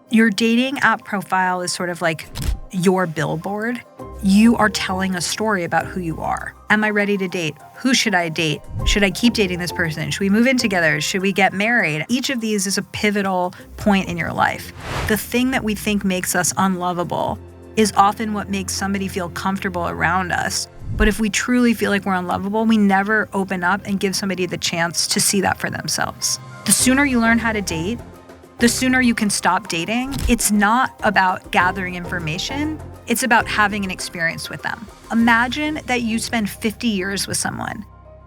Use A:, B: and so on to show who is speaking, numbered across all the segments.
A: Your dating app profile is sort of like your billboard. You are telling a story about who you are. Am I ready to date? Who should I date? Should I keep dating this person? Should we move in together? Should we get married? Each of these is a pivotal point in your life. The thing that we think makes us unlovable is often what makes somebody feel comfortable around us. But if we truly feel like we're unlovable, we never open up and give somebody the chance to see that for themselves. The sooner you learn how to date, the sooner you can stop dating. It's not about gathering information. It's about having an experience with them. Imagine that you spend 50 years with someone.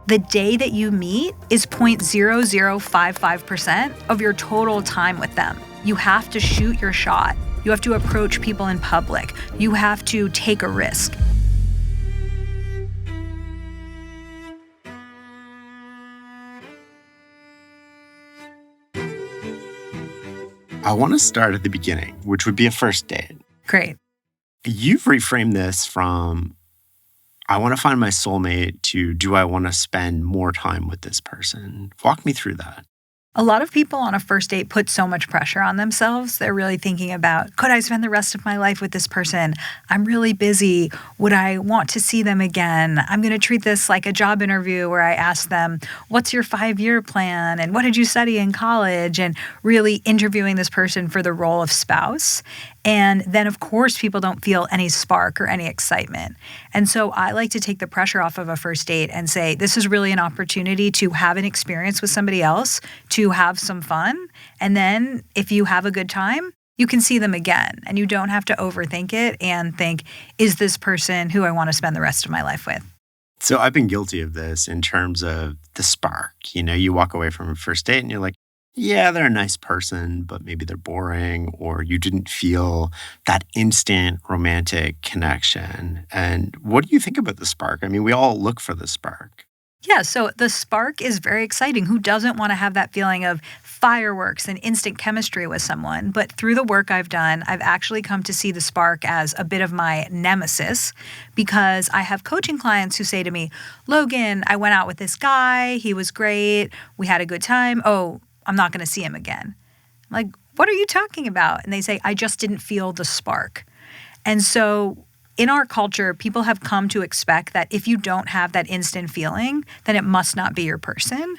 A: The day that you meet is 0.0055% of your total time with them. You have to shoot your shot. You have to approach people in public. You have to take a risk.
B: I want to start at the beginning, which would be a first date.
A: Great.
B: You've reframed this from, I want to find my soulmate, to, do I want to spend more time with this person? Walk me through that.
A: A lot of people on a first date put so much pressure on themselves. They're really thinking about, could I spend the rest of my life with this person? I'm really busy. Would I want to see them again? I'm going to treat this like a job interview where I ask them, what's your 5-year plan? And what did you study in college? And really interviewing this person for the role of spouse. And then, of course, people don't feel any spark or any excitement. And so I like to take the pressure off of a first date and say, this is really an opportunity to have an experience with somebody else, to have some fun. And then if you have a good time, you can see them again. And you don't have to overthink it and think, is this person who I want to spend the rest of my life with?
B: So I've been guilty of this in terms of the spark. You walk away from a first date and you're like, yeah, they're a nice person, but maybe they're boring, or you didn't feel that instant romantic connection. And what do you think about the spark? I mean, we all look for the spark.
A: Yeah, so the spark is very exciting. Who doesn't want to have that feeling of fireworks and instant chemistry with someone? But through the work I've done, I've actually come to see the spark as a bit of my nemesis, because I have coaching clients who say to me, Logan, I went out with this guy. He was great. We had a good time. Oh, I'm not going to see him again. I'm like, what are you talking about? And they say, I just didn't feel the spark. And so in our culture, people have come to expect that if you don't have that instant feeling, then it must not be your person.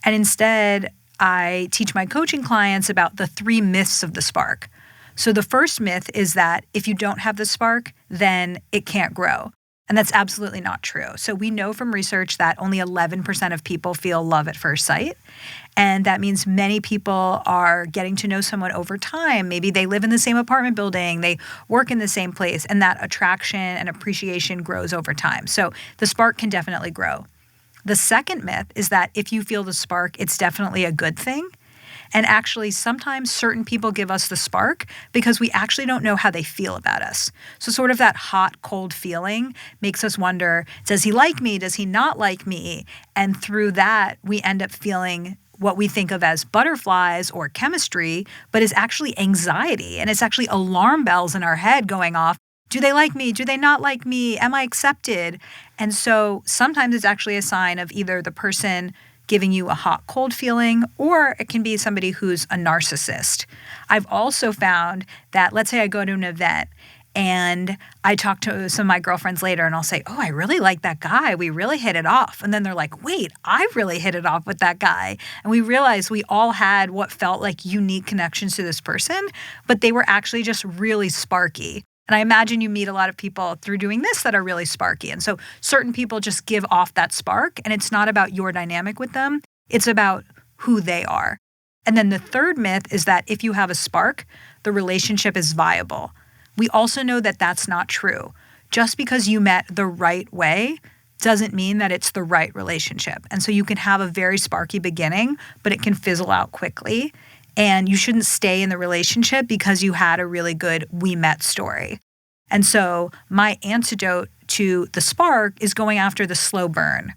A: And instead, I teach my coaching clients about the 3 myths of the spark. So the first myth is that if you don't have the spark, then it can't grow. And that's absolutely not true. So we know from research that only 11% of people feel love at first sight. And that means many people are getting to know someone over time. Maybe they live in the same apartment building, they work in the same place, and that attraction and appreciation grows over time. So the spark can definitely grow. The second myth is that if you feel the spark, it's definitely a good thing. And actually, sometimes certain people give us the spark because we actually don't know how they feel about us. So sort of that hot, cold feeling makes us wonder, does he like me? Does he not like me? And through that, we end up feeling what we think of as butterflies or chemistry, but is actually anxiety. And it's actually alarm bells in our head going off. Do they like me? Do they not like me? Am I accepted? And so sometimes it's actually a sign of either the person giving you a hot, cold feeling, or it can be somebody who's a narcissist. I've also found that, let's say I go to an event and I talk to some of my girlfriends later and I'll say, oh, I really like that guy. We really hit it off. And then they're like, wait, I really hit it off with that guy. And we realized we all had what felt like unique connections to this person, but they were actually just really sparky. And I imagine you meet a lot of people through doing this that are really sparky. And so certain people just give off that spark, and it's not about your dynamic with them. It's about who they are. And then the third myth is that if you have a spark, the relationship is viable. We also know that that's not true. Just because you met the right way doesn't mean that it's the right relationship. And so you can have a very sparky beginning, but it can fizzle out quickly. And you shouldn't stay in the relationship because you had a really good we met story. And so my antidote to the spark is going after the slow burn.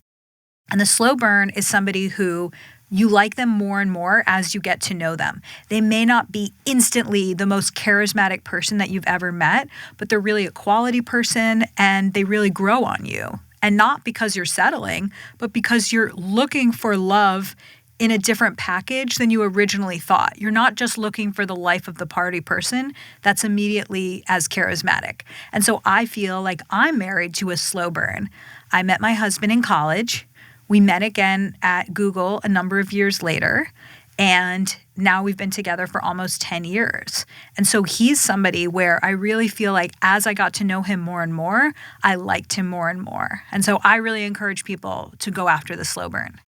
A: And the slow burn is somebody who you like them more and more as you get to know them. They may not be instantly the most charismatic person that you've ever met, but they're really a quality person and they really grow on you. And not because you're settling, but because you're looking for love in a different package than you originally thought. You're not just looking for the life of the party person that's immediately as charismatic. And so I feel like I'm married to a slow burn. I met my husband in college. We met again at Google a number of years later. And now we've been together for almost 10 years. And so he's somebody where I really feel like as I got to know him more and more, I liked him more and more. And so I really encourage people to go after the slow burn.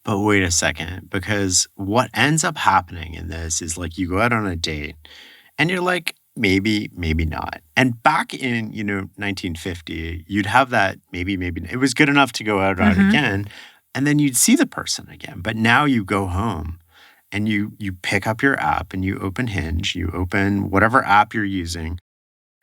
B: But wait a second, because what ends up happening in this is like you go out on a date and you're like, maybe, maybe not. And back in, 1950, you'd have that maybe, maybe it was good enough to go out again, and then you'd see the person again. But now you go home and you pick up your app and you open Hinge, you open whatever app you're using,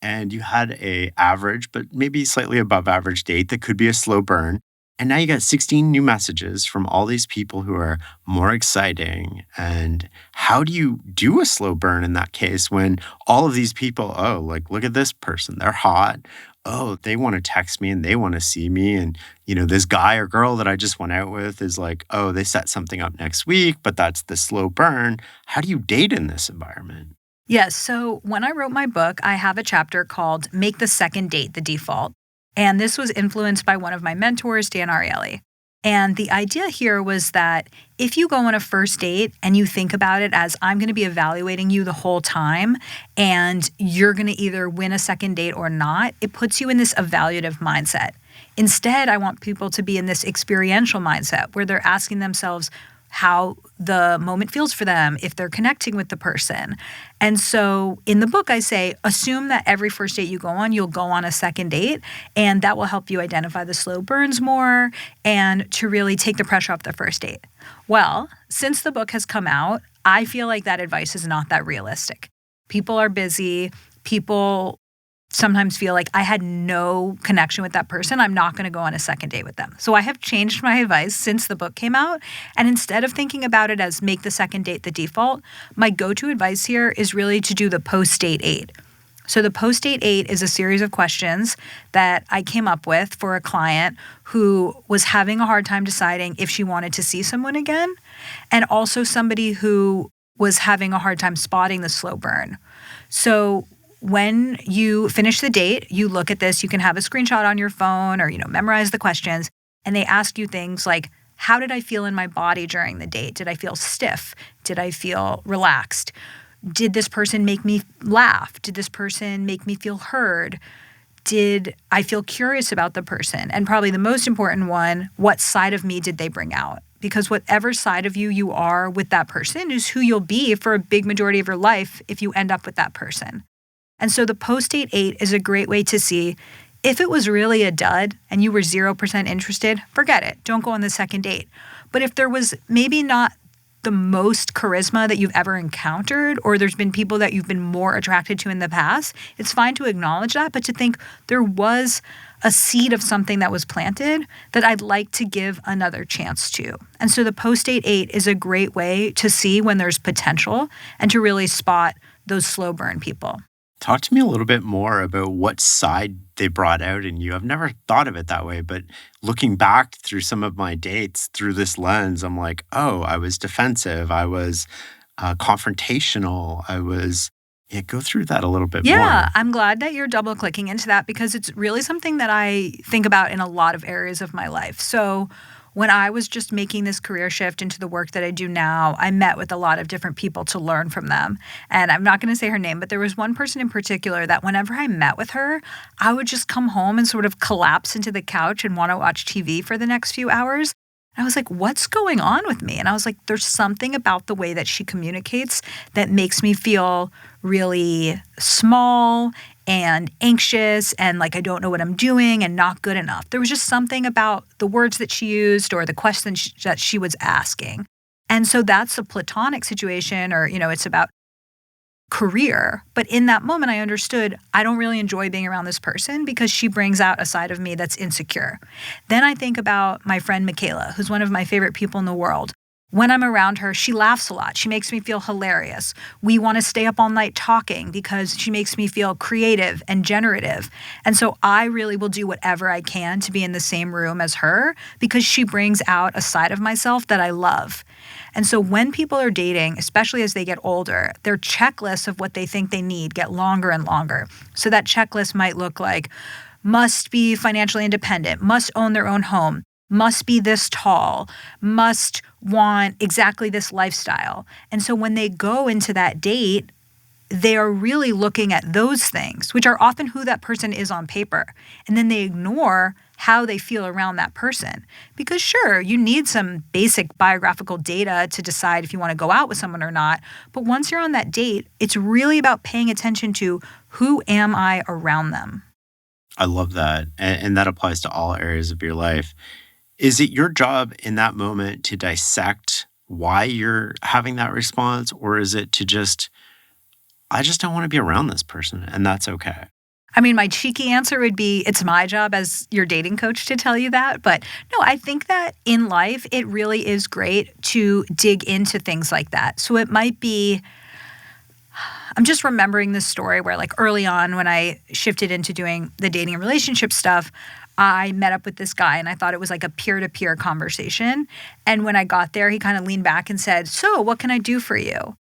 B: and you had a average, but maybe slightly above average date that could be a slow burn. And now you got 16 new messages from all these people who are more exciting. And how do you do a slow burn in that case when all of these people, oh, like, look at this person, they're hot. Oh, they want to text me and they want to see me. And, this guy or girl that I just went out with is like, oh, they set something up next week, but that's the slow burn. How do you date in this environment?
A: Yes. So when I wrote my book, I have a chapter called Make the Second Date the Default. And this was influenced by one of my mentors, Dan Ariely. And the idea here was that if you go on a first date and you think about it as I'm going to be evaluating you the whole time and you're going to either win a second date or not, it puts you in this evaluative mindset. Instead, I want people to be in this experiential mindset where they're asking themselves how the moment feels for them, if they're connecting with the person. And so in the book, I say, assume that every first date you go on, you'll go on a second date, and that will help you identify the slow burns more and to really take the pressure off the first date. Well, since the book has come out, I feel like that advice is not that realistic. People are busy. People sometimes feel like I had no connection with that person. I'm not going to go on a second date with them. So I have changed my advice since the book came out. And instead of thinking about it as make the second date the default, my go-to advice here is really to do the post-date 8. So the post-date 8 is a series of questions that I came up with for a client who was having a hard time deciding if she wanted to see someone again, and also somebody who was having a hard time spotting the slow burn. So when you finish the date, you look at this, you can have a screenshot on your phone or, memorize the questions. And they ask you things like, how did I feel in my body during the date? Did I feel stiff? Did I feel relaxed? Did this person make me laugh? Did this person make me feel heard? Did I feel curious about the person? And probably the most important one, what side of me did they bring out? Because whatever side of you are with that person is who you'll be for a big majority of your life if you end up with that person. And so the post-date 8 is a great way to see if it was really a dud and you were 0% interested, forget it. Don't go on the second date. But if there was maybe not the most charisma that you've ever encountered, or there's been people that you've been more attracted to in the past, it's fine to acknowledge that, but to think there was a seed of something that was planted that I'd like to give another chance to. And so the post-date 8 is a great way to see when there's potential and to really spot those slow burn people.
B: Talk to me a little bit more about what side they brought out in you. I've never thought of it that way, but looking back through some of my dates through this lens, I'm like, oh, I was defensive. I was confrontational. Go through that a little bit more.
A: Yeah, I'm glad that you're double clicking into that because it's really something that I think about in a lot of areas of my life. So when I was just making this career shift into the work that I do now, I met with a lot of different people to learn from them. And I'm not going to say her name, but there was one person in particular that whenever I met with her, I would just come home and sort of collapse into the couch and want to watch TV for the next few hours. And I was like, what's going on with me? And I was like, there's something about the way that she communicates that makes me feel really small and anxious and like I don't know what I'm doing and not good enough. There was just something about the words that she used or the questions that she was asking. And so that's a platonic situation or, it's about career. But in that moment, I understood I don't really enjoy being around this person because she brings out a side of me that's insecure. Then I think about my friend Michaela, who's one of my favorite people in the world. When I'm around her, she laughs a lot. She makes me feel hilarious. We want to stay up all night talking because she makes me feel creative and generative. And so I really will do whatever I can to be in the same room as her because she brings out a side of myself that I love. And so when people are dating, especially as they get older, their checklists of what they think they need get longer and longer. So that checklist might look like must be financially independent, must own their own home, must be this tall, must want exactly this lifestyle. And so when they go into that date, they are really looking at those things, which are often who that person is on paper. And then they ignore how they feel around that person. Because sure, you need some basic biographical data to decide if you want to go out with someone or not. But once you're on that date, it's really about paying attention to who am I around them.
B: I love that. And that applies to all areas of your life. Is it your job in that moment to dissect why you're having that response? Or is it to I just don't want to be around this person, and that's okay?
A: I mean, my cheeky answer would be it's my job as your dating coach to tell you that. But no, I think that in life, it really is great to dig into things like that. So it might be, I'm just remembering this story where like early on when I shifted into doing the dating and relationship stuff, I met up with this guy and I thought it was like a peer-to-peer conversation. And when I got there, he kind of leaned back and said, "So what can I do for you?"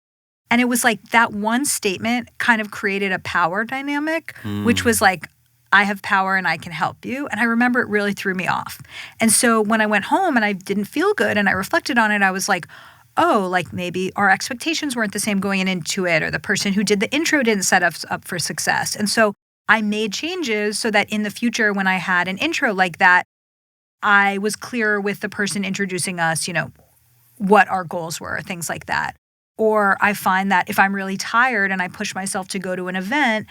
A: And it was like that one statement kind of created a power dynamic, which was like, I have power and I can help you. And I remember it really threw me off. And so when I went home and I didn't feel good and I reflected on it, I was like, oh, like maybe our expectations weren't the same going into it, or the person who did the intro didn't set us up for success. And so I made changes so that in the future, when I had an intro like that, I was clearer with the person introducing us, what our goals were, things like that. Or I find that if I'm really tired and I push myself to go to an event,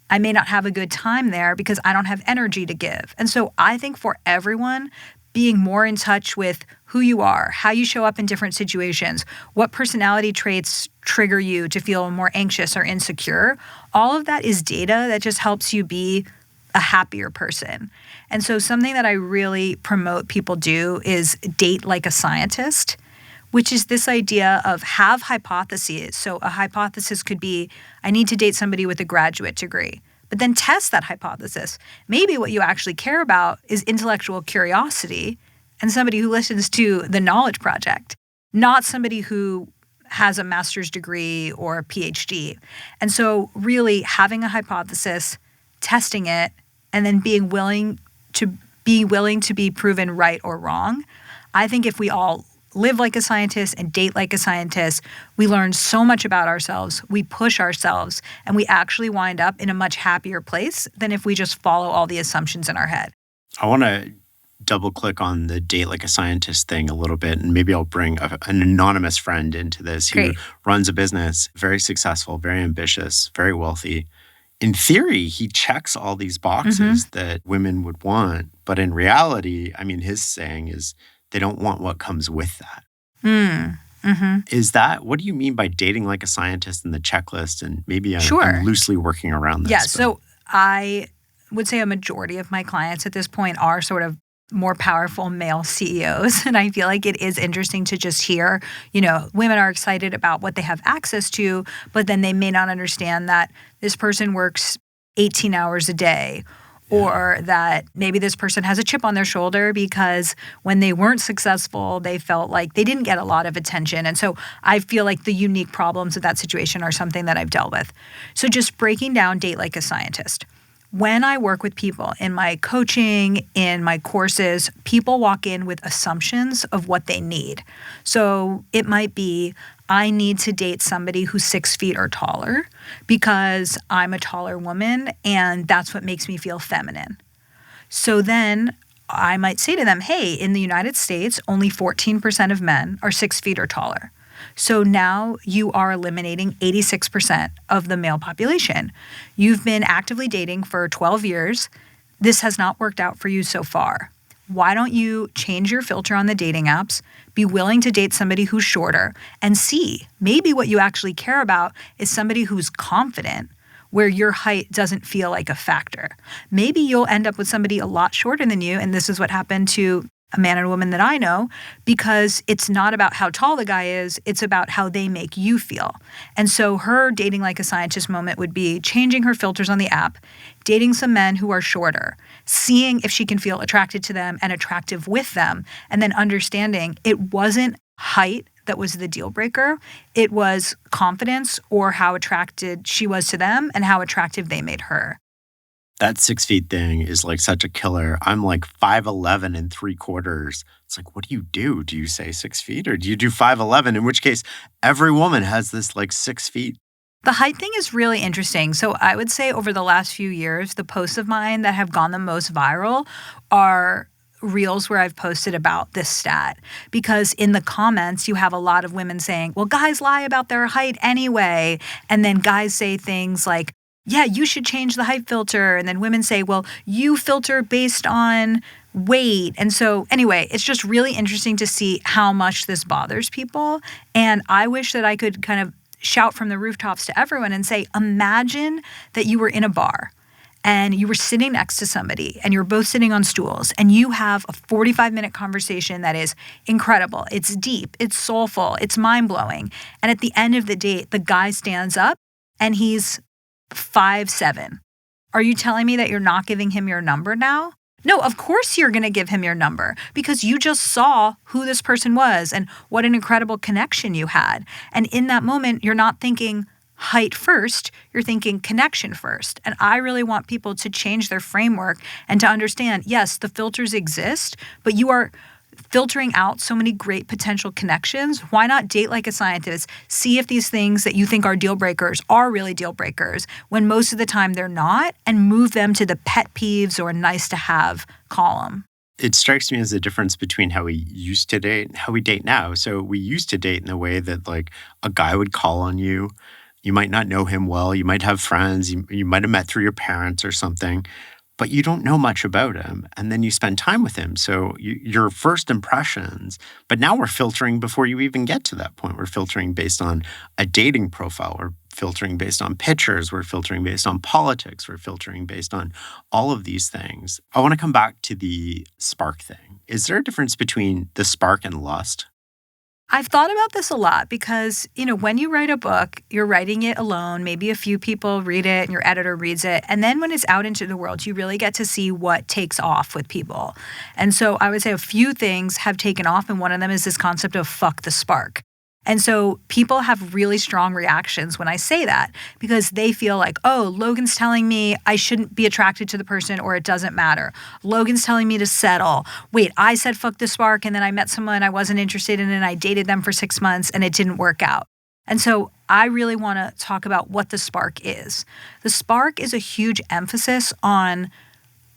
A: I may not have a good time there because I don't have energy to give. And so I think for everyone, being more in touch with who you are, how you show up in different situations, what personality traits trigger you to feel more anxious or insecure, all of that is data that just helps you be a happier person. And so something that I really promote people do is date like a scientist, which is this idea of have hypotheses. So a hypothesis could be, I need to date somebody with a graduate degree. But then test that hypothesis. Maybe what you actually care about is intellectual curiosity and somebody who listens to the Knowledge Project, not somebody who has a master's degree or a PhD. And so really having a hypothesis, testing it, and then being willing to be proven right or wrong. I think if we all live like a scientist and date like a scientist, we learn so much about ourselves, we push ourselves, and we actually wind up in a much happier place than if we just follow all the assumptions in our head.
B: I want to double click on the date like a scientist thing a little bit, and maybe I'll bring an anonymous friend into this who runs a business, very successful, very ambitious, very wealthy. In theory, he checks all these boxes that women would want, but in reality, I mean, his saying is, they don't want what comes with that. Is that, what do you mean by dating like a scientist and the checklist? And maybe I'm loosely working around this.
A: Yeah, so I would say a majority of my clients at this point are sort of more powerful male CEOs. And I feel like it is interesting to just hear, women are excited about what they have access to, but then they may not understand that this person works 18 hours a day. Or that maybe this person has a chip on their shoulder because when they weren't successful, they felt like they didn't get a lot of attention. And so I feel like the unique problems of that situation are something that I've dealt with. So just breaking down date like a scientist. When I work with people in my coaching, in my courses, people walk in with assumptions of what they need. So it might be, I need to date somebody who's 6 feet or taller because I'm a taller woman and that's what makes me feel feminine. So then I might say to them, hey, in the United States, only 14% of men are 6 feet or taller. So now you are eliminating 86% of the male population. You've been actively dating for 12 years. This has not worked out for you so far. Why don't you change your filter on the dating apps, be willing to date somebody who's shorter, and see, maybe what you actually care about is somebody who's confident, where your height doesn't feel like a factor. Maybe you'll end up with somebody a lot shorter than you, and this is what happened to a man and a woman that I know, because it's not about how tall the guy is, it's about how they make you feel. And so her dating like a scientist moment would be changing her filters on the app, dating some men who are shorter, seeing if she can feel attracted to them and attractive with them, and then understanding it wasn't height that was the deal breaker. It was confidence or how attracted she was to them and how attractive they made her.
B: That 6 feet thing is like such a killer. I'm like 5'11" and 3/4. It's like, what do you do? Do you say 6 feet or do you do 5'11"? In which case, every woman has this like 6 feet.
A: The height thing is really interesting. So I would say over the last few years, the posts of mine that have gone the most viral are reels where I've posted about this stat. Because in the comments, you have a lot of women saying, well, guys lie about their height anyway. And then guys say things like, yeah, you should change the height filter. And then women say, well, you filter based on weight. And so anyway, it's just really interesting to see how much this bothers people. And I wish that I could kind of shout from the rooftops to everyone and say, imagine that you were in a bar and you were sitting next to somebody and you're both sitting on stools and you have a 45-minute conversation that is incredible. It's deep, it's soulful, it's mind-blowing. And at the end of the date, the guy stands up and he's 5'7". Are you telling me that you're not giving him your number now? No, of course you're going to give him your number because you just saw who this person was and what an incredible connection you had. And in that moment, you're not thinking height first, you're thinking connection first. And I really want people to change their framework and to understand, yes, the filters exist, but you are filtering out so many great potential connections. Why not date like a scientist? See if these things that you think are deal breakers are really deal breakers when most of the time they're not, and move them to the pet peeves or nice to have column.
B: It strikes me as a difference between how we used to date and how we date now. So we used to date in the way that like a guy would call on you. You might not know him well. You might have friends. You might have met through your parents or something, but you don't know much about him. And then you spend time with him. So your first impressions, but now we're filtering before you even get to that point. We're filtering based on a dating profile. We're filtering based on pictures. We're filtering based on politics. We're filtering based on all of these things. I want to come back to the spark thing. Is there a difference between the spark and lust?
A: I've thought about this a lot because, when you write a book, you're writing it alone. Maybe a few people read it and your editor reads it. And then when it's out into the world, you really get to see what takes off with people. And so I would say a few things have taken off. And one of them is this concept of fuck the spark. And so people have really strong reactions when I say that because they feel like, oh, Logan's telling me I shouldn't be attracted to the person or it doesn't matter. Logan's telling me to settle. Wait, I said fuck the spark and then I met someone I wasn't interested in and I dated them for 6 months and it didn't work out. And so I really want to talk about what the spark is. The spark is a huge emphasis on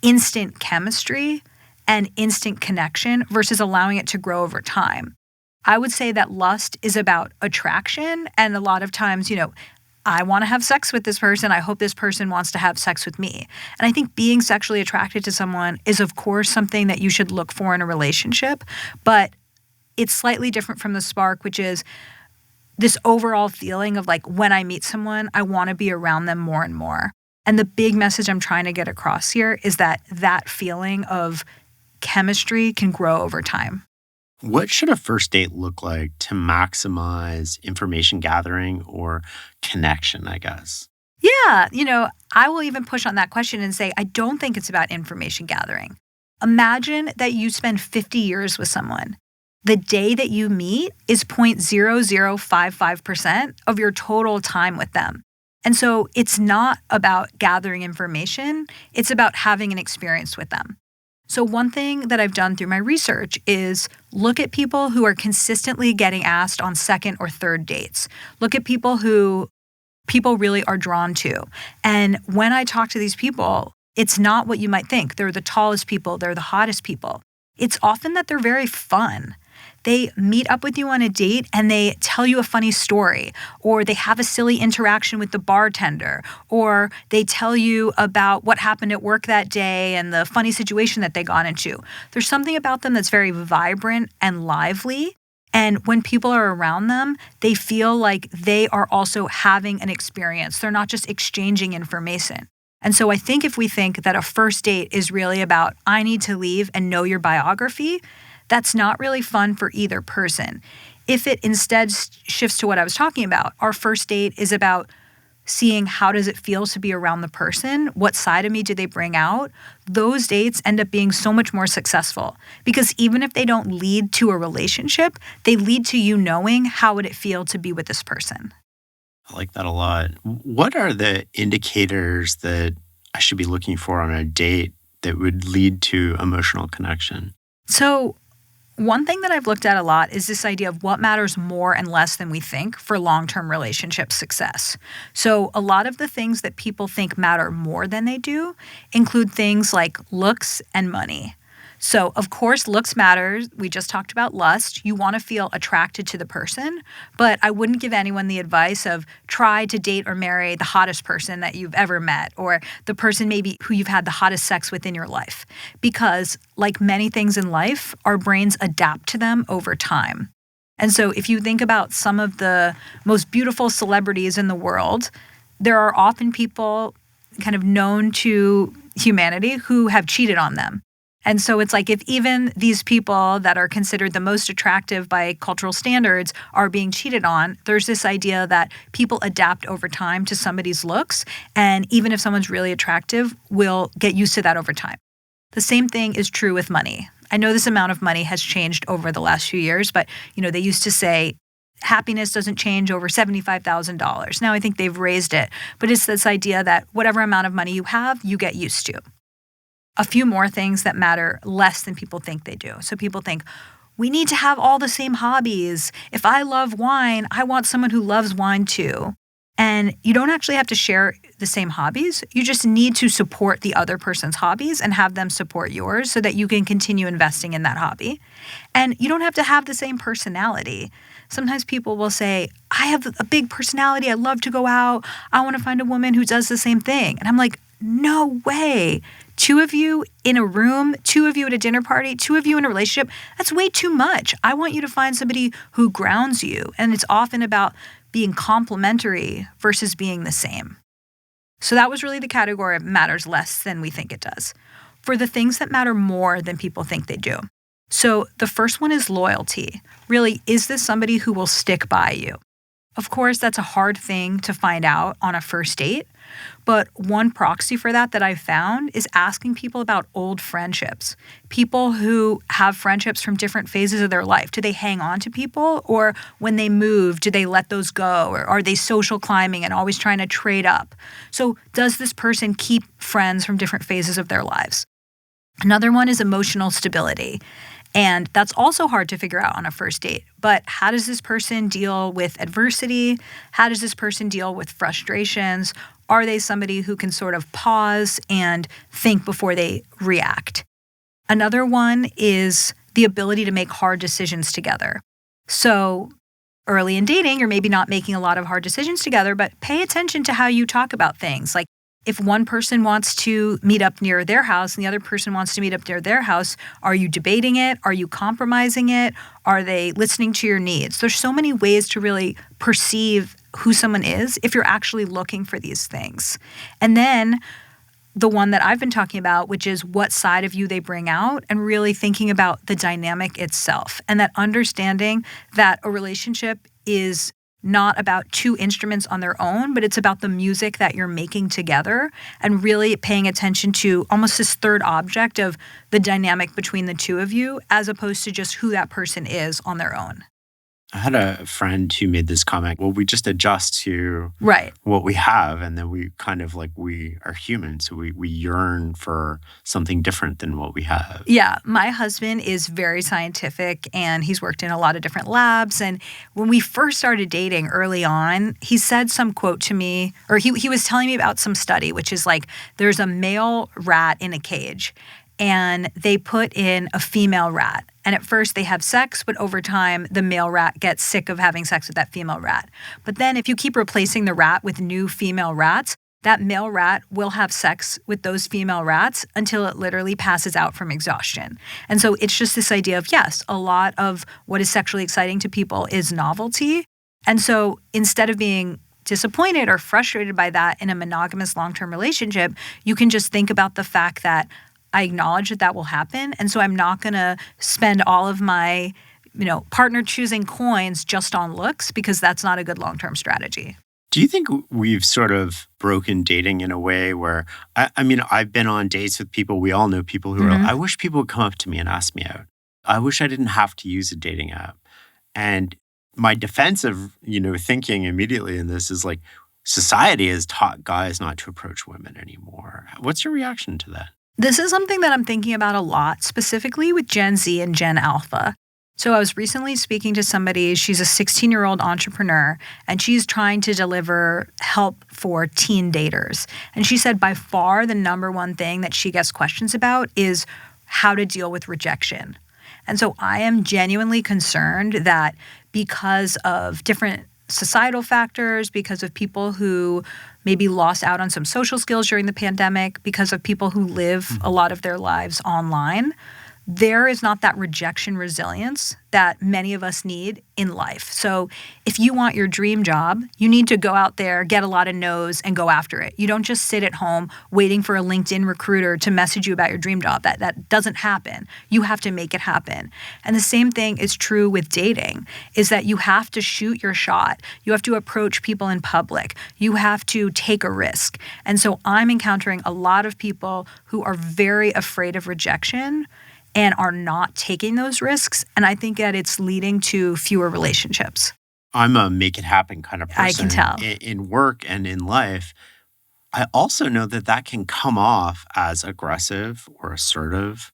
A: instant chemistry and instant connection versus allowing it to grow over time. I would say that lust is about attraction. And a lot of times, I want to have sex with this person. I hope this person wants to have sex with me. And I think being sexually attracted to someone is, of course, something that you should look for in a relationship. But it's slightly different from the spark, which is this overall feeling of like when I meet someone, I want to be around them more and more. And the big message I'm trying to get across here is that feeling of chemistry can grow over time.
B: What should a first date look like to maximize information gathering or connection, I guess?
A: Yeah, I will even push on that question and say, I don't think it's about information gathering. Imagine that you spend 50 years with someone. The day that you meet is 0.0055% of your total time with them. And so it's not about gathering information. It's about having an experience with them. So one thing that I've done through my research is look at people who are consistently getting asked on second or third dates. Look at people who people really are drawn to. And when I talk to these people, it's not what you might think. They're the tallest people. They're the hottest people. It's often that they're very fun. They meet up with you on a date and they tell you a funny story, or they have a silly interaction with the bartender, or they tell you about what happened at work that day and the funny situation that they got into. There's something about them that's very vibrant and lively. And when people are around them, they feel like they are also having an experience. They're not just exchanging information. And so I think if we think that a first date is really about, I need to leave and know your biography, that's not really fun for either person. If it instead shifts to what I was talking about, our first date is about seeing how does it feel to be around the person, what side of me do they bring out, those dates end up being so much more successful. Because even if they don't lead to a relationship, they lead to you knowing how would it feel to be with this person.
B: I like that a lot. What are the indicators that I should be looking for on a date that would lead to emotional connection?
A: So one thing that I've looked at a lot is this idea of what matters more and less than we think for long-term relationship success. So a lot of the things that people think matter more than they do include things like looks and money. So, of course, looks matters. We just talked about lust. You want to feel attracted to the person, but I wouldn't give anyone the advice of try to date or marry the hottest person that you've ever met or the person maybe who you've had the hottest sex with in your life. Because like many things in life, our brains adapt to them over time. And so if you think about some of the most beautiful celebrities in the world, there are often people kind of known to humanity who have cheated on them. And so it's like if even these people that are considered the most attractive by cultural standards are being cheated on, there's this idea that people adapt over time to somebody's looks. And even if someone's really attractive, we'll get used to that over time. The same thing is true with money. I know this amount of money has changed over the last few years, but they used to say happiness doesn't change over $75,000. Now I think they've raised it, but it's this idea that whatever amount of money you have, you get used to. A few more things that matter less than people think they do. So people think, we need to have all the same hobbies. If I love wine, I want someone who loves wine too. And you don't actually have to share the same hobbies. You just need to support the other person's hobbies and have them support yours so that you can continue investing in that hobby. And you don't have to have the same personality. Sometimes people will say, I have a big personality. I love to go out. I want to find a woman who does the same thing. And I'm like, no way. 2 of you in a room, 2 of you at a dinner party, 2 of you in a relationship, that's way too much. I want you to find somebody who grounds you. And it's often about being complementary versus being the same. So that was really the category of matters less than we think it does. For the things that matter more than people think they do. So the first one is loyalty. Really, is this somebody who will stick by you? Of course, that's a hard thing to find out on a first date. But one proxy for that I've found is asking people about old friendships. People who have friendships from different phases of their life. Do they hang on to people? Or when they move, do they let those go? Or are they social climbing and always trying to trade up? So does this person keep friends from different phases of their lives? Another one is emotional stability. And that's also hard to figure out on a first date. But how does this person deal with adversity? How does this person deal with frustrations? Are they somebody who can sort of pause and think before they react? Another one is the ability to make hard decisions together. So early in dating, you're maybe not making a lot of hard decisions together, but pay attention to how you talk about things. Like if one person wants to meet up near their house and the other person wants to meet up near their house, are you debating it? Are you compromising it? Are they listening to your needs? There's so many ways to really perceive who someone is if you're actually looking for these things. And then the one that I've been talking about, which is what side of you they bring out and really thinking about the dynamic itself and that understanding that a relationship is not about 2 instruments on their own, but it's about the music that you're making together and really paying attention to almost this third object of the dynamic between the 2 of you as opposed to just who that person is on their own.
B: I had a friend who made this comment, well, we just adjust to what we have, and then we kind of like, we are human, so we yearn for something different than what we have.
A: Yeah, my husband is very scientific, and he's worked in a lot of different labs, and when we first started dating early on, he said some quote to me, or he was telling me about some study, which is like, there's a male rat in a cage, and they put in a female rat. And at first they have sex, but over time the male rat gets sick of having sex with that female rat. But then if you keep replacing the rat with new female rats, that male rat will have sex with those female rats until it literally passes out from exhaustion. And so it's just this idea of, yes, a lot of what is sexually exciting to people is novelty. And so instead of being disappointed or frustrated by that in a monogamous long-term relationship, you can just think about the fact that I acknowledge that that will happen. And so I'm not going to spend all of my, partner choosing coins just on looks, because that's not a good long-term strategy.
B: Do you think we've sort of broken dating in a way where, I've been on dates with people, we all know people who are, I wish people would come up to me and ask me out. I wish I didn't have to use a dating app. And my defensive, thinking immediately in this is like, society has taught guys not to approach women anymore. What's your reaction to that?
A: This is something that I'm thinking about a lot, specifically with Gen Z and Gen Alpha. So I was recently speaking to somebody, she's a 16-year-old entrepreneur, and she's trying to deliver help for teen daters. And she said by far the number one thing that she gets questions about is how to deal with rejection. And so I am genuinely concerned that because of different societal factors, because of people who maybe lost out on some social skills during the pandemic, because of people who live a lot of their lives online, there is not that rejection resilience that many of us need in life. So if you want your dream job, you need to go out there, get a lot of no's, and go after it. You don't just sit at home waiting for a LinkedIn recruiter to message you about your dream job. That doesn't happen. You have to make it happen. And the same thing is true with dating, is that you have to shoot your shot. You have to approach people in public. You have to take a risk. And so I'm encountering a lot of people who are very afraid of rejection and are not taking those risks. And I think that it's leading to fewer relationships.
B: I'm a make it happen kind of person.
A: I can tell.
B: In work and in life. I also know that can come off as aggressive or assertive.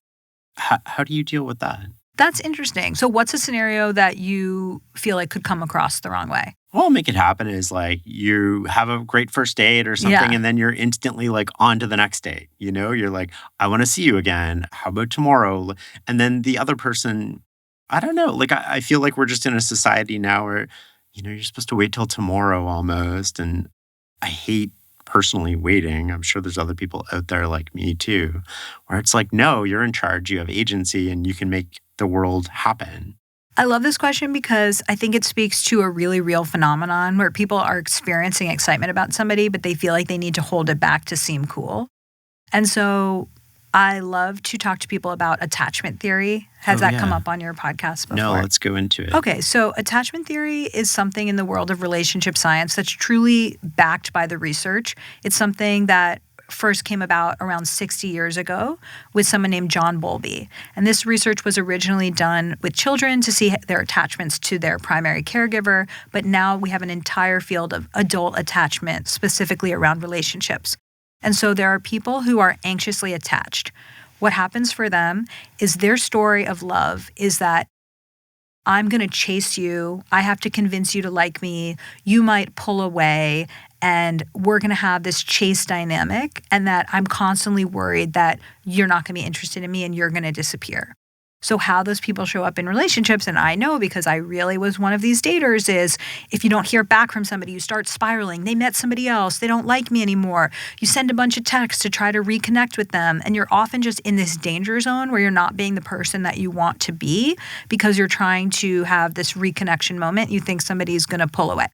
B: How do you deal with that?
A: That's interesting. So what's a scenario that you feel like could come across the wrong way?
B: Well, make it happen is like you have a great first date or something, and then you're instantly like on to the next date. You're like, I want to see you again. How about tomorrow? And then the other person, I don't know. Like, I feel like we're just in a society now where, you're supposed to wait till tomorrow almost. And I hate personally waiting. I'm sure there's other people out there like me too, where it's like, no, you're in charge. You have agency and you can make the world happen.
A: I love this question because I think it speaks to a really real phenomenon where people are experiencing excitement about somebody, but they feel like they need to hold it back to seem cool. And so I love to talk to people about attachment theory. Has that come up on your podcast before?
B: No, let's go into it.
A: Okay, so attachment theory is something in the world of relationship science that's truly backed by the research. It's something that first came about around 60 years ago with someone named John Bowlby. And this research was originally done with children to see their attachments to their primary caregiver, but now we have an entire field of adult attachment specifically around relationships. And so there are people who are anxiously attached. What happens for them is their story of love is that I'm going to chase you. I have to convince you to like me. You might pull away. And we're going to have this chase dynamic, and that I'm constantly worried that you're not going to be interested in me and you're going to disappear. So how those people show up in relationships, and I know because I really was one of these daters, is if you don't hear back from somebody, you start spiraling. They met somebody else. They don't like me anymore. You send a bunch of texts to try to reconnect with them, and you're often just in this danger zone where you're not being the person that you want to be because you're trying to have this reconnection moment. You think somebody's going to pull away.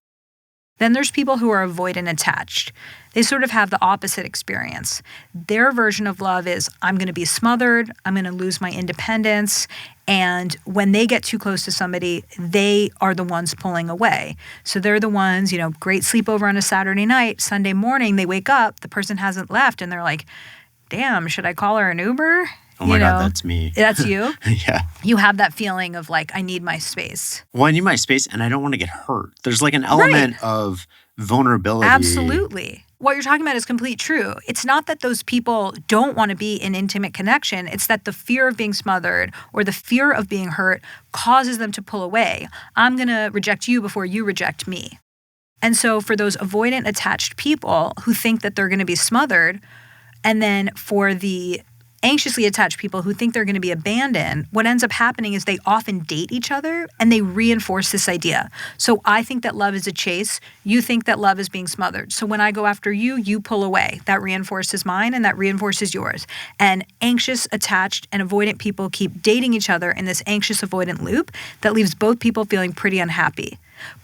A: Then there's people who are avoidant attached. They sort of have the opposite experience. Their version of love is, I'm going to be smothered, I'm going to lose my independence, and when they get too close to somebody, they are the ones pulling away. So they're the ones, great sleepover on a Saturday night, Sunday morning, they wake up, the person hasn't left, and they're like, damn, should I call her an Uber?
B: Oh my God, that's me.
A: That's you?
B: Yeah.
A: You have that feeling of like, I need my space.
B: Well, I need my space and I don't want to get hurt. There's like an element of vulnerability.
A: Absolutely. What you're talking about is complete true. It's not that those people don't want to be in intimate connection. It's that the fear of being smothered or the fear of being hurt causes them to pull away. I'm going to reject you before you reject me. And so for those avoidant attached people who think that they're going to be smothered, and then for the anxiously attached people who think they're going to be abandoned, what ends up happening is they often date each other and they reinforce this idea. So I think that love is a chase. You think that love is being smothered. So when I go after you, you pull away. That reinforces mine and that reinforces yours. And anxious, attached, and avoidant people keep dating each other in this anxious avoidant loop that leaves both people feeling pretty unhappy.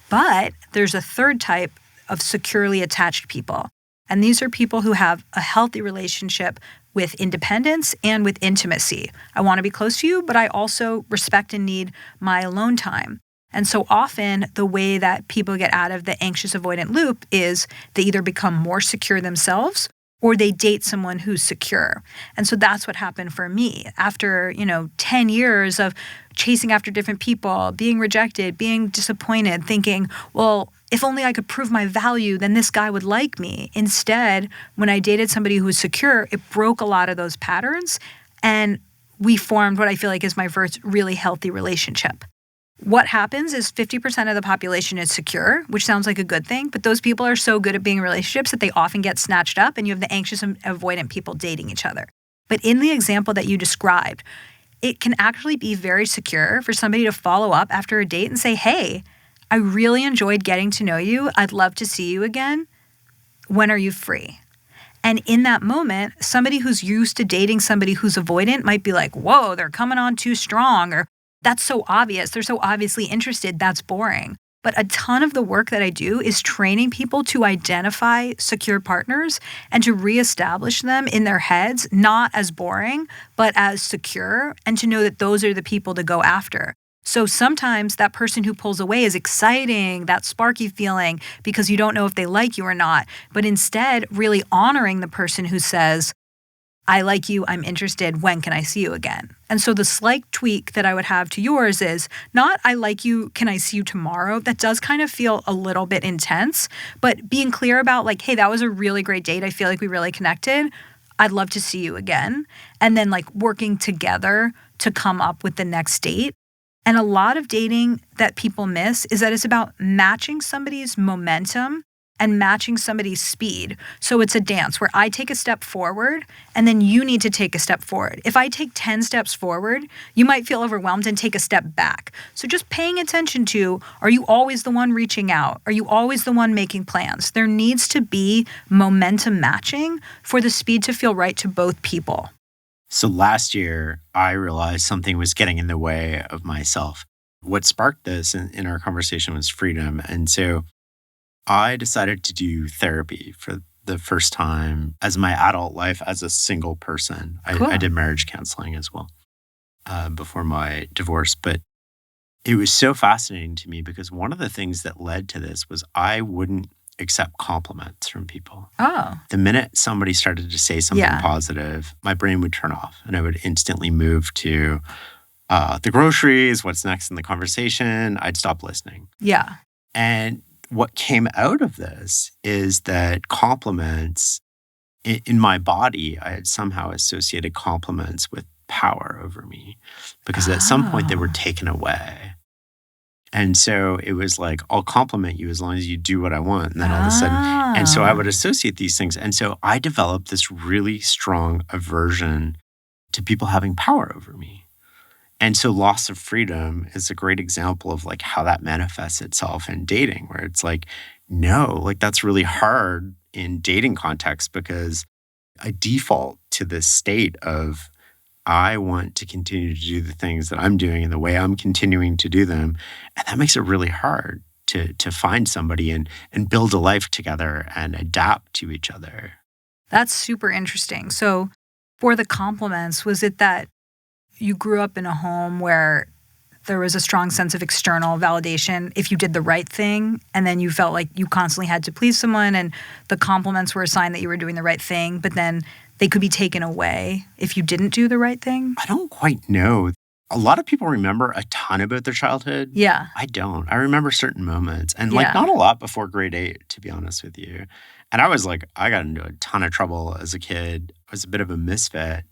A: But there's a third type of securely attached people. And these are people who have a healthy relationship with independence and with intimacy. I want to be close to you, but I also respect and need my alone time. And so often the way that people get out of the anxious avoidant loop is they either become more secure themselves or they date someone who's secure. And so that's what happened for me. After, 10 years of chasing after different people, being rejected, being disappointed, thinking, well, if only I could prove my value, then this guy would like me. Instead, when I dated somebody who was secure, it broke a lot of those patterns. And we formed what I feel like is my first really healthy relationship. What happens is 50% of the population is secure, which sounds like a good thing, but those people are so good at being in relationships that they often get snatched up, and you have the anxious and avoidant people dating each other. But in the example that you described, it can actually be very secure for somebody to follow up after a date and say, hey, I really enjoyed getting to know you. I'd love to see you again. When are you free? And in that moment, somebody who's used to dating somebody who's avoidant might be like, whoa, they're coming on too strong, or that's so obvious. They're so obviously interested. That's boring. But a ton of the work that I do is training people to identify secure partners and to reestablish them in their heads, not as boring, but as secure, and to know that those are the people to go after. So sometimes that person who pulls away is exciting, that sparky feeling, because you don't know if they like you or not. But instead, really honoring the person who says, I like you, I'm interested, when can I see you again? And so the slight tweak that I would have to yours is not, I like you, can I see you tomorrow? That does kind of feel a little bit intense, but being clear about like, hey, that was a really great date. I feel like we really connected. I'd love to see you again. And then like working together to come up with the next date. And a lot of dating that people miss is that it's about matching somebody's momentum and matching somebody's speed. So it's a dance where I take a step forward and then you need to take a step forward. If I take 10 steps forward, you might feel overwhelmed and take a step back. So just paying attention to, are you always the one reaching out? Are you always the one making plans? There needs to be momentum matching for the speed to feel right to both people.
B: So last year, I realized something was getting in the way of myself. What sparked this in our conversation was freedom. And so I decided to do therapy for the first time as my adult life as a single person.
A: Cool.
B: I did marriage counseling as well before my divorce. But it was so fascinating to me because one of the things that led to this was I wouldn't accept compliments from people.
A: Oh.
B: The minute somebody started to say something positive, my brain would turn off and I would instantly move to the groceries, what's next in the conversation. I'd stop listening.
A: Yeah.
B: And what came out of this is that compliments, in my body, I had somehow associated compliments with power over me because at some point they were taken away. And so it was like, I'll compliment you as long as you do what I want. And then all of a sudden, and so I would associate these things. And so I developed this really strong aversion to people having power over me. And so loss of freedom is a great example of like how that manifests itself in dating, where it's like, no, like that's really hard in dating context because I default to this state of I want to continue to do the things that I'm doing and the way I'm continuing to do them. And that makes it really hard to find somebody and build a life together and adapt to each other.
A: That's super interesting. So for the compliments, was it that you grew up in a home where there was a strong sense of external validation if you did the right thing, and then you felt like you constantly had to please someone and the compliments were a sign that you were doing the right thing, but then they could be taken away if you didn't do the right thing?
B: I don't quite know. A lot of people remember a ton about their childhood.
A: Yeah.
B: I don't. I remember certain moments and like not a lot before grade 8, to be honest with you. And I was like, I got into a ton of trouble as a kid. I was a bit of a misfit.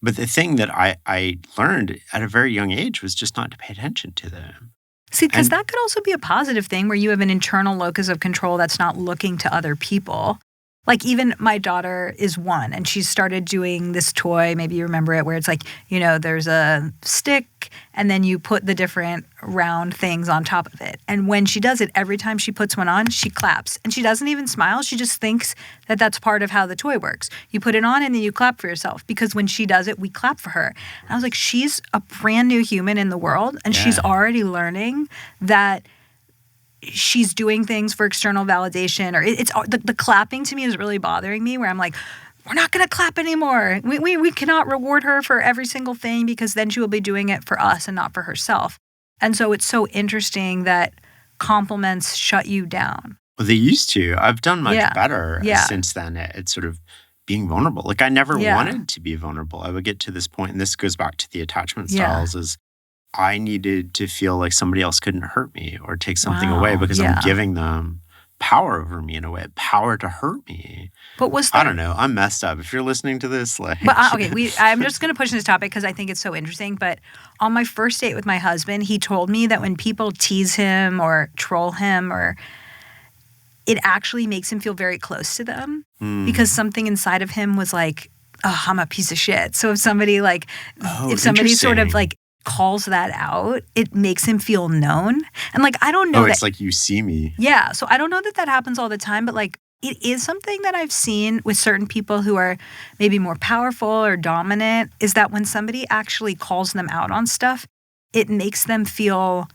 B: But the thing that I learned at a very young age was just not to pay attention to them.
A: See, because that could also be a positive thing where you have an internal locus of control that's not looking to other people. Like even my daughter is 1 and she's started doing this toy, maybe you remember it, where it's like, there's a stick and then you put the different round things on top of it. And when she does it, every time she puts one on, she claps. And she doesn't even smile. She just thinks that that's part of how the toy works. You put it on and then you clap for yourself because when she does it, we clap for her. And I was like, she's a brand new human in the world and she's already learning that she's doing things for external validation, or it's the clapping to me is really bothering me, where I'm like, we're not going to clap anymore. We cannot reward her for every single thing, because then she will be doing it for us and not for herself. And so it's so interesting that compliments shut you down.
B: Well, they used to. I've done much better
A: Yeah.
B: since then at sort of being vulnerable. Like, I never
A: Yeah.
B: wanted to be vulnerable. I would get to this point, and this goes back to the attachment
A: Yeah.
B: styles, is I needed to feel like somebody else couldn't hurt me or take something
A: Wow.
B: away, because
A: Yeah.
B: I'm giving them power over me in a way, power to hurt me.
A: But was there,
B: I don't know. I'm messed up. If you're listening to this, like...
A: But I'm just going to push this topic because I think it's so interesting. But on my first date with my husband, he told me that when people tease him or troll him, or it actually makes him feel very close to them, because something inside of him was like, oh, I'm a piece of shit. So if somebody sort of like calls that out, it makes him feel known. And like, I don't know.
B: it's like, you see me.
A: Yeah. So I don't know that happens all the time, but like, it is something that I've seen with certain people who are maybe more powerful or dominant, is that when somebody actually calls them out on stuff, it makes them feel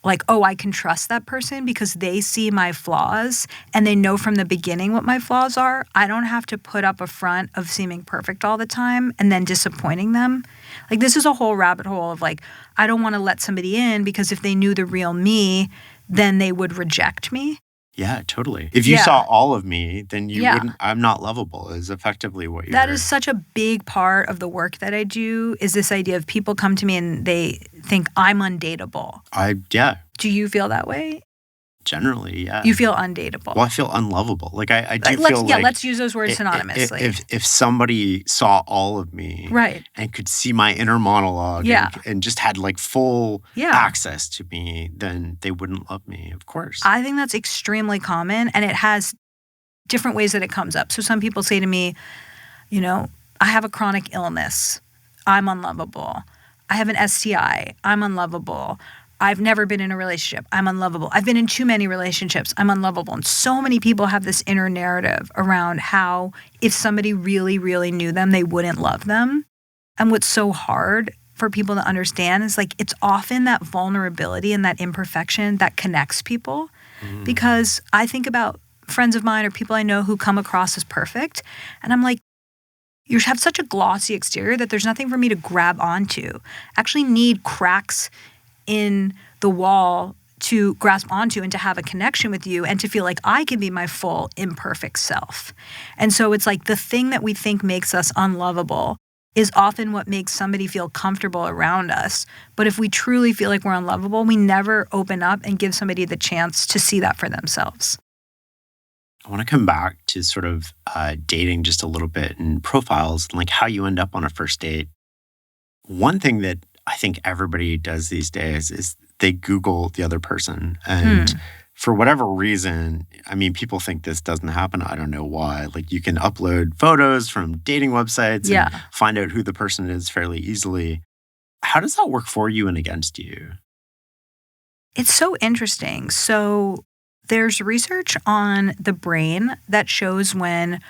A: like, oh, I can trust that person because they see my flaws and they know from the beginning what my flaws are. I don't have to put up a front of seeming perfect all the time and then disappointing them. Like, this is a whole rabbit hole of like, I don't want to let somebody in because if they knew the real me, then they would reject me.
B: Yeah, totally. If you saw all of me, then you wouldn't... I'm not lovable is effectively what you're...
A: That is such a big part of the work that I do, is this idea of people come to me and they think I'm undateable.
B: Yeah.
A: Do you feel that way?
B: Generally, yeah.
A: You feel undateable.
B: Well, I feel unlovable. Like, I do feel like...
A: let's use those words synonymously.
B: If somebody saw all of me...
A: Right.
B: And could see my inner monologue... And just had like full access to me, then they wouldn't love me, of course.
A: I think that's extremely common, and it has different ways that it comes up. So some people say to me, you know, I have a chronic illness. I'm unlovable. I have an STI. I'm unlovable. I've never been in a relationship. I'm unlovable. I've been in too many relationships. I'm unlovable. And so many people have this inner narrative around how if somebody really, really knew them, they wouldn't love them. And what's so hard for people to understand is like, it's often that vulnerability and that imperfection that connects people. Because I think about friends of mine or people I know who come across as perfect, and I'm like, you have such a glossy exterior that there's nothing for me to grab onto. I actually need cracks in the wall to grasp onto and to have a connection with you and to feel like I can be my full imperfect self. And so it's like the thing that we think makes us unlovable is often what makes somebody feel comfortable around us. But if we truly feel like we're unlovable, we never open up and give somebody the chance to see that for themselves.
B: I want to come back to sort of dating just a little bit and profiles and like how you end up on a first date. One thing that I think everybody does these days is they Google the other person. And for whatever reason, I mean, people think this doesn't happen. I don't know why. Like, you can upload photos from dating websites and find out who the person is fairly easily. How does that work for you and against you?
A: It's so interesting. So there's research on the brain that shows when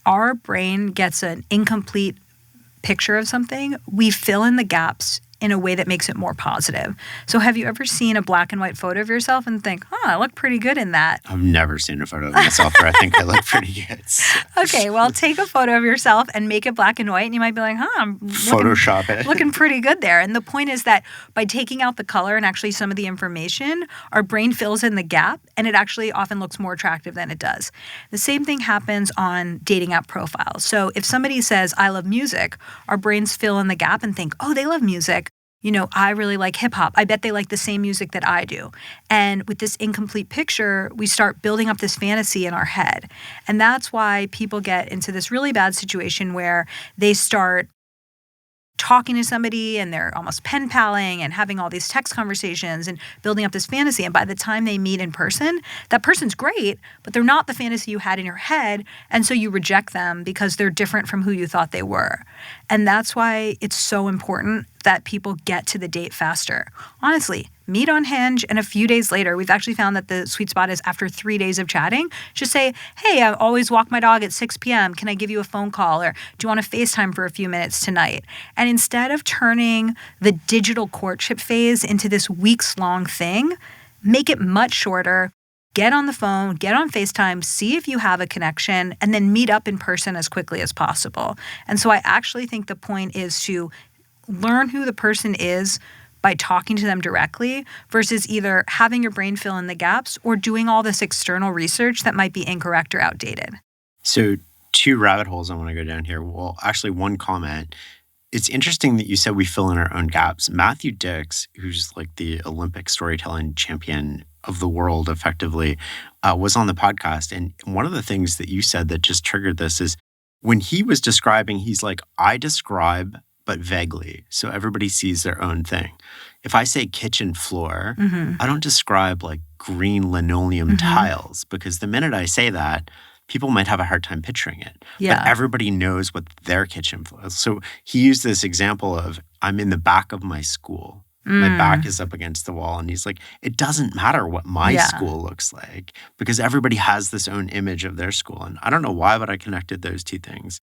A: our brain gets an incomplete picture of something, we fill in the gaps in a way that makes it more positive. So have you ever seen a black and white photo of yourself and think, I look pretty good in that?
B: I've never seen a photo of myself where I think I look pretty good.
A: Okay, well, take a photo of yourself and make it black and white, and you might be like, I'm
B: Photoshop it.
A: Looking pretty good there. And the point is that by taking out the color and actually some of the information, our brain fills in the gap, and it actually often looks more attractive than it does. The same thing happens on dating app profiles. So if somebody says, I love music, our brains fill in the gap and think, oh, they love music. You know, I really like hip hop. I bet they like the same music that I do. And with this incomplete picture, we start building up this fantasy in our head. And that's why people get into this really bad situation where they start talking to somebody and they're almost pen paling and having all these text conversations and building up this fantasy. And by the time they meet in person, that person's great, but they're not the fantasy you had in your head. And so you reject them because they're different from who you thought they were. And that's why it's so important that people get to the date faster. Honestly, meet on Hinge, and a few days later, we've actually found that the sweet spot is after 3 days of chatting, just say, hey, I always walk my dog at 6 p.m. Can I give you a phone call? Or do you want to FaceTime for a few minutes tonight? And instead of turning the digital courtship phase into this weeks-long thing, make it much shorter. Get on the phone, get on FaceTime, see if you have a connection, and then meet up in person as quickly as possible. And so I actually think the point is to learn who the person is by talking to them directly versus either having your brain fill in the gaps or doing all this external research that might be incorrect or outdated.
B: So 2 rabbit holes I want to go down here. Well, actually 1 comment. It's interesting that you said we fill in our own gaps. Matthew Dix, who's like the Olympic storytelling champion of the world effectively, was on the podcast. And one of the things that you said that just triggered this is when he was describing, he's like, I describe, but vaguely. So everybody sees their own thing. If I say kitchen floor, I don't describe like green linoleum tiles because the minute I say that, people might have a hard time picturing it.
A: Yeah.
B: But everybody knows what their kitchen floor is. So he used this example of, I'm in the back of my school. My back is up against the wall. And he's like, it doesn't matter what my school looks like because everybody has this own image of their school. And I don't know why, but I connected those 2 things.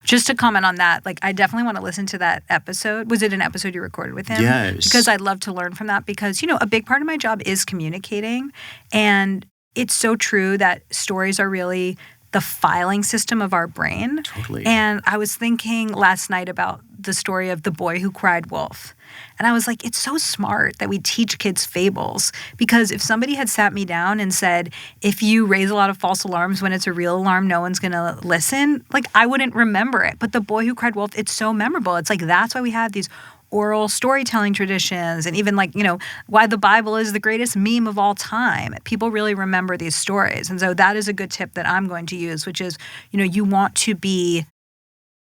A: Just to comment on that, like I definitely want to listen to that episode. Was it an episode you recorded with him?
B: Yes.
A: Because I'd love to learn from that because, a big part of my job is communicating. And it's so true that stories are really the filing system of our brain.
B: Totally.
A: And I was thinking last night about the story of the boy who cried wolf. And I was like, it's so smart that we teach kids fables because if somebody had sat me down and said, if you raise a lot of false alarms when it's a real alarm, no one's going to listen, like I wouldn't remember it. But the boy who cried wolf, it's so memorable. It's like that's why we have these oral storytelling traditions and even why the Bible is the greatest meme of all time. People really remember these stories. And so that is a good tip that I'm going to use, which is, you want to be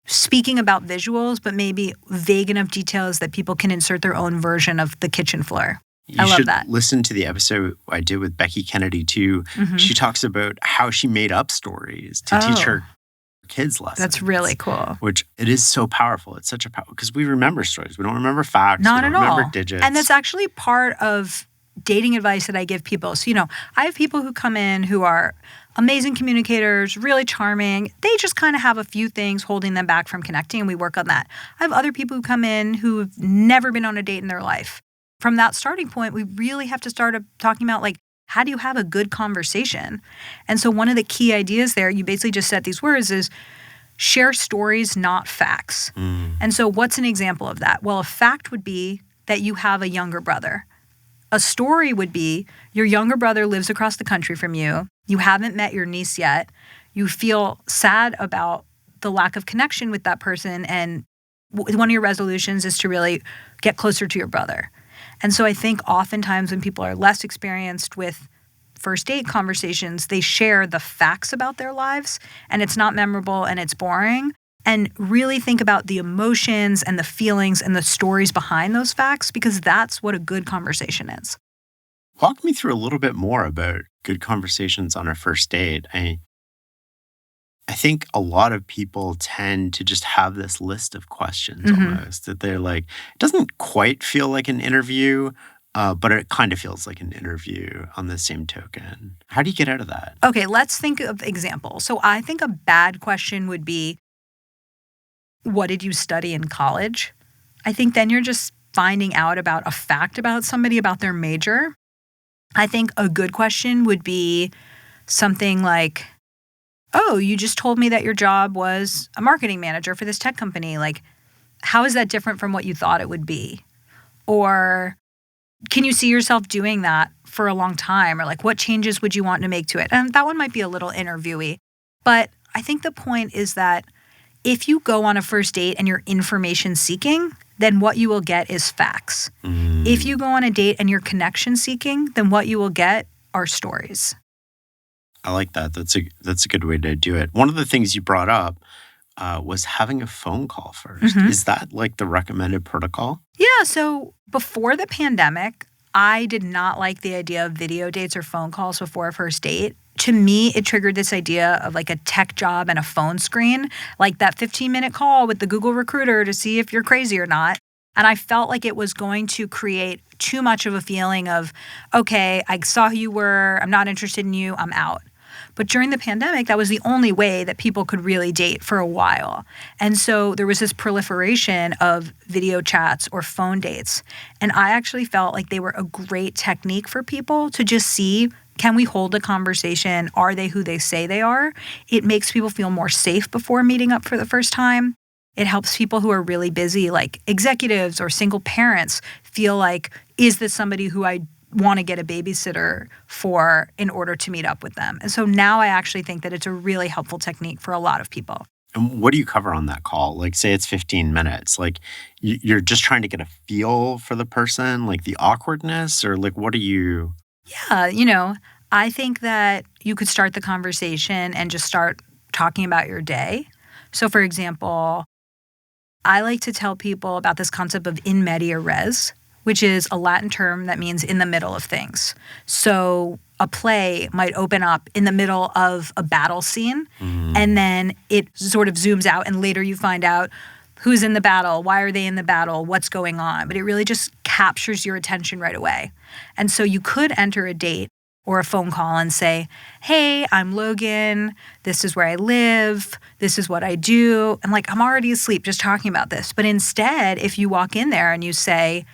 A: speaking about visuals, but maybe vague enough details that people can insert their own version of the kitchen floor. I love that.
B: You should listen to the episode I did with Becky Kennedy too. She talks about how she made up stories to teach her kids lessons.
A: That's really cool.
B: Which it is so powerful. It's such a power because we remember stories. We don't remember facts.
A: Not
B: we don't
A: at all.
B: Remember digits.
A: And that's actually part of dating advice that I give people. So, I have people who come in who are amazing communicators, really charming. They just kind of have a few things holding them back from connecting, and we work on that. I have other people who come in who've never been on a date in their life. From that starting point, we really have to start talking about how do you have a good conversation? And so one of the key ideas there, you basically just said these words, is share stories, not facts. And so what's an example of that? Well, a fact would be that you have a younger brother. A story would be your younger brother lives across the country from you. You haven't met your niece yet. You feel sad about the lack of connection with that person. And one of your resolutions is to really get closer to your brother. And so I think oftentimes when people are less experienced with first date conversations, they share the facts about their lives and it's not memorable and it's boring. And really think about the emotions and the feelings and the stories behind those facts because that's what a good conversation is.
B: Walk me through a little bit more about good conversations on a first date. I think a lot of people tend to just have this list of questions almost that they're like, it doesn't quite feel like an interview, but it kind of feels like an interview on the same token. How do you get out of that?
A: Okay, let's think of examples. So I think a bad question would be, what did you study in college? I think then you're just finding out about a fact about somebody, about their major. I think a good question would be something like, oh, you just told me that your job was a marketing manager for this tech company. How is that different from what you thought it would be? Or can you see yourself doing that for a long time? Or what changes would you want to make to it? And that one might be a little interviewy. But I think the point is that if you go on a first date and you're information seeking, then what you will get is facts. If you go on a date and you're connection seeking, then what you will get are stories.
B: I like that. That's a good way to do it. One of the things you brought up was having a phone call first. Is that the recommended protocol?
A: Yeah. So before the pandemic, I did not like the idea of video dates or phone calls before a first date. To me, it triggered this idea of a tech job and a phone screen, like that 15-minute call with the Google recruiter to see if you're crazy or not. And I felt like it was going to create too much of a feeling of, okay, I saw who you were, I'm not interested in you, I'm out. But during the pandemic, that was the only way that people could really date for a while. And so there was this proliferation of video chats or phone dates. And I actually felt like they were a great technique for people to just see, can we hold a conversation? Are they who they say they are? It makes people feel more safe before meeting up for the first time. It helps people who are really busy, like executives or single parents, feel like, is this somebody who I want to get a babysitter for in order to meet up with them? And so now I actually think that it's a really helpful technique for a lot of people.
B: And what do you cover on that call? Like, say it's 15 minutes. Like, you're just trying to get a feel for the person, like the awkwardness, or like, what are you?
A: Yeah, I think that you could start the conversation and just start talking about your day. So, for example, I like to tell people about this concept of in media res, which is a Latin term that means in the middle of things. So a play might open up in the middle of a battle scene, and then it sort of zooms out, and later you find out who's in the battle, why are they in the battle, what's going on. But it really just captures your attention right away. And so you could enter a date or a phone call and say, hey, I'm Logan. This is where I live. This is what I do. And like, I'm already asleep just talking about this. But instead, if you walk in there and you say,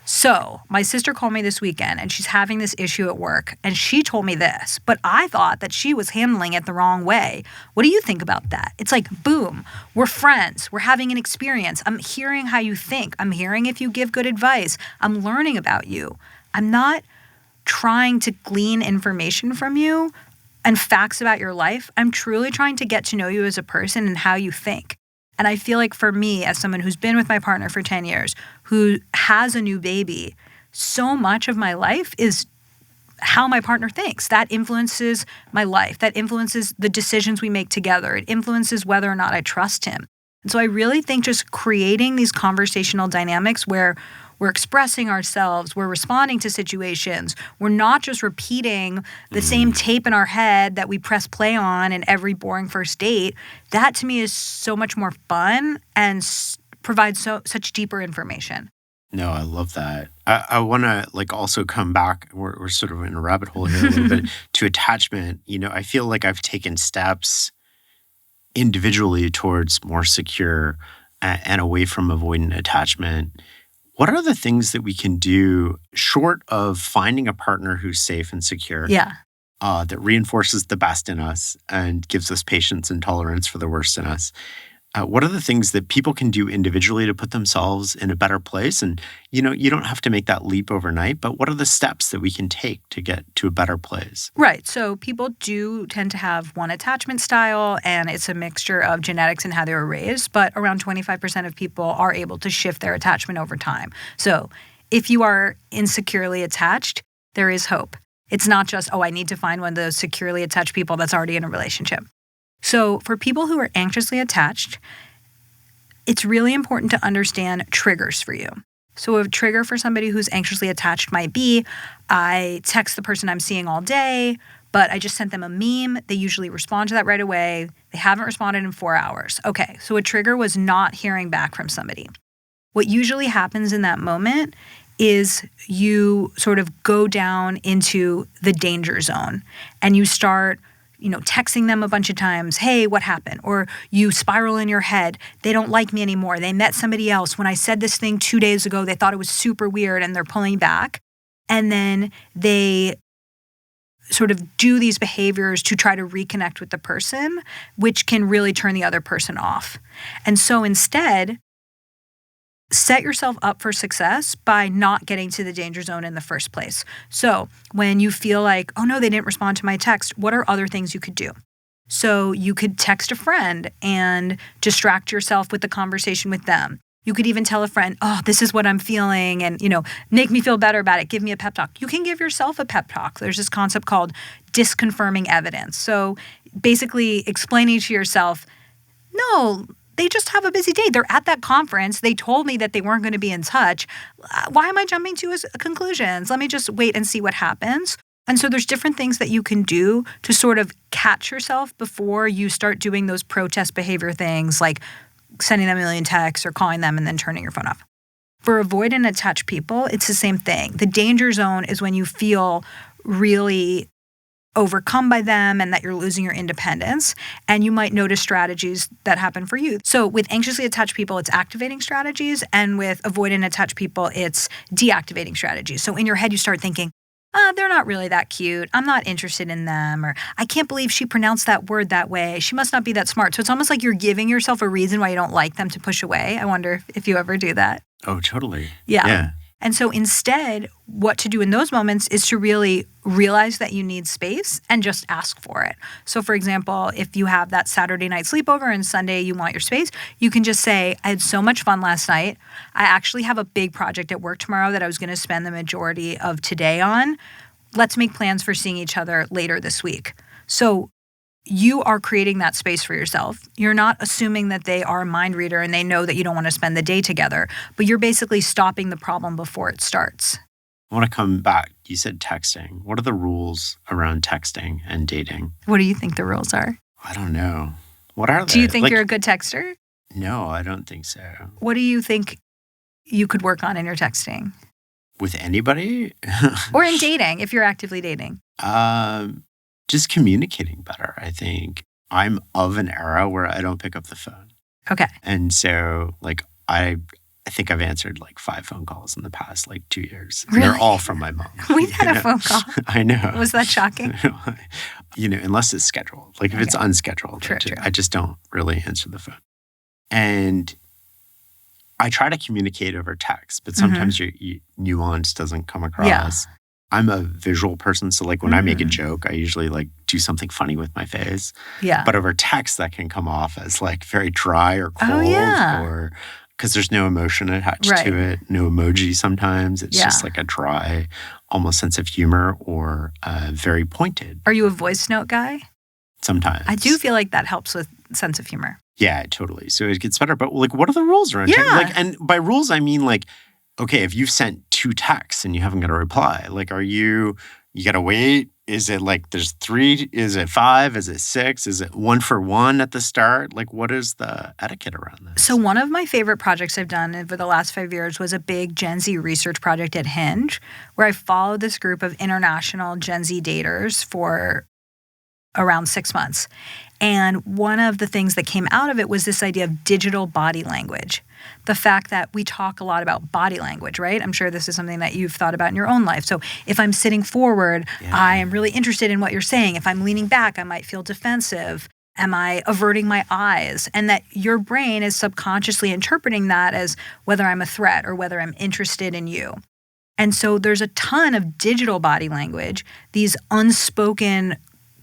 A: so my sister called me this weekend and she's having this issue at work and she told me this, but I thought that she was handling it the wrong way. What do you think about that? It's like, boom, we're friends. We're having an experience. I'm hearing how you think. I'm hearing if you give good advice. I'm learning about you. I'm not trying to glean information from you and facts about your life. I'm truly trying to get to know you as a person and how you think. And I feel like for me, as someone who's been with my partner for 10 years, who has a new baby, so much of my life is how my partner thinks. That influences my life. That influences the decisions we make together. It influences whether or not I trust him. And so I really think just creating these conversational dynamics where we're expressing ourselves, we're responding to situations, we're not just repeating the same tape in our head that we press play on in every boring first date. That to me is so much more fun and provides such deeper information.
B: No, I love that. I want to like also come back. We're sort of in a rabbit hole here a little bit to attachment. I feel like I've taken steps individually towards more secure and away from avoidant attachment. What are the things that we can do short of finding a partner who's safe and secure? That reinforces the best in us and gives us patience and tolerance for the worst in us. What are the things that people can do individually to put themselves in a better place? And, you don't have to make that leap overnight, but what are the steps that we can take to get to a better place?
A: Right. So people do tend to have one attachment style, and it's a mixture of genetics and how they were raised, but around 25% of people are able to shift their attachment over time. So if you are insecurely attached, there is hope. It's not just, I need to find one of those securely attached people that's already in a relationship. So for people who are anxiously attached, it's really important to understand triggers for you. So a trigger for somebody who's anxiously attached might be, I text the person I'm seeing all day, but I just sent them a meme. They usually respond to that right away. They haven't responded in 4 hours. Okay, so a trigger was not hearing back from somebody. What usually happens in that moment is you sort of go down into the danger zone and you start texting them a bunch of times, hey, what happened? Or you spiral in your head, they don't like me anymore. They met somebody else. When I said this thing 2 days ago, they thought it was super weird and they're pulling back. And then they sort of do these behaviors to try to reconnect with the person, which can really turn the other person off. And so instead, set yourself up for success by not getting to the danger zone in the first place. So when you feel like, oh no, they didn't respond to my text, what are other things you could do? So you could text a friend and distract yourself with the conversation with them. You could even tell a friend, oh, this is what I'm feeling, and make me feel better about it. Give me a pep talk. You can give yourself a pep talk. There's this concept called disconfirming evidence. So basically explaining to yourself, no, they just have a busy day. They're at that conference. They told me that they weren't going to be in touch. Why am I jumping to conclusions? Let me just wait and see what happens. And so there's different things that you can do to sort of catch yourself before you start doing those protest behavior things like sending them a million texts or calling them and then turning your phone off. For avoidant attached people, it's the same thing. The danger zone is when you feel really overcome by them and that you're losing your independence. And you might notice strategies that happen for you. So with anxiously attached people, it's activating strategies. And with avoidant attached people, it's deactivating strategies. So in your head, you start thinking, they're not really that cute. I'm not interested in them. Or I can't believe she pronounced that word that way. She must not be that smart. So it's almost like you're giving yourself a reason why you don't like them to push away. I wonder if you ever do that.
B: Oh, totally.
A: Yeah. And so instead, what to do in those moments is to really realize that you need space and just ask for it. So for example, if you have that Saturday night sleepover and Sunday you want your space, you can just say, I had so much fun last night. I actually have a big project at work tomorrow that I was going to spend the majority of today on. Let's make plans for seeing each other later this week. So you are creating that space for yourself. You're not assuming that they are a mind reader and they know that you don't want to spend the day together, but you're basically stopping the problem before it starts.
B: I want to come back. You said texting. What are the rules around texting and dating?
A: What do you think the rules are?
B: I don't know. What are they?
A: Do you think you're a good texter?
B: No, I don't think so.
A: What do you think you could work on in your texting?
B: With anybody?
A: Or in dating, if you're actively dating?
B: Just communicating better, I think. I'm of an era where I don't pick up the phone.
A: Okay.
B: And so, I think I've answered 5 phone calls in the past 2 years.
A: Really?
B: They're all from my mom.
A: We had a phone call.
B: I know.
A: Was that shocking?
B: Unless it's scheduled. If it's unscheduled,
A: True.
B: I just don't really answer the phone. And I try to communicate over text, but sometimes your nuance doesn't come across.
A: Yeah.
B: I'm a visual person, so when I make a joke, I usually do something funny with my face.
A: Yeah.
B: But over text, that can come off as very dry or cold, or because there's no emotion attached to it, no emoji. Sometimes it's just a dry, almost sense of humor, or very pointed.
A: Are you a voice note guy?
B: Sometimes
A: I do feel like that helps with sense of humor.
B: Yeah, totally. So it gets better. But what are the rules around
A: text?
B: And by rules, I mean okay, if you've sent 2 texts and you haven't got a reply, you got to wait? Is it there's 3? Is it 5? Is it 6? Is it 1 for 1 at the start? What is the etiquette around this?
A: So one of my favorite projects I've done over the last 5 years was a big Gen Z research project at Hinge, where I followed this group of international Gen Z daters for around 6 months. And one of the things that came out of it was this idea of digital body language. The fact that we talk a lot about body language, right? I'm sure this is something that you've thought about in your own life. So if I'm sitting forward, I am really interested in what you're saying. If I'm leaning back, I might feel defensive. Am I averting my eyes? And that your brain is subconsciously interpreting that as whether I'm a threat or whether I'm interested in you. And so there's a ton of digital body language, these unspoken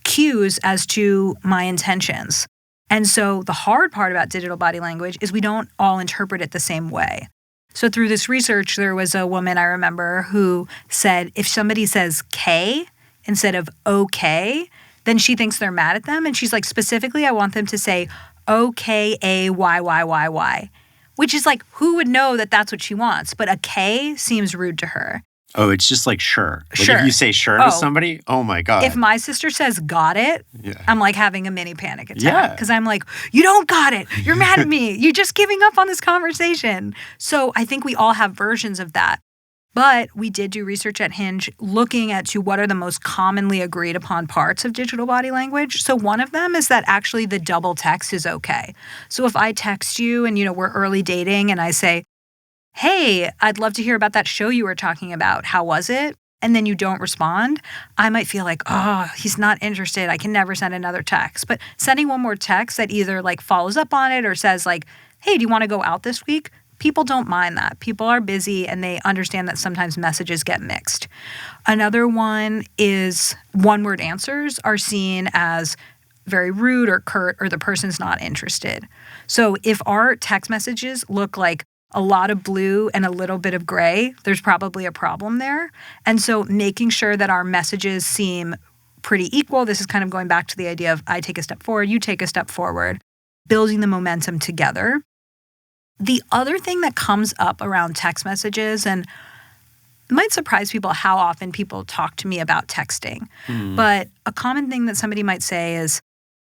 A: cues as to my intentions. And so the hard part about digital body language is we don't all interpret it the same way. So through this research, there was a woman I remember who said if somebody says K instead of okay, then she thinks they're mad at them. And she's like, specifically, I want them to say OKAYYYY, which is who would know that that's what she wants? But a K seems rude to her.
B: Oh, it's just sure.
A: Sure.
B: If you say sure to somebody, oh my God.
A: If my sister says got it, I'm having a mini panic attack.
B: Yeah.
A: Because I'm you don't got it. You're mad at me. You're just giving up on this conversation. So I think we all have versions of that. But we did do research at Hinge looking at what are the most commonly agreed upon parts of digital body language. So one of them is that actually the double text is okay. So if I text you and, we're early dating and I say, hey, I'd love to hear about that show you were talking about. How was it? And then you don't respond, I might feel he's not interested. I can never send another text. But sending one more text that either follows up on it or says hey, do you want to go out this week? People don't mind that. People are busy and they understand that sometimes messages get mixed. Another one is one-word answers are seen as very rude or curt or the person's not interested. So if our text messages look like a lot of blue and a little bit of gray, there's probably a problem there. And so making sure that our messages seem pretty equal, this is kind of going back to the idea of I take a step forward, you take a step forward, building the momentum together. The other thing that comes up around text messages, and it might surprise people how often people talk to me about texting, but a common thing that somebody might say is,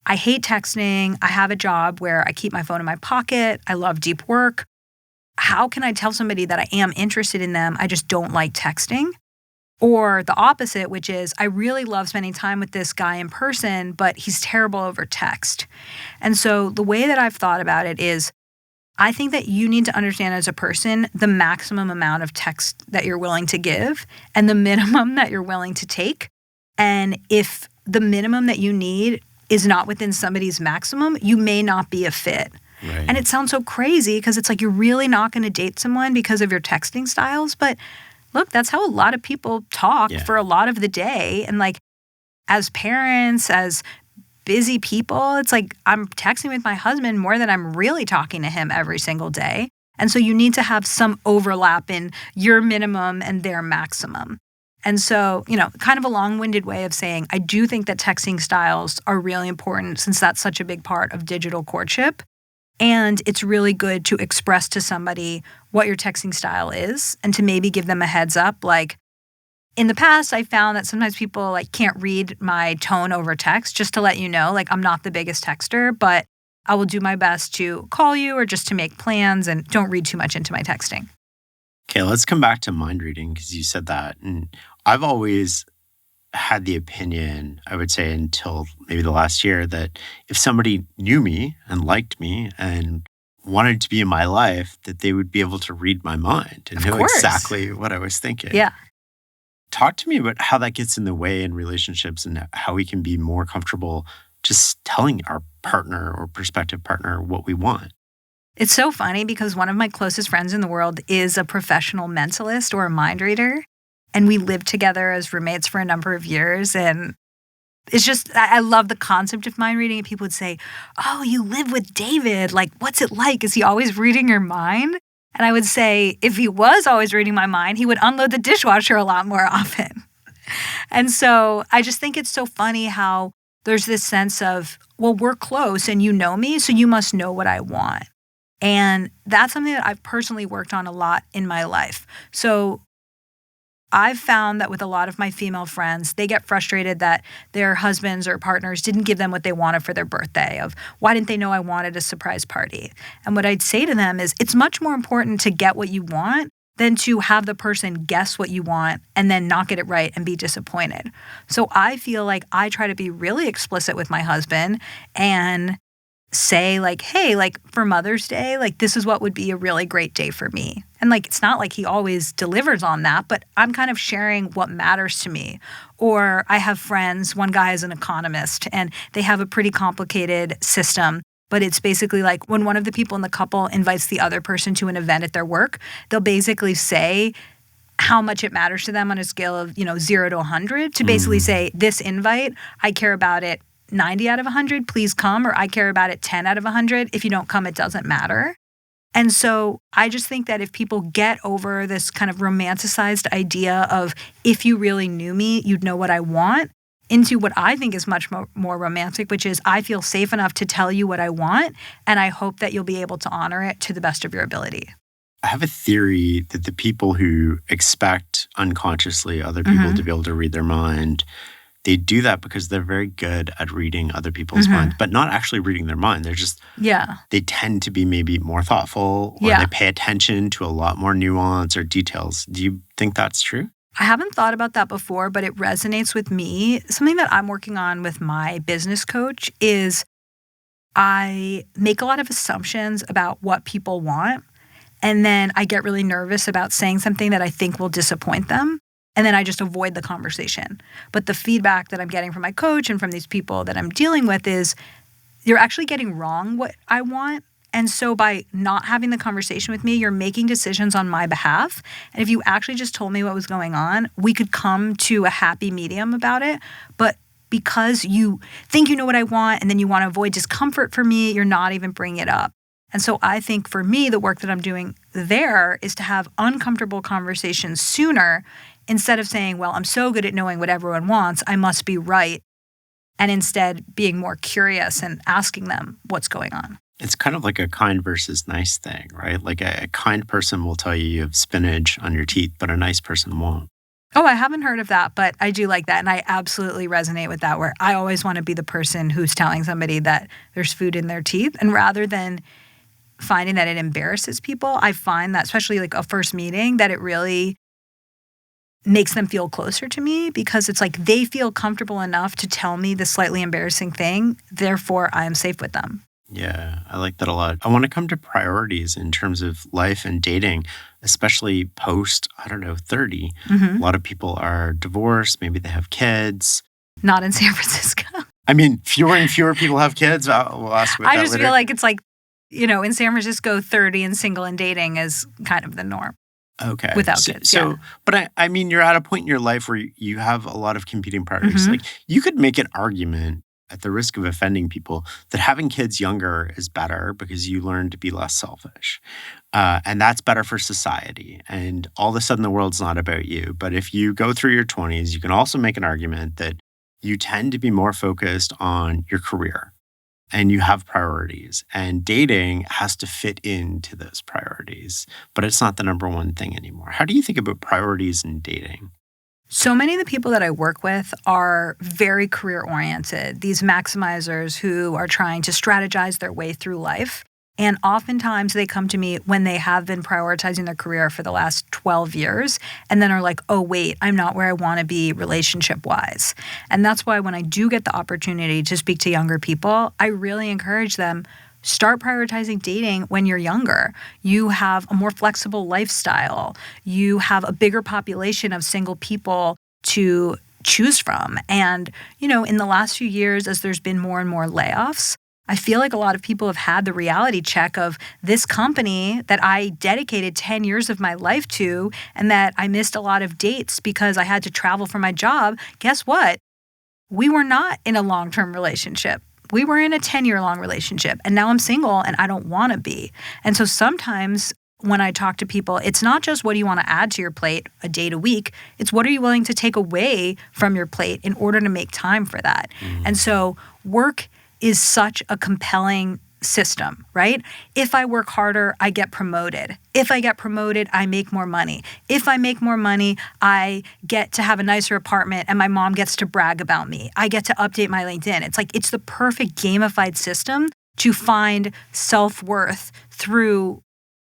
A: I hate texting, I have a job where I keep my phone in my pocket, I love deep work. How can I tell somebody that I am interested in them, I just don't like texting? Or the opposite, which is I really love spending time with this guy in person, but he's terrible over text. And so the way that I've thought about it is I think that you need to understand as a person the maximum amount of text that you're willing to give and the minimum that you're willing to take. And if the minimum that you need is not within somebody's maximum, you may not be a fit.
B: Right.
A: And it sounds so crazy because it's like you're really not going to date someone because of your texting styles. But look, that's how a lot of people talk for a lot of the day. And like as parents, as busy people, it's like I'm texting with my husband more than I'm really talking to him every single day. And so you need to have some overlap in your minimum and their maximum. And so, kind of a long-winded way of saying, I do think that texting styles are really important since that's such a big part of digital courtship. And it's really good to express to somebody what your texting style is and to maybe give them a heads up. Like in the past, I found that sometimes people like can't read my tone over text, just to let you know, like I'm not the biggest texter, but I will do my best to call you or just to make plans and don't read too much into my texting.
B: Okay, let's come back to mind reading because you said that. And I've always had the opinion, I would say until maybe the last year, that if somebody knew me and liked me and wanted to be in my life, that they would be able to read my mind and know exactly what I was thinking.
A: Yeah.
B: Talk to me about how that gets in the way in relationships and how we can be more comfortable just telling our partner or prospective partner what we want.
A: It's so funny because one of my closest friends in the world is a professional mentalist or a mind reader. And we lived together as roommates for a number of years. And it's just, I love the concept of mind reading. And people would say, oh, you live with David. Like, what's it like? Is he always reading your mind? And I would say, if he was always reading my mind, he would unload the dishwasher a lot more often. And so I just think it's so funny how there's this sense of, well, we're close and you know me, so you must know what I want. And that's something that I've personally worked on a lot in my life. So I've found that with a lot of my female friends, they get frustrated that their husbands or partners didn't give them what they wanted for their birthday, of why didn't they know I wanted a surprise party? And what I'd say to them is it's much more important to get what you want than to have the person guess what you want and then not get it right and be disappointed. So I feel like I try to be really explicit with my husband and say like, hey, like for Mother's Day, like this is what would be a really great day for me. And like, it's not like he always delivers on that, but I'm kind of sharing what matters to me. Or I have friends, one guy is an economist and they have a pretty complicated system, but it's basically like when one of the people in the couple invites the other person to an event at their work, they'll basically say how much it matters to them on a scale of, 0 to 100 to basically say this invite, I care about it 90 out of 100, please come, or I care about it 10 out of 100. If you don't come, it doesn't matter. And so I just think that if people get over this kind of romanticized idea of if you really knew me, you'd know what I want, into what I think is much more romantic, which is I feel safe enough to tell you what I want, and I hope that you'll be able to honor it to the best of your ability.
B: I have a theory that the people who expect unconsciously other people to be able to read their mind, they do that because they're very good at reading other people's minds, but not actually reading their mind. They're just, they tend to be maybe more thoughtful or they pay attention to a lot more nuance or details. Do you think that's true?
A: I haven't thought about that before, but it resonates with me. Something that I'm working on with my business coach is I make a lot of assumptions about what people want, and then I get really nervous about saying something that I think will disappoint them. And then I just avoid the conversation. But the feedback that I'm getting from my coach and from these people that I'm dealing with is you're actually getting wrong what I want. And so by not having the conversation with me, you're making decisions on my behalf. And if you actually just told me what was going on, we could come to a happy medium about it. But because you think you know what I want and then you want to avoid discomfort for me, you're not even bringing it up. And so I think for me, the work that I'm doing there is to have uncomfortable conversations sooner instead of saying, well, I'm so good at knowing what everyone wants, I must be right. And instead being more curious and asking them what's going on.
B: It's kind of like a kind versus nice thing, right? Like a kind person will tell you have spinach on your teeth, but a nice person won't.
A: Oh, I haven't heard of that, but I do like that. And I absolutely resonate with that, where I always want to be the person who's telling somebody that there's food in their teeth. And rather than finding that it embarrasses people, I find that, especially like a first meeting, that it really makes them feel closer to me because it's like they feel comfortable enough to tell me the slightly embarrassing thing. Therefore, I am safe with them.
B: Yeah, I like that a lot. I want to come to priorities in terms of life and dating, especially post, 30. A lot of people are divorced. Maybe they have kids.
A: Not in San Francisco.
B: I mean, fewer and fewer people have kids. We'll ask about that later.
A: I just feel like it's like, in San Francisco, 30 and single and dating is kind of the norm.
B: Okay.
A: Without kids.
B: But I mean, you're at a point in your life where you have a lot of competing priorities. Like, you could make an argument at the risk of offending people that having kids younger is better because you learn to be less selfish. And that's better for society. And all of a sudden, the world's not about you. But if you go through your 20s, you can also make an argument that you tend to be more focused on your career and you have priorities. And dating has to fit into those priorities. But it's not the number one thing anymore. How do you think about priorities in dating?
A: So many of the people that I work with are very career-oriented, these maximizers who are trying to strategize their way through life. And oftentimes they come to me when they have been prioritizing their career for the last 12 years and then are like, oh, wait, I'm not where I want to be relationship-wise. And that's why when I do get the opportunity to speak to younger people, I really encourage them, start prioritizing dating when you're younger. You have a more flexible lifestyle. You have a bigger population of single people to choose from. And, in the last few years, as there's been more and more layoffs, I feel like a lot of people have had the reality check of this company that I dedicated 10 years of my life to and that I missed a lot of dates because I had to travel for my job. Guess what? We were not in a long-term relationship. We were in a 10-year-long relationship, and now I'm single and I don't want to be. And so sometimes when I talk to people, it's not just what do you want to add to your plate, a date a week. It's what are you willing to take away from your plate in order to make time for that. And so work is such a compelling system, right? If I work harder, I get promoted. If I get promoted, I make more money. If I make more money, I get to have a nicer apartment and my mom gets to brag about me. I get to update my LinkedIn. It's like it's the perfect gamified system to find self-worth through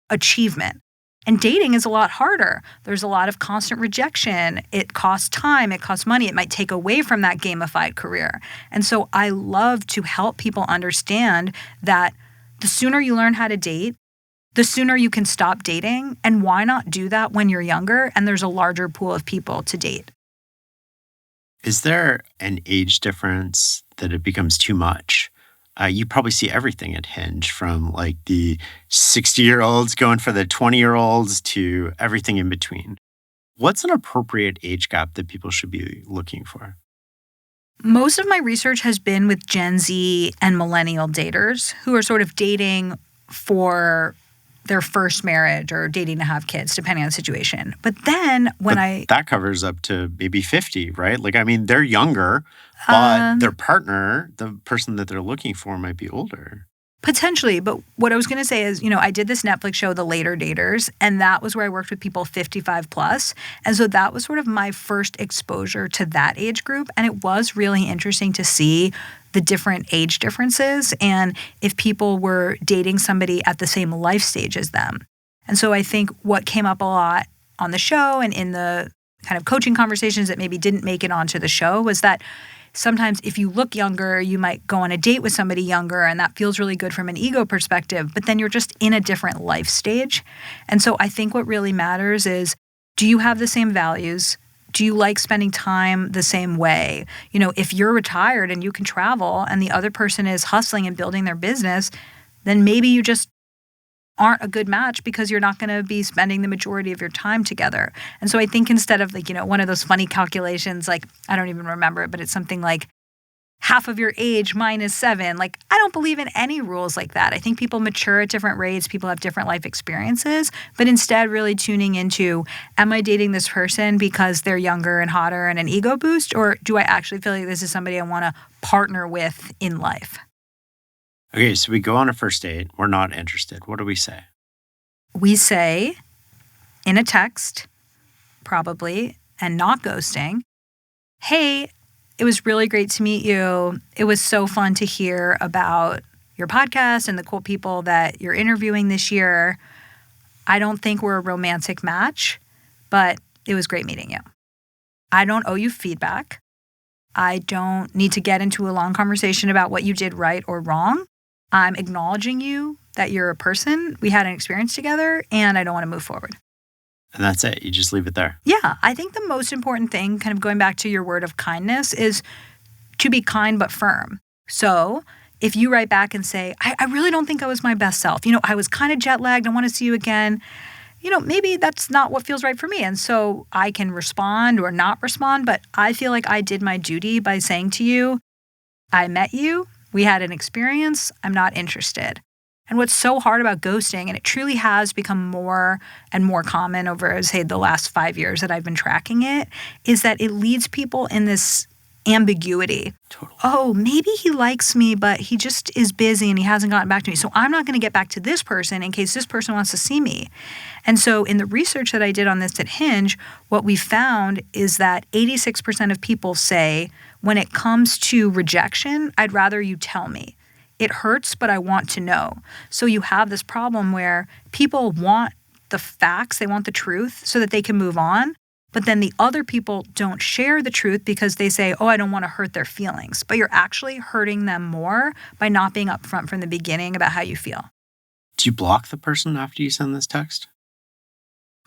A: achievement. And dating is a lot harder. There's a lot of constant rejection. It costs time. It costs money. It might take away from that gamified career. And so I love to help people understand that the sooner you learn how to date, the sooner you can stop dating. And why not do that when you're younger and there's a larger pool of people to date?
B: Is there an age difference that it becomes too much? You probably see everything at Hinge, from like the 60-year-olds going for the 20-year-olds to everything in between. What's an appropriate age gap that people should be looking for?
A: Most of my research has been with Gen Z and millennial daters who are sort of dating for their first marriage or dating to have kids, depending on the situation. But then that covers up to maybe 50, right? Like, I mean, they're younger, but their partner, the person that they're looking for, might be older. Potentially. But what I was going to say is, I did this Netflix show, The Later Daters, and that was where I worked with people 55 plus. And so that was sort of my first exposure to that age group. And it was really interesting to see the different age differences and if people were dating somebody at the same life stage as them. And so I think what came up a lot on the show and in the kind of coaching conversations that maybe didn't make it onto the show was that sometimes if you look younger, you might go on a date with somebody younger and that feels really good from an ego perspective, but then you're just in a different life stage. And so I think what really matters is, do you have the same values? Do you like spending time the same way? If you're retired and you can travel and the other person is hustling and building their business, then maybe you just aren't a good match because you're not going to be spending the majority of your time together. And so I think instead of one of those funny calculations, like I don't even remember it, but it's something like half of your age minus 7. Like, I don't believe in any rules like that. I think people mature at different rates. People have different life experiences, but instead really tuning into, am I dating this person because they're younger and hotter and an ego boost? Or do I actually feel like this is somebody I want to partner with in life? Okay, so we go on a first date. We're not interested. What do we say? We say in a text, probably, and not ghosting, hey, it was really great to meet you. It was so fun to hear about your podcast and the cool people that you're interviewing this year. I don't think we're a romantic match, but it was great meeting you. I don't owe you feedback. I don't need to get into a long conversation about what you did right or wrong. I'm acknowledging you that you're a person. We had an experience together, and I don't want to move forward.
B: And that's it. You just leave it there.
A: Yeah, I think the most important thing, kind of going back to your word of kindness, is to be kind but firm. So if you write back and say, I really don't think I was my best self. I was kind of jet lagged. I want to see you again. Maybe that's not what feels right for me. And so I can respond or not respond, but I feel like I did my duty by saying to you, I met you, we had an experience, I'm not interested. And what's so hard about ghosting, and it truly has become more and more common over, say, the last 5 years that I've been tracking it, is that it leads people in this ambiguity.
B: Totally.
A: Oh, maybe he likes me, but he just is busy and he hasn't gotten back to me. So I'm not going to get back to this person in case this person wants to see me. And so in the research that I did on this at Hinge, what we found is that 86% of people say, when it comes to rejection, I'd rather you tell me. It hurts, but I want to know. So you have this problem where people want the facts, they want the truth so that they can move on. But then the other people don't share the truth because they say, oh, I don't want to hurt their feelings. But you're actually hurting them more by not being upfront from the beginning about how you feel.
B: Do you block the person after you send this text?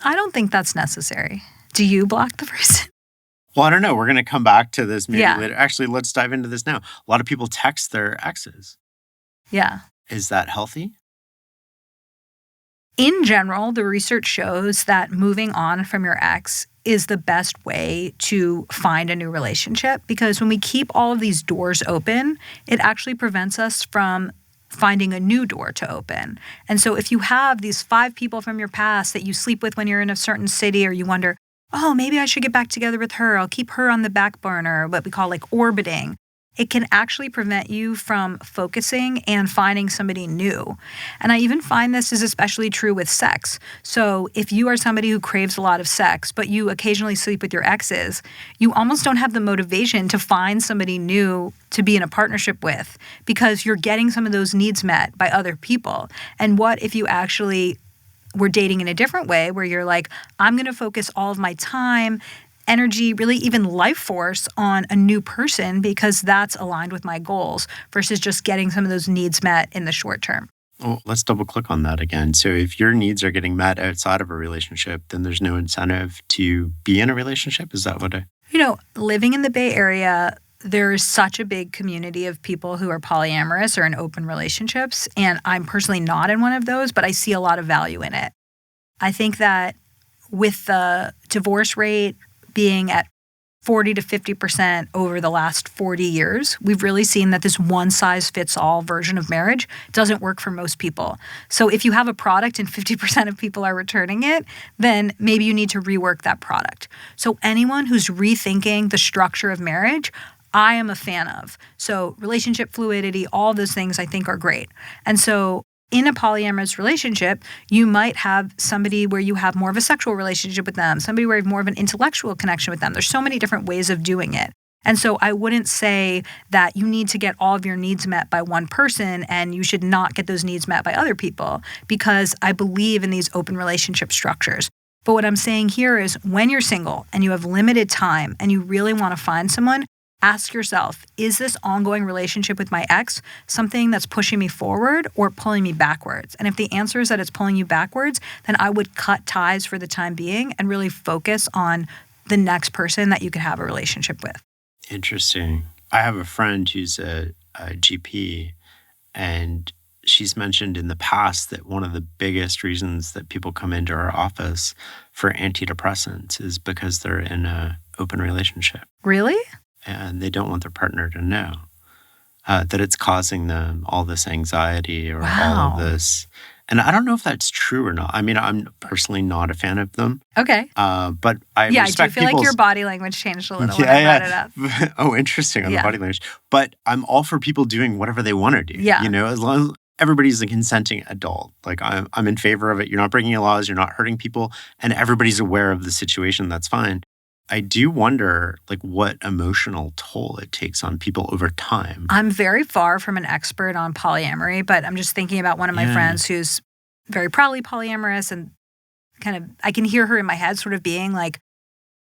A: I don't think that's necessary. Do you block the person?
B: Well, I don't know. We're going to come back to this maybe
A: Yeah.
B: later. Actually, let's dive into this now. A lot of people text their exes.
A: Yeah.
B: Is that healthy?
A: In general, the research shows that moving on from your ex is the best way to find a new relationship, because when we keep all of these doors open, it actually prevents us from finding a new door to open. And so if you have these 5 people from your past that you sleep with when you're in a certain city, or you wonder, oh, maybe I should get back together with her, I'll keep her on the back burner, what we call like orbiting, it can actually prevent you from focusing and finding somebody new. And I even find this is especially true with sex. So if you are somebody who craves a lot of sex, but you occasionally sleep with your exes, you almost don't have the motivation to find somebody new to be in a partnership with, because you're getting some of those needs met by other people. And what if you actually were dating in a different way, where you're like, I'm going to focus all of my time, energy, really even life force on a new person because that's aligned with my goals, versus just getting some of those needs met in the short term.
B: Well, let's double click on that again. So if your needs are getting met outside of a relationship, then there's no incentive to be in a relationship? Is that what I...
A: Living in the Bay Area, there's such a big community of people who are polyamorous or in open relationships. And I'm personally not in one of those, but I see a lot of value in it. I think that with the divorce rate being at 40 to 50% over the last 40 years, we've really seen that this one-size-fits-all version of marriage doesn't work for most people. So if you have a product and 50% of people are returning it, then maybe you need to rework that product. So anyone who's rethinking the structure of marriage, I am a fan of. So relationship fluidity, all those things I think are great. And so in a polyamorous relationship, you might have somebody where you have more of a sexual relationship with them, somebody where you have more of an intellectual connection with them. There's so many different ways of doing it. And so I wouldn't say that you need to get all of your needs met by one person and you should not get those needs met by other people, because I believe in these open relationship structures. But what I'm saying here is, when you're single and you have limited time and you really want to find someone, ask yourself, is this ongoing relationship with my ex something that's pushing me forward or pulling me backwards? And if the answer is that it's pulling you backwards, then I would cut ties for the time being and really focus on the next person that you could have a relationship with.
B: Interesting. I have a friend who's a GP, and she's mentioned in the past that one of the biggest reasons that people come into our office for antidepressants is because they're in an open relationship.
A: Really?
B: And they don't want their partner to know that it's causing them all this anxiety or all of this. And I don't know if that's true or not. I mean, I'm personally not a fan of them.
A: Okay.
B: But I
A: Yeah, I
B: respect
A: do feel like your body language changed a little when I brought it up.
B: Oh, interesting on the body language. But I'm all for people doing whatever they want to do.
A: Yeah.
B: As long as everybody's a consenting adult. Like, I'm in favor of it. You're not breaking any laws. You're not hurting people. And everybody's aware of the situation. That's fine. I do wonder, what emotional toll it takes on people over time.
A: I'm very far from an expert on polyamory, but I'm just thinking about one of my friends who's very proudly polyamorous, and kind of, I can hear her in my head sort of being like,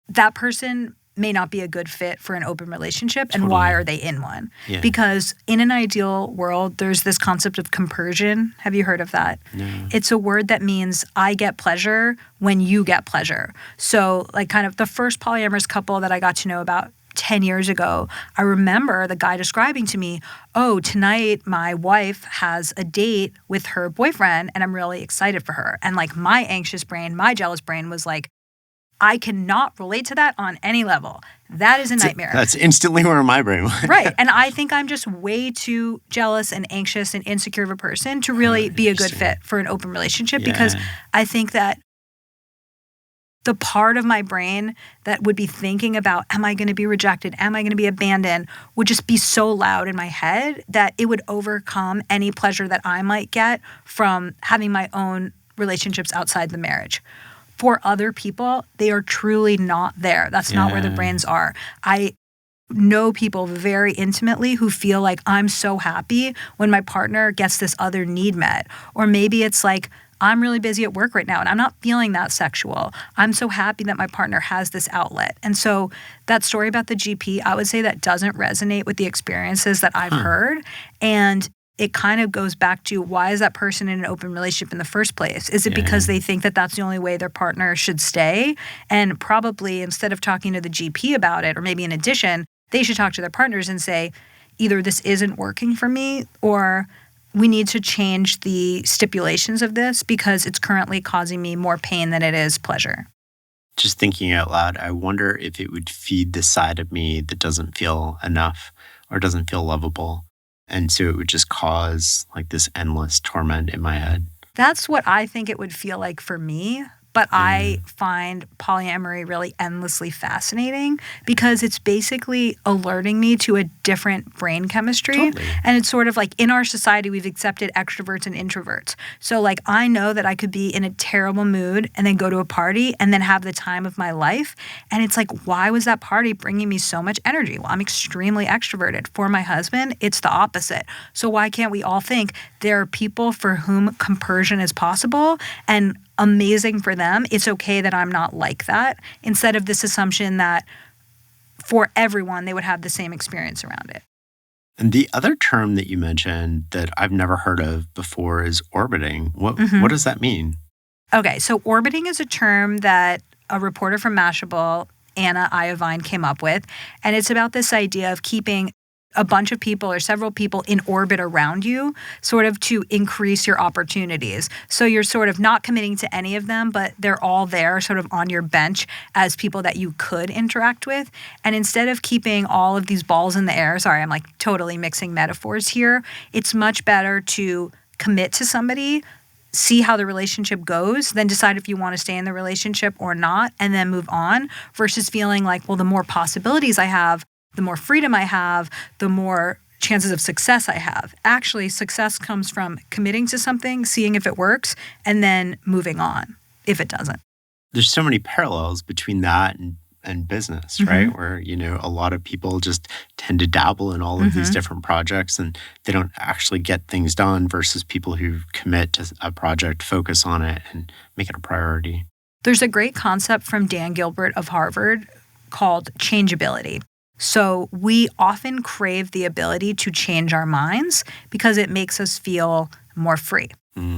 A: that person may not be a good fit for an open relationship and
B: Totally.
A: why are they in one?
B: Yeah.
A: Because in an ideal world, there's this concept of compersion. Have you heard of that?
B: No.
A: It's a word that means I get pleasure when you get pleasure. So like kind of the first polyamorous couple that I got to know about 10 years ago, I remember the guy describing to me, oh, tonight my wife has a date with her boyfriend and I'm really excited for her. And like my anxious brain, my jealous brain was like, I cannot relate to that on any level. That is a nightmare.
B: That's instantly where my brain went.
A: Right. And I think I'm just way too jealous and anxious and insecure of a person to really be a good fit for an open relationship because I think that the part of my brain that would be thinking about, am I going to be rejected? Am I going to be abandoned? Would just be so loud in my head that it would overcome any pleasure that I might get from having my own relationships outside the marriage. For other people, they are truly not there. That's not where their brains are. I know people very intimately who feel like I'm so happy when my partner gets this other need met. Or maybe it's like, I'm really busy at work right now and I'm not feeling that sexual. I'm so happy that my partner has this outlet. And so that story about the GP, I would say that doesn't resonate with the experiences that I've heard. And it kind of goes back to why is that person in an open relationship in the first place? Is it because they think that that's the only way their partner should stay? And probably instead of talking to the GP about it, or maybe in addition, they should talk to their partners and say, either this isn't working for me or we need to change the stipulations of this because it's currently causing me more pain than it is pleasure.
B: Just thinking out loud, I wonder if it would feed the side of me that doesn't feel enough or doesn't feel lovable. And so it would just cause like this endless torment in my head.
A: That's what I think it would feel like for me. But I find polyamory really endlessly fascinating because it's basically alerting me to a different brain chemistry.
B: Totally.
A: And it's sort of like in our society, we've accepted extroverts and introverts. So like I know that I could be in a terrible mood and then go to a party and then have the time of my life. And it's like, why was that party bringing me so much energy? Well, I'm extremely extroverted. For my husband, it's the opposite. So why can't we all think there are people for whom compersion is possible and amazing for them, it's okay that I'm not like that, instead of this assumption that for everyone, they would have the same experience around it.
B: And the other term that you mentioned that I've never heard of before is orbiting. What does that mean?
A: Okay, so orbiting is a term that a reporter from Mashable, Anna Iovine, came up with, and it's about this idea of keeping a bunch of people or several people in orbit around you, sort of to increase your opportunities. So you're sort of not committing to any of them, but they're all there sort of on your bench as people that you could interact with. And instead of keeping all of these balls in the air, sorry, I'm like totally mixing metaphors here, it's much better to commit to somebody, see how the relationship goes, then decide if you want to stay in the relationship or not, and then move on, versus feeling like, well, the more possibilities I have, the more freedom I have, the more chances of success I have. Actually, success comes from committing to something, seeing if it works, and then moving on if it doesn't.
B: There's so many parallels between that and business, right? Where, a lot of people just tend to dabble in all of these different projects and they don't actually get things done versus people who commit to a project, focus on it, and make it a priority.
A: There's a great concept from Dan Gilbert of Harvard called changeability. So we often crave the ability to change our minds because it makes us feel more free.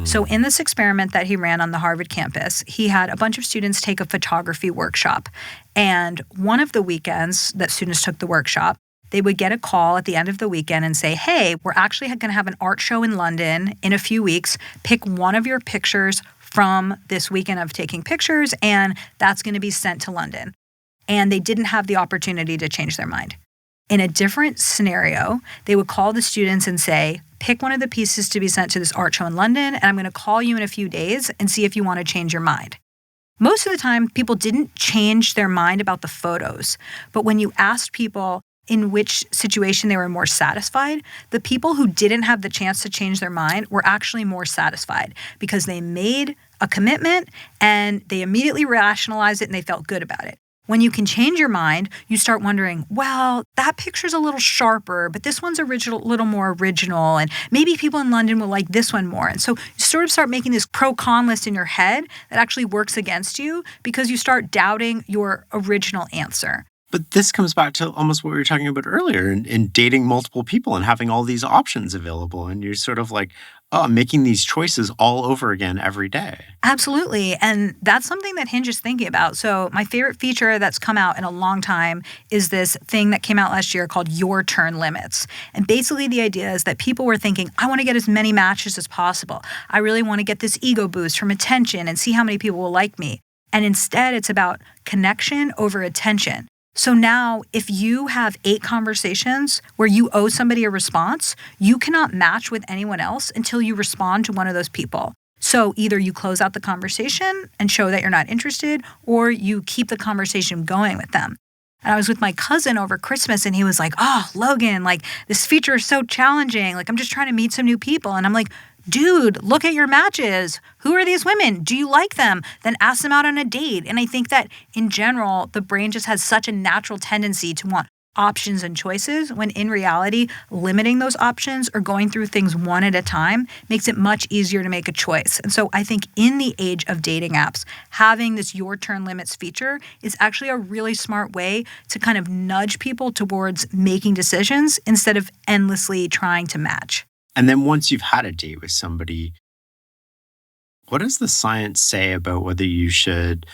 A: So in this experiment that he ran on the Harvard campus, he had a bunch of students take a photography workshop. And one of the weekends that students took the workshop, they would get a call at the end of the weekend and say, hey, we're actually going to have an art show in London in a few weeks. Pick one of your pictures from this weekend of taking pictures, and that's going to be sent to London. And they didn't have the opportunity to change their mind. In a different scenario, they would call the students and say, pick one of the pieces to be sent to this art show in London, and I'm going to call you in a few days and see if you want to change your mind. Most of the time, people didn't change their mind about the photos. But when you asked people in which situation they were more satisfied, the people who didn't have the chance to change their mind were actually more satisfied because they made a commitment and they immediately rationalized it and they felt good about it. When you can change your mind, you start wondering, well, that picture's a little sharper, but this one's a little more original, and maybe people in London will like this one more. And so you sort of start making this pro-con list in your head that actually works against you because you start doubting your original answer.
B: But this comes back to almost what we were talking about earlier in dating multiple people and having all these options available. And you're sort of like, oh, I'm making these choices all over again every day.
A: Absolutely. And that's something that Hinge is thinking about. So, my favorite feature that's come out in a long time is this thing that came out last year called Your Turn Limits. And basically, the idea is that people were thinking, I want to get as many matches as possible. I really want to get this ego boost from attention and see how many people will like me. And instead, it's about connection over attention. So now, if you have 8 conversations where you owe somebody a response, you cannot match with anyone else until you respond to one of those people. So either you close out the conversation and show that you're not interested, or you keep the conversation going with them. And I was with my cousin over Christmas and he was like, oh, Logan, like this feature is so challenging. Like I'm just trying to meet some new people. And I'm like, dude, look at your matches. Who are these women? Do you like them? Then ask them out on a date. And I think that in general, the brain just has such a natural tendency to want options and choices when in reality, limiting those options or going through things one at a time makes it much easier to make a choice. And so I think in the age of dating apps, having this your turn limits feature is actually a really smart way to kind of nudge people towards making decisions instead of endlessly trying to match.
B: And then once you've had a date with somebody, what does the science say about whether you should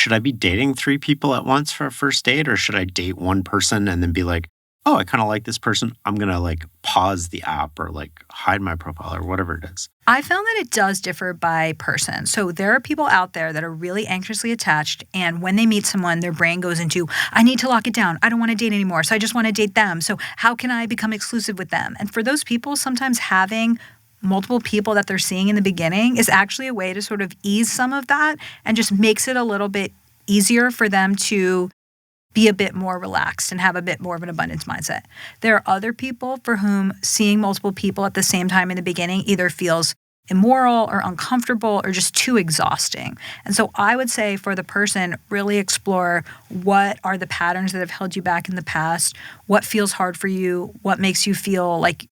B: I be dating 3 people at once for a first date, or should I date one person and then be like, oh, I kind of like this person. I'm going to like pause the app or like hide my profile or whatever it is.
A: I found that it does differ by person. So there are people out there that are really anxiously attached. And when they meet someone, their brain goes into, I need to lock it down. I don't want to date anymore. So I just want to date them. So how can I become exclusive with them? And for those people, sometimes having multiple people that they're seeing in the beginning is actually a way to sort of ease some of that and just makes it a little bit easier for them to be a bit more relaxed and have a bit more of an abundance mindset. There are other people for whom seeing multiple people at the same time in the beginning either feels immoral or uncomfortable or just too exhausting. And so I would say for the person, really explore what are the patterns that have held you back in the past, what feels hard for you, what makes you feel like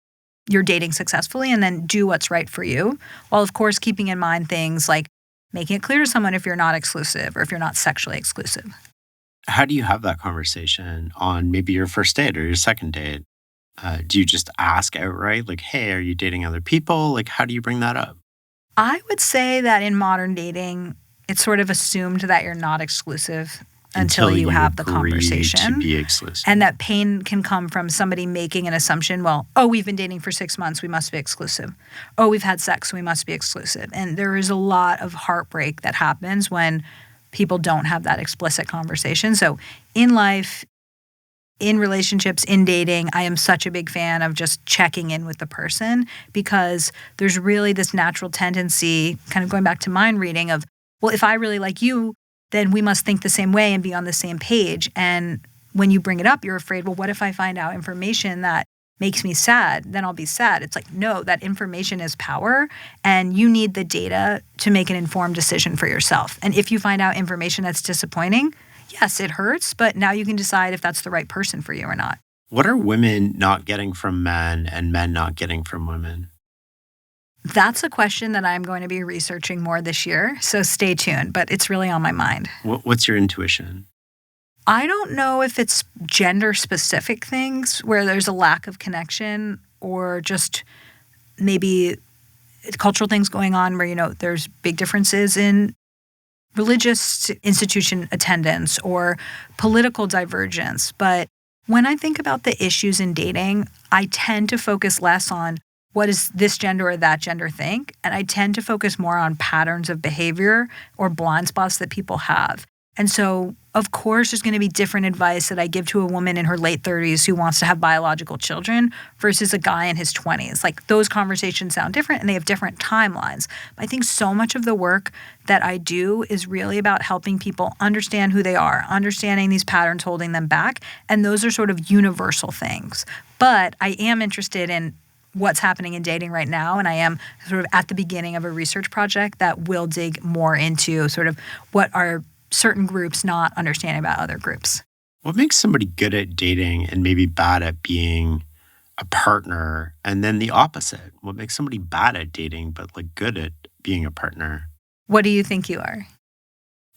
A: you're dating successfully, and then do what's right for you. While, of course, keeping in mind things like making it clear to someone if you're not exclusive or if you're not sexually exclusive.
B: How do you have that conversation on maybe your first date or your second date? Do you just ask outright, like, hey, are you dating other people? Like, how do you bring that up?
A: I would say that in modern dating, it's sort of assumed that you're not exclusive until you have the
B: agree
A: conversation.
B: to be exclusive.
A: And that pain can come from somebody making an assumption, well, oh, we've been dating for 6 months, we must be exclusive. Oh, we've had sex, we must be exclusive. And there is a lot of heartbreak that happens when people don't have that explicit conversation. So in life, in relationships, in dating, I am such a big fan of just checking in with the person because there's really this natural tendency, kind of going back to mind reading of, well, if I really like you, then we must think the same way and be on the same page. And when you bring it up, you're afraid, well, what if I find out information that makes me sad? Then I'll be sad. It's like, no, that information is power and you need the data to make an informed decision for yourself. And if you find out information that's disappointing, yes, it hurts, but now you can decide if that's the right person for you or not.
B: What are women not getting from men and men not getting from women?
A: That's a question that I'm going to be researching more this year, so stay tuned, but it's really on my mind.
B: What's your intuition?
A: I don't know if it's gender-specific things where there's a lack of connection or just maybe cultural things going on where, there's big differences in religious institution attendance or political divergence. But when I think about the issues in dating, I tend to focus less on what does this gender or that gender think? And I tend to focus more on patterns of behavior or blind spots that people have. And so, of course, there's going to be different advice that I give to a woman in her late 30s who wants to have biological children versus a guy in his 20s. Like those conversations sound different and they have different timelines. But I think so much of the work that I do is really about helping people understand who they are, understanding these patterns holding them back. And those are sort of universal things. But I am interested in what's happening in dating right now. And I am sort of at the beginning of a research project that will dig more into sort of what are certain groups not understanding about other groups.
B: What makes somebody good at dating and maybe bad at being a partner? And then the opposite. What makes somebody bad at dating but like good at being a partner?
A: What do you think you are?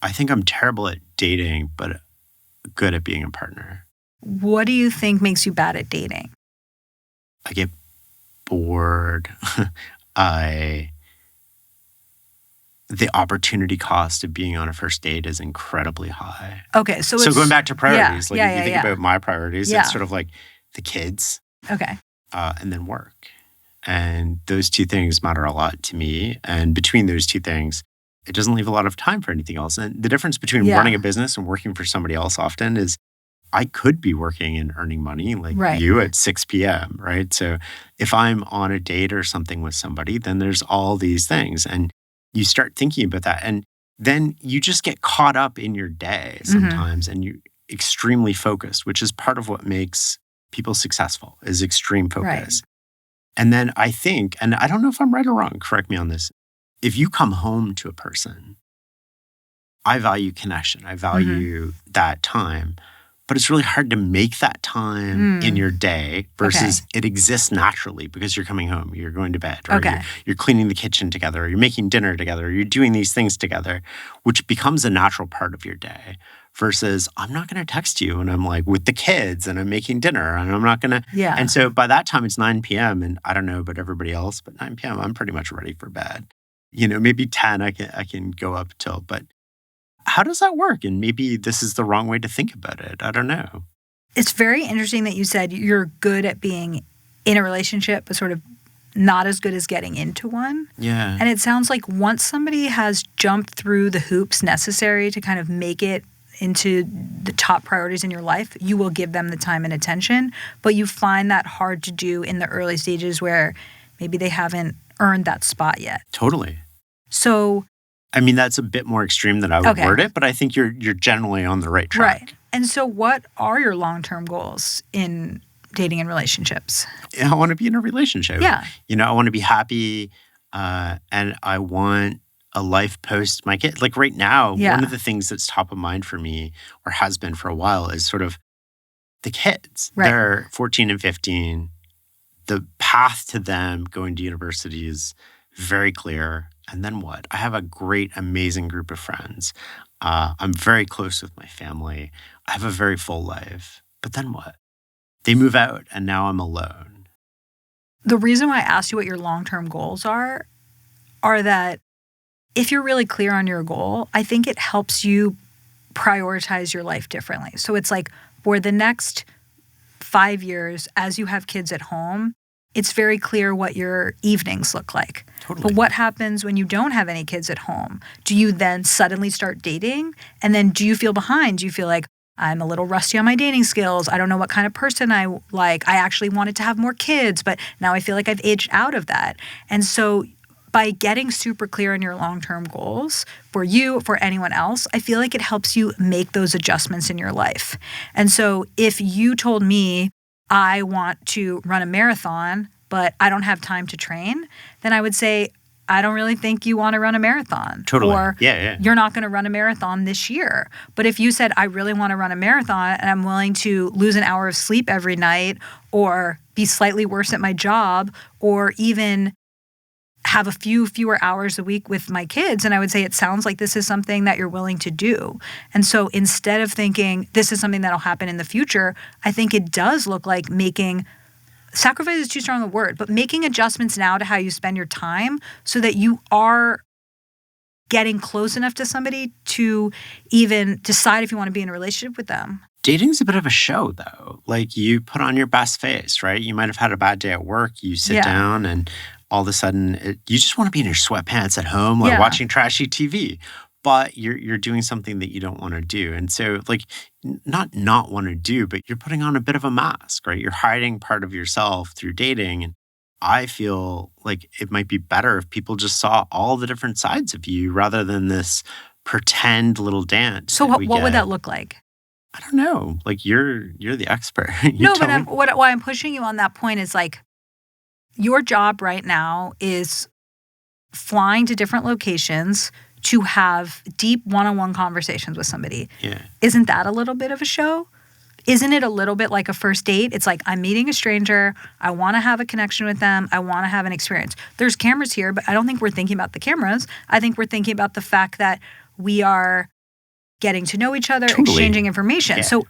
B: I think I'm terrible at dating but good at being a partner.
A: What do you think makes you bad at dating?
B: I get bored. I The opportunity cost of being on a first date is incredibly high.
A: Okay, so
B: So
A: it's
B: going back to priorities,
A: yeah,
B: if you think about my priorities,
A: Yeah.
B: it's sort of like the kids
A: Okay.
B: and then work. And those two things matter a lot to me. And between those two things, it doesn't leave a lot of time for anything else. And the difference between
A: Yeah.
B: running a business and working for somebody else often is I could be working and earning money like
A: Right.
B: you at 6 p.m., right? So if I'm on a date or something with somebody, then there's all these things. And you start thinking about that. And then you just get caught up in your day sometimes and you're extremely focused, which is part of what makes people successful is extreme focus.
A: Right.
B: And then I think, and I don't know if I'm right or wrong, correct me on this. If you come home to a person, I value connection. I value that time. But it's really hard to make that time in your day versus it exists naturally because you're coming home, you're going to bed, or you're cleaning the kitchen together, or you're making dinner together, or you're doing these things together, which becomes a natural part of your day. Versus, I'm not going to text you and I'm like with the kids and I'm making dinner and I'm not going to.
A: Yeah.
B: And so by that time, it's 9 p.m. And I don't know about everybody else, but 9 p.m., I'm pretty much ready for bed. Maybe 10 I can go up till, but how does that work? And maybe this is the wrong way to think about it. I don't know.
A: It's very interesting that you said you're good at being in a relationship, but sort of not as good as getting into one.
B: Yeah.
A: And it sounds like once somebody has jumped through the hoops necessary to kind of make it into the top priorities in your life, you will give them the time and attention. But you find that hard to do in the early stages where maybe they haven't earned that spot yet.
B: Totally.
A: So
B: I mean, that's a bit more extreme than I would word it, but I think you're generally on the right track.
A: Right. And so what are your long-term goals in dating and relationships?
B: I want to be in a relationship.
A: Yeah.
B: I want to be happy and I want a life post my kid. Like right now, one of the things that's top of mind for me or has been for a while is sort of the kids.
A: Right.
B: They're 14 and 15. The path to them going to university is very clear. And then what? I have a great, amazing group of friends. I'm very close with my family. I have a very full life. But then what? They move out and now I'm alone.
A: The reason why I asked you what your long-term goals are that if you're really clear on your goal, I think it helps you prioritize your life differently. So it's like for the next 5 years, as you have kids at home, it's very clear what your evenings look like.
B: Totally.
A: But what happens when you don't have any kids at home? Do you then suddenly start dating? And then do you feel behind? Do you feel like, I'm a little rusty on my dating skills. I don't know what kind of person I like. I actually wanted to have more kids, but now I feel like I've aged out of that. And so by getting super clear on your long-term goals for you, for anyone else, I feel like it helps you make those adjustments in your life. And so if you told me, I want to run a marathon, but I don't have time to train, then I would say, I don't really think you want to run a marathon.
B: Totally.
A: Or you're not going to run a marathon this year. But if you said, I really want to run a marathon and I'm willing to lose an hour of sleep every night or be slightly worse at my job or even have a fewer hours a week with my kids, and I would say it sounds like this is something that you're willing to do. And so instead of thinking this is something that'll happen in the future, I think it does look like making sacrifice is too strong a word, but making adjustments now to how you spend your time so that you are getting close enough to somebody to even decide if you want to be in a relationship with them.
B: Dating's a bit of a show, though. Like you put on your best face, right? You might have had a bad day at work. You sit down and all of a sudden you just want to be in your sweatpants at home, like watching trashy TV. But you're doing something that you don't want to do. And so like not want to do, but you're putting on a bit of a mask, right? You're hiding part of yourself through dating. And I feel like it might be better if people just saw all the different sides of you rather than this pretend little dance.
A: So what would that look like?
B: I don't know. Like you're the expert.
A: No, but why I'm pushing you on that point is like your job right now is flying to different locations to have deep one-on-one conversations with somebody.
B: Yeah.
A: Isn't that a little bit of a show? Isn't it a little bit like a first date? It's like, I'm meeting a stranger. I want to have a connection with them. I want to have an experience. There's cameras here, but I don't think we're thinking about the cameras. I think we're thinking about the fact that we are getting to know each other, exchanging information.
B: Yeah.
A: So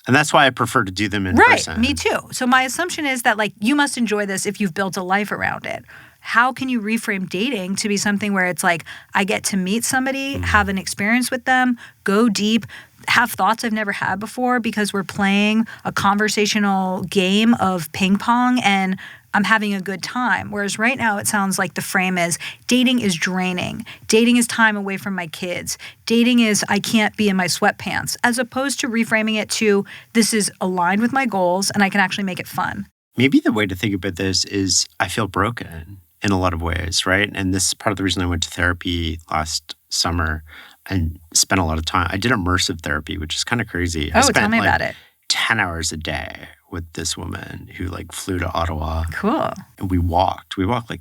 B: And that's why I prefer to do them in
A: Right,
B: person.
A: me too. So my assumption is that like you must enjoy this if you've built a life around it. How can you reframe dating to be something where it's like I get to meet somebody, have an experience with them, go deep, have thoughts I've never had before because we're playing a conversational game of ping pong and I'm having a good time. Whereas right now it sounds like the frame is dating is draining. Dating is time away from my kids. Dating is I can't be in my sweatpants, as opposed to reframing it to this is aligned with my goals and I can actually make it fun.
B: Maybe the way to think about this is I feel broken in a lot of ways, right? And this is part of the reason I went to therapy last summer and spent a lot of time. I did immersive therapy, which is kind of crazy. I spent
A: tell me about it.
B: 10 hours a day with this woman who like flew to Ottawa.
A: Cool.
B: And we walked like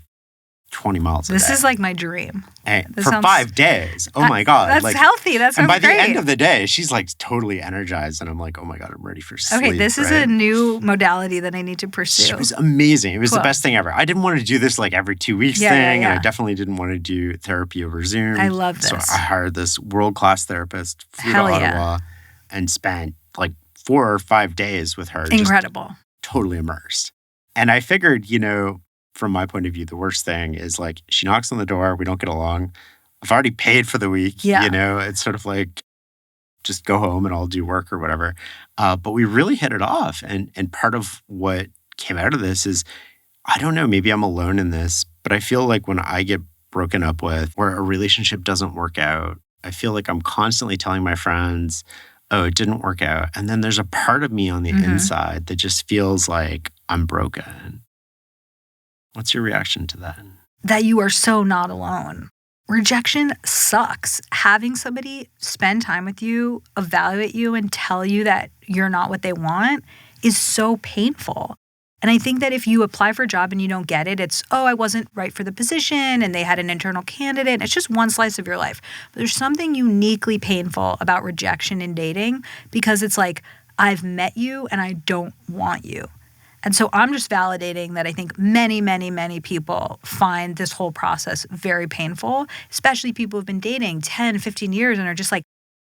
B: 20 miles a day.
A: This is like my dream.
B: And for 5 days. Oh my God.
A: That's
B: like,
A: healthy. That sounds
B: And by
A: great.
B: the end of the day, she's like totally energized. And I'm like, oh my God, I'm ready for sleep.
A: Okay, this is
B: right?
A: a new modality that I need to pursue.
B: She was amazing. It was
A: Cool.
B: the best thing ever. I didn't want to do this like every 2 weeks
A: Yeah,
B: thing.
A: yeah.
B: And I definitely didn't want to do therapy over Zoom.
A: I love this.
B: So I hired this world-class therapist, flew
A: Hell
B: to
A: yeah.
B: Ottawa, and spent like 4 or 5 days with her.
A: Incredible.
B: Just totally immersed. And I figured, from my point of view, the worst thing is like she knocks on the door, we don't get along. I've already paid for the week.
A: Yeah.
B: It's sort of like just go home and I'll do work or whatever. But we really hit it off. And part of what came out of this is, I don't know, maybe I'm alone in this, but I feel like when I get broken up with or a relationship doesn't work out, I feel like I'm constantly telling my friends, oh, it didn't work out. And then there's a part of me on the inside that just feels like I'm broken. What's your reaction to that?
A: That you are so not alone. Rejection sucks. Having somebody spend time with you, evaluate you, and tell you that you're not what they want is so painful. And I think that if you apply for a job and you don't get it, it's, oh, I wasn't right for the position and they had an internal candidate. It's just one slice of your life. But there's something uniquely painful about rejection in dating because it's like, I've met you and I don't want you. And so I'm just validating that I think many, many, many people find this whole process very painful, especially people who've been dating 10, 15 years and are just like,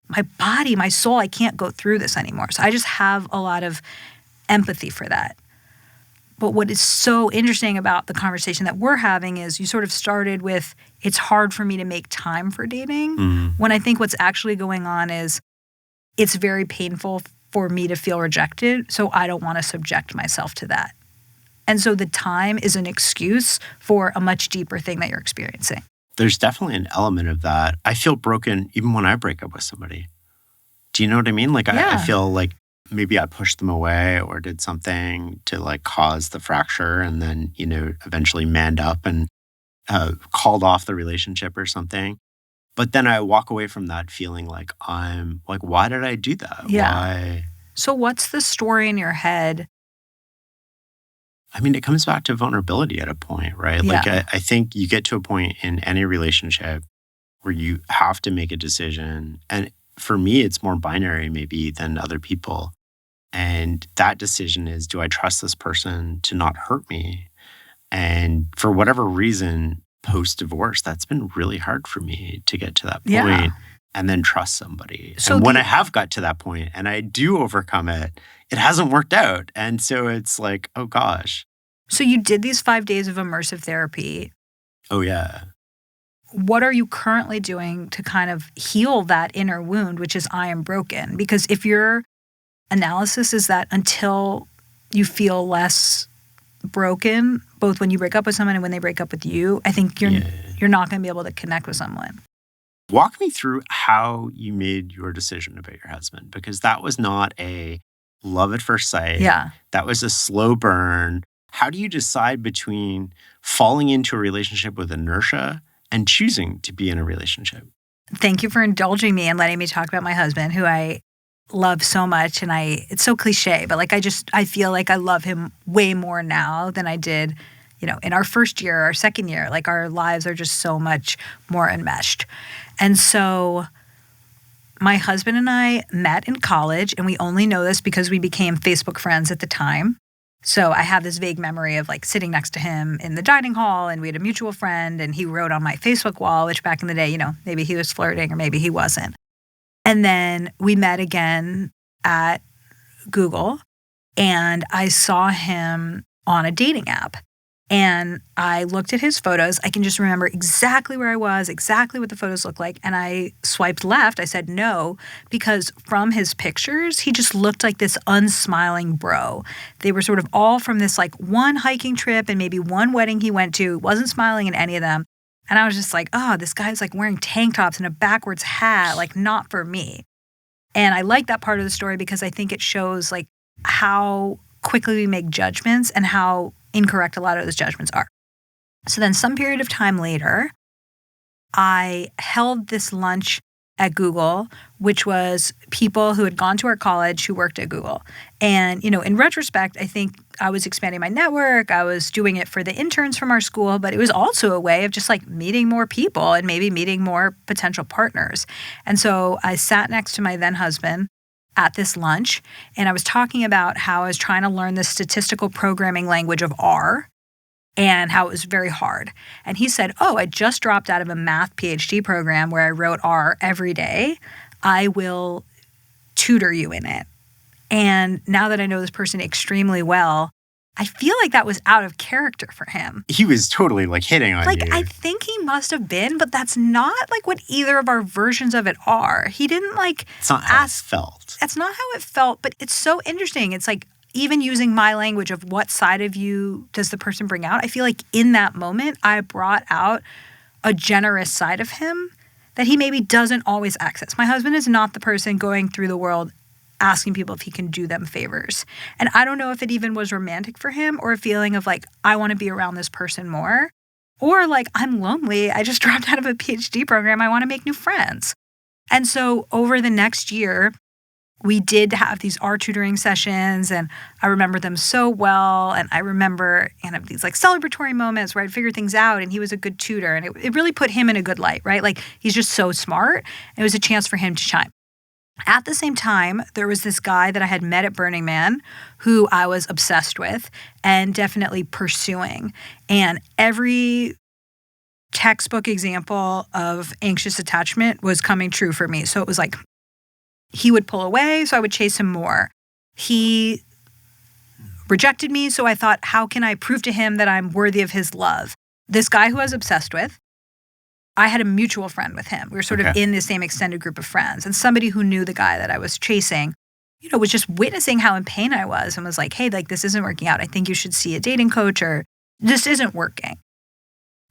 A: my body, my soul, I can't go through this anymore. So I just have a lot of empathy for that. But what is so interesting about the conversation that we're having is you sort of started with, it's hard for me to make time for dating, when I think what's actually going on is it's very painful for me to feel rejected, so I don't want to subject myself to that. And so the time is an excuse for a much deeper thing that you're experiencing.
B: There's definitely an element of that. I feel broken even when I break up with somebody. Do you know what I mean? Like, I feel like maybe I pushed them away or did something to like cause the fracture and then, eventually manned up and called off the relationship or something. But then I walk away from that feeling like I'm like, why did I do that?
A: Yeah.
B: Why?
A: So what's the story in your head?
B: I mean, it comes back to vulnerability at a point, right?
A: Yeah.
B: Like I think you get to a point in any relationship where you have to make a decision. And for me, it's more binary maybe than other people. And that decision is, do I trust this person to not hurt me? And for whatever reason, post-divorce, that's been really hard for me to get to that point and then trust somebody.
A: So
B: and when I have got to that point and I do overcome it, it hasn't worked out. And so it's like, oh gosh.
A: So you did these 5 days of immersive therapy.
B: Oh yeah.
A: What are you currently doing to kind of heal that inner wound, which is I am broken? Because if your analysis is that until you feel less broken, both when you break up with someone and when they break up with you, I think you're not going to be able to connect with someone.
B: Walk me through how you made your decision about your husband, because that was not a love at first sight.
A: Yeah.
B: That was a slow burn. How do you decide between falling into a relationship with inertia and choosing to be in a relationship?
A: Thank you for indulging me and letting me talk about my husband, who I love so much. And it's so cliche, but like I feel like I love him way more now than I did, in our first year, our second year. Like our lives are just so much more enmeshed. And so my husband and I met in college, and we only know this because we became Facebook friends at the time. So I have this vague memory of like sitting next to him in the dining hall, and we had a mutual friend, and he wrote on my Facebook wall, which back in the day, maybe he was flirting or maybe he wasn't. And then we met again at Google and I saw him on a dating app. And I looked at his photos. I can just remember exactly where I was, exactly what the photos looked like. And I swiped left. I said no, because from his pictures, he just looked like this unsmiling bro. They were sort of all from this like one hiking trip and maybe one wedding he went to, wasn't smiling in any of them. And I was just like, oh, this guy's like wearing tank tops and a backwards hat, like not for me. And I like that part of the story because I think it shows like how quickly we make judgments and how incorrect a lot of those judgments are. So then some period of time later, I held this lunch at Google, which was people who had gone to our college who worked at Google. And, in retrospect, I think I was expanding my network. I was doing it for the interns from our school, but it was also a way of just like meeting more people and maybe meeting more potential partners. And so I sat next to my then husband at this lunch, and I was talking about how I was trying to learn the statistical programming language of R and how it was very hard. And he said, oh, I just dropped out of a math PhD program where I wrote R every day. I will tutor you in it. And now that I know this person extremely well, I feel like that was out of character for him.
B: He was totally like hitting on you.
A: I think he must have been, but that's not like what either of our versions of it are. He didn't like
B: It's not how it felt.
A: That's not how it felt, but it's so interesting. It's like even using my language of what side of you does the person bring out, I feel like in that moment, I brought out a generous side of him that he maybe doesn't always access. My husband is not the person going through the world asking people if he can do them favors. And I don't know if it even was romantic for him or a feeling of like, I want to be around this person more. Or like, I'm lonely. I just dropped out of a PhD program. I want to make new friends. And so over the next year, we did have these art tutoring sessions, and I remember them so well. And I remember these like celebratory moments where I'd figure things out, and he was a good tutor. And it really put him in a good light, right? Like he's just so smart. It was a chance for him to shine. At the same time, there was this guy that I had met at Burning Man who I was obsessed with and definitely pursuing. And every textbook example of anxious attachment was coming true for me. So it was like he would pull away, so I would chase him more. He rejected me, so I thought, how can I prove to him that I'm worthy of his love? This guy who I was obsessed with, I had a mutual friend with him. We were sort of in the same extended group of friends. And somebody who knew the guy that I was chasing, was just witnessing how in pain I was and was like, hey, like this isn't working out. I think you should see a dating coach, or this isn't working.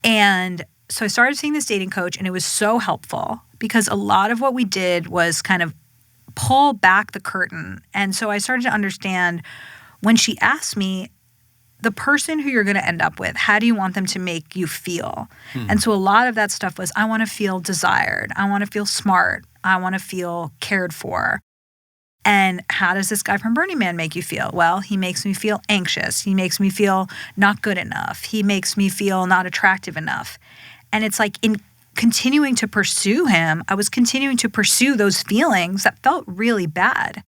A: And so I started seeing this dating coach, and it was so helpful because a lot of what we did was kind of pull back the curtain. And so I started to understand when she asked me, the person who you're going to end up with, how do you want them to make you feel? And so a lot of that stuff was, I want to feel desired. I want to feel smart. I want to feel cared for. And how does this guy from Burning Man make you feel? Well, he makes me feel anxious. He makes me feel not good enough. He makes me feel not attractive enough. And it's like in continuing to pursue him, I was continuing to pursue those feelings that felt really bad.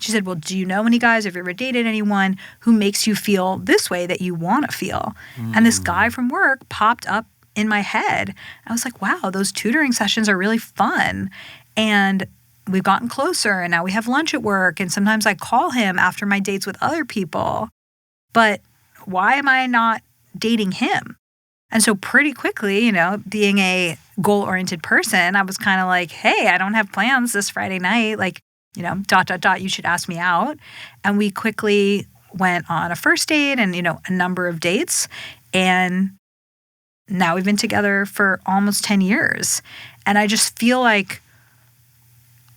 A: She said, well, do you know any guys, have you ever dated anyone who makes you feel this way that you want to feel? And this guy from work popped up in my head. I was like, wow, those tutoring sessions are really fun. And we've gotten closer, and now we have lunch at work. And sometimes I call him after my dates with other people. But why am I not dating him? And so pretty quickly, being a goal-oriented person, I was kind of like, hey, I don't have plans this Friday night. Like, you should ask me out. And we quickly went on a first date and, a number of dates. And now we've been together for almost 10 years. And I just feel like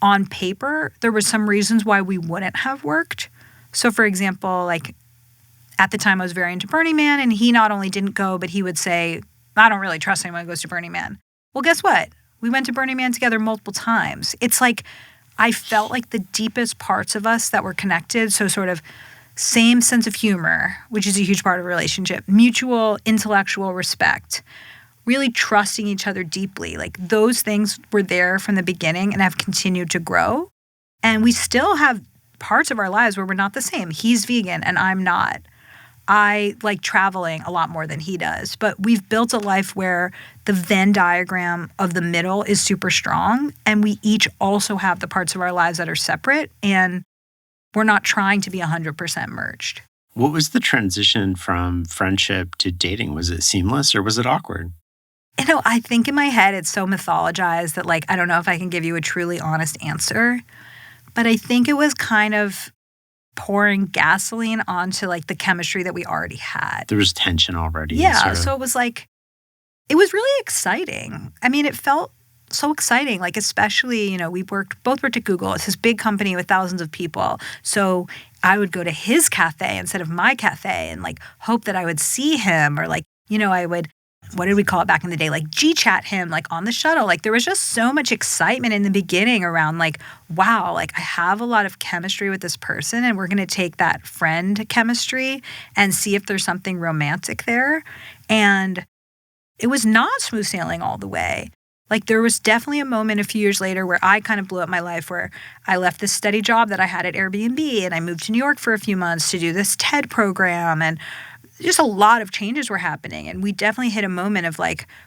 A: on paper, there were some reasons why we wouldn't have worked. So for example, like at the time I was very into Burning Man, and he not only didn't go, but he would say, I don't really trust anyone who goes to Burning Man. Well, guess what? We went to Burning Man together multiple times. It's like I felt like the deepest parts of us that were connected, so sort of same sense of humor, which is a huge part of a relationship, mutual intellectual respect, really trusting each other deeply. Like those things were there from the beginning and have continued to grow. And we still have parts of our lives where we're not the same. He's vegan and I'm not. I like traveling a lot more than he does, but we've built a life where the Venn diagram of the middle is super strong, and we each also have the parts of our lives that are separate. And we're not trying to be 100% merged.
B: What was the transition from friendship to dating? Was it seamless or was it awkward?
A: I think in my head it's so mythologized that I don't know if I can give you a truly honest answer, but I think it was kind of pouring gasoline onto the chemistry that we already had.
B: There was tension already.
A: Yeah, so it was it was really exciting. I mean, it felt so exciting, especially, we both worked at Google. It's this big company with thousands of people. So I would go to his cafe instead of my cafe and hope that I would see him or I would, what did we call it back in the day? G-chat him on the shuttle. There was just so much excitement in the beginning around wow, I have a lot of chemistry with this person and we're going to take that friend chemistry and see if there's something romantic there. And it was not smooth sailing all the way. There was definitely a moment a few years later where I kind of blew up my life, where I left this steady job that I had at Airbnb and I moved to New York for a few months to do this TED program, and just a lot of changes were happening. And we definitely hit a moment of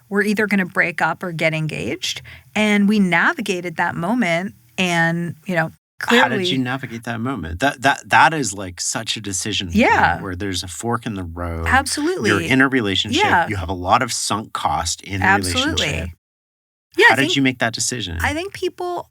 A: we're either going to break up or get engaged. And we navigated that moment and, clearly.
B: How did you navigate that moment? That is such a decision
A: Yeah.
B: where there's a fork in the road.
A: Absolutely.
B: You're in a relationship.
A: Yeah.
B: You have a lot of sunk cost in the
A: Absolutely.
B: relationship.
A: Yeah,
B: How did you make that decision?
A: I think people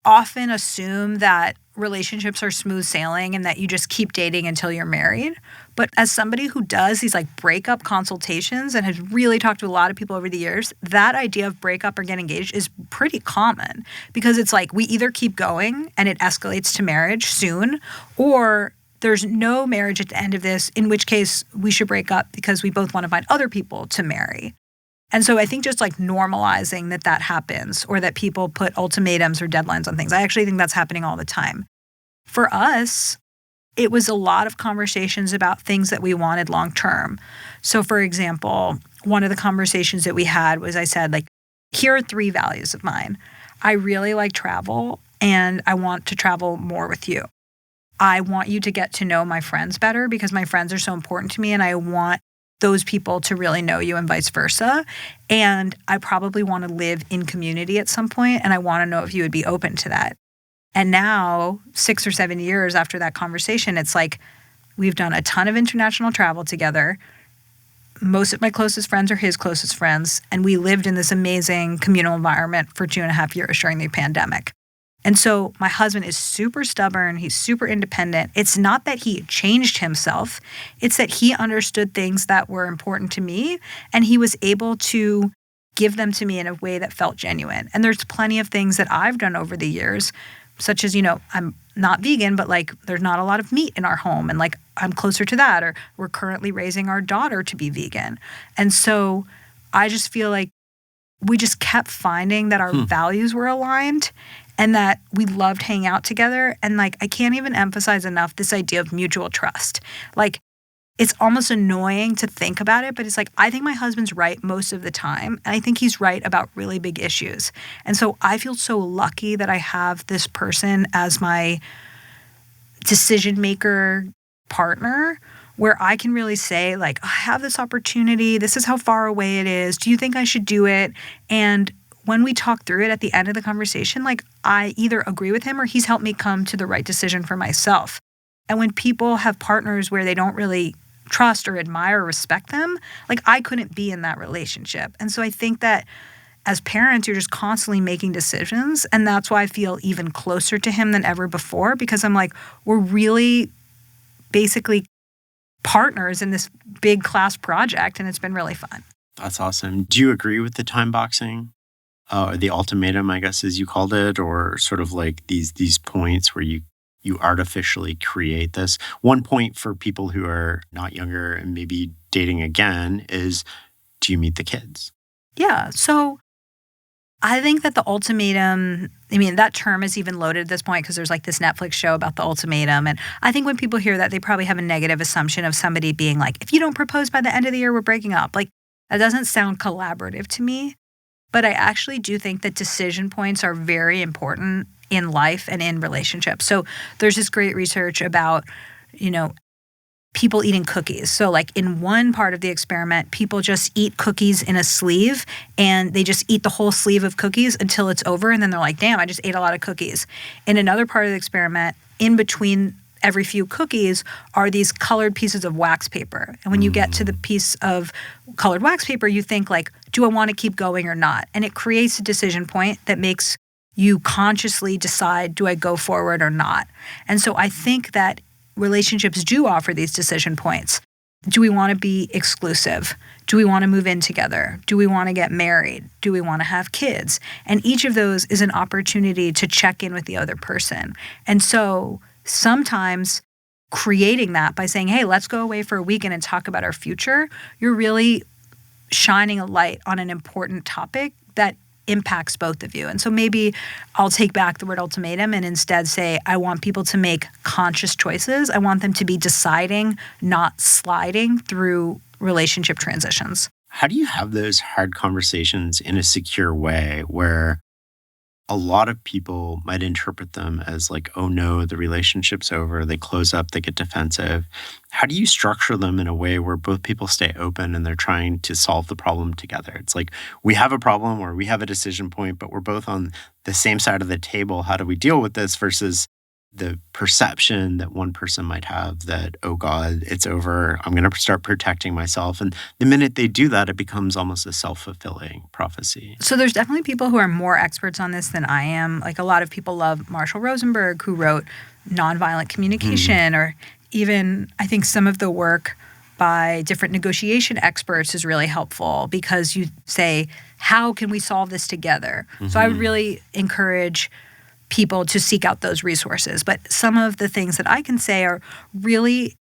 A: often assume that relationships are smooth sailing and that you just keep dating until you're married. But as somebody who does these breakup consultations and has really talked to a lot of people over the years, that idea of breakup or get engaged is pretty common, because it's we either keep going and it escalates to marriage soon, or there's no marriage at the end of this, in which case we should break up because we both want to find other people to marry. And so I think just normalizing that happens, or that people put ultimatums or deadlines on things. I actually think that's happening all the time. For us, it was a lot of conversations about things that we wanted long term. So for example, one of the conversations that we had was, I said, here are 3 values of mine. I really like travel and I want to travel more with you. I want you to get to know my friends better because my friends are so important to me, and I want those people to really know you and vice versa. And I probably want to live in community at some point, and I want to know if you would be open to that. And now, 6 or 7 years after that conversation, it's we've done a ton of international travel together. Most of my closest friends are his closest friends, and we lived in this amazing communal environment for 2.5 years during the pandemic. And so my husband is super stubborn. He's super independent. It's not that he changed himself. It's that he understood things that were important to me, and he was able to give them to me in a way that felt genuine. And there's plenty of things that I've done over the years, such as, I'm not vegan, but there's not a lot of meat in our home. And I'm closer to that, or we're currently raising our daughter to be vegan. And so I just feel we just kept finding that our values were aligned, and that we loved hanging out together. And I can't even emphasize enough this idea of mutual trust. It's almost annoying to think about it, but it's I think my husband's right most of the time. And I think he's right about really big issues. And so I feel so lucky that I have this person as my decision maker partner, where I can really say, I have this opportunity. This is how far away it is. Do you think I should do it? And when we talk through it at the end of the conversation, I either agree with him or he's helped me come to the right decision for myself. And when people have partners where they don't really trust or admire or respect them, I couldn't be in that relationship. And so I think that as parents, you're just constantly making decisions. And that's why I feel even closer to him than ever before, because I'm we're really basically partners in this big class project, and it's been really fun.
B: That's awesome. Do you agree with the time boxing? Or the ultimatum, I guess, as you called it, or sort of these points where you artificially create this. One point for people who are not younger and maybe dating again is, do you meet the kids?
A: Yeah. So I think that the ultimatum, that term is even loaded at this point because there's this Netflix show about the ultimatum. And I think when people hear that, they probably have a negative assumption of somebody being if you don't propose by the end of the year, we're breaking up. That doesn't sound collaborative to me. But I actually do think that decision points are very important in life and in relationships. So there's this great research about, people eating cookies. So in one part of the experiment, people just eat cookies in a sleeve, and they just eat the whole sleeve of cookies until it's over. And then they're damn, I just ate a lot of cookies. In another part of the experiment, in between every few cookies are these colored pieces of wax paper. And when you get to the piece of colored wax paper, you think like, do I want to keep going or not? And it creates a decision point that makes you consciously decide, do I go forward or not? And so I think that relationships do offer these decision points. Do we want to be exclusive? Do we want to move in together? Do we want to get married? Do we want to have kids? And each of those is an opportunity to check in with the other person. And so sometimes creating that by saying, hey, let's go away for a weekend and talk about our future, you're really shining a light on an important topic that impacts both of you. And so maybe I'll take back the word ultimatum and instead say, I want people to make conscious choices. I want them to be deciding, not sliding through relationship transitions.
B: How do you have those hard conversations in a secure way where a lot of people might interpret them as like, oh no, the relationship's over, they close up, they get defensive. How do you structure them in a way where both people stay open and they're trying to solve the problem together? It's like, we have a problem or we have a decision point, but we're both on the same side of the table. How do we deal with this versus the perception that one person might have that, oh God, it's over, I'm going to start protecting myself. And the minute they do that, it becomes almost a self-fulfilling prophecy.
A: So there's definitely people who are more experts on this than I am. Like a lot of people love Marshall Rosenberg, who wrote Nonviolent Communication, or even I think some of the work by different negotiation experts is really helpful because you say, how can we solve this together? So I would really encourage people to seek out those resources. But some of the things that I can say are really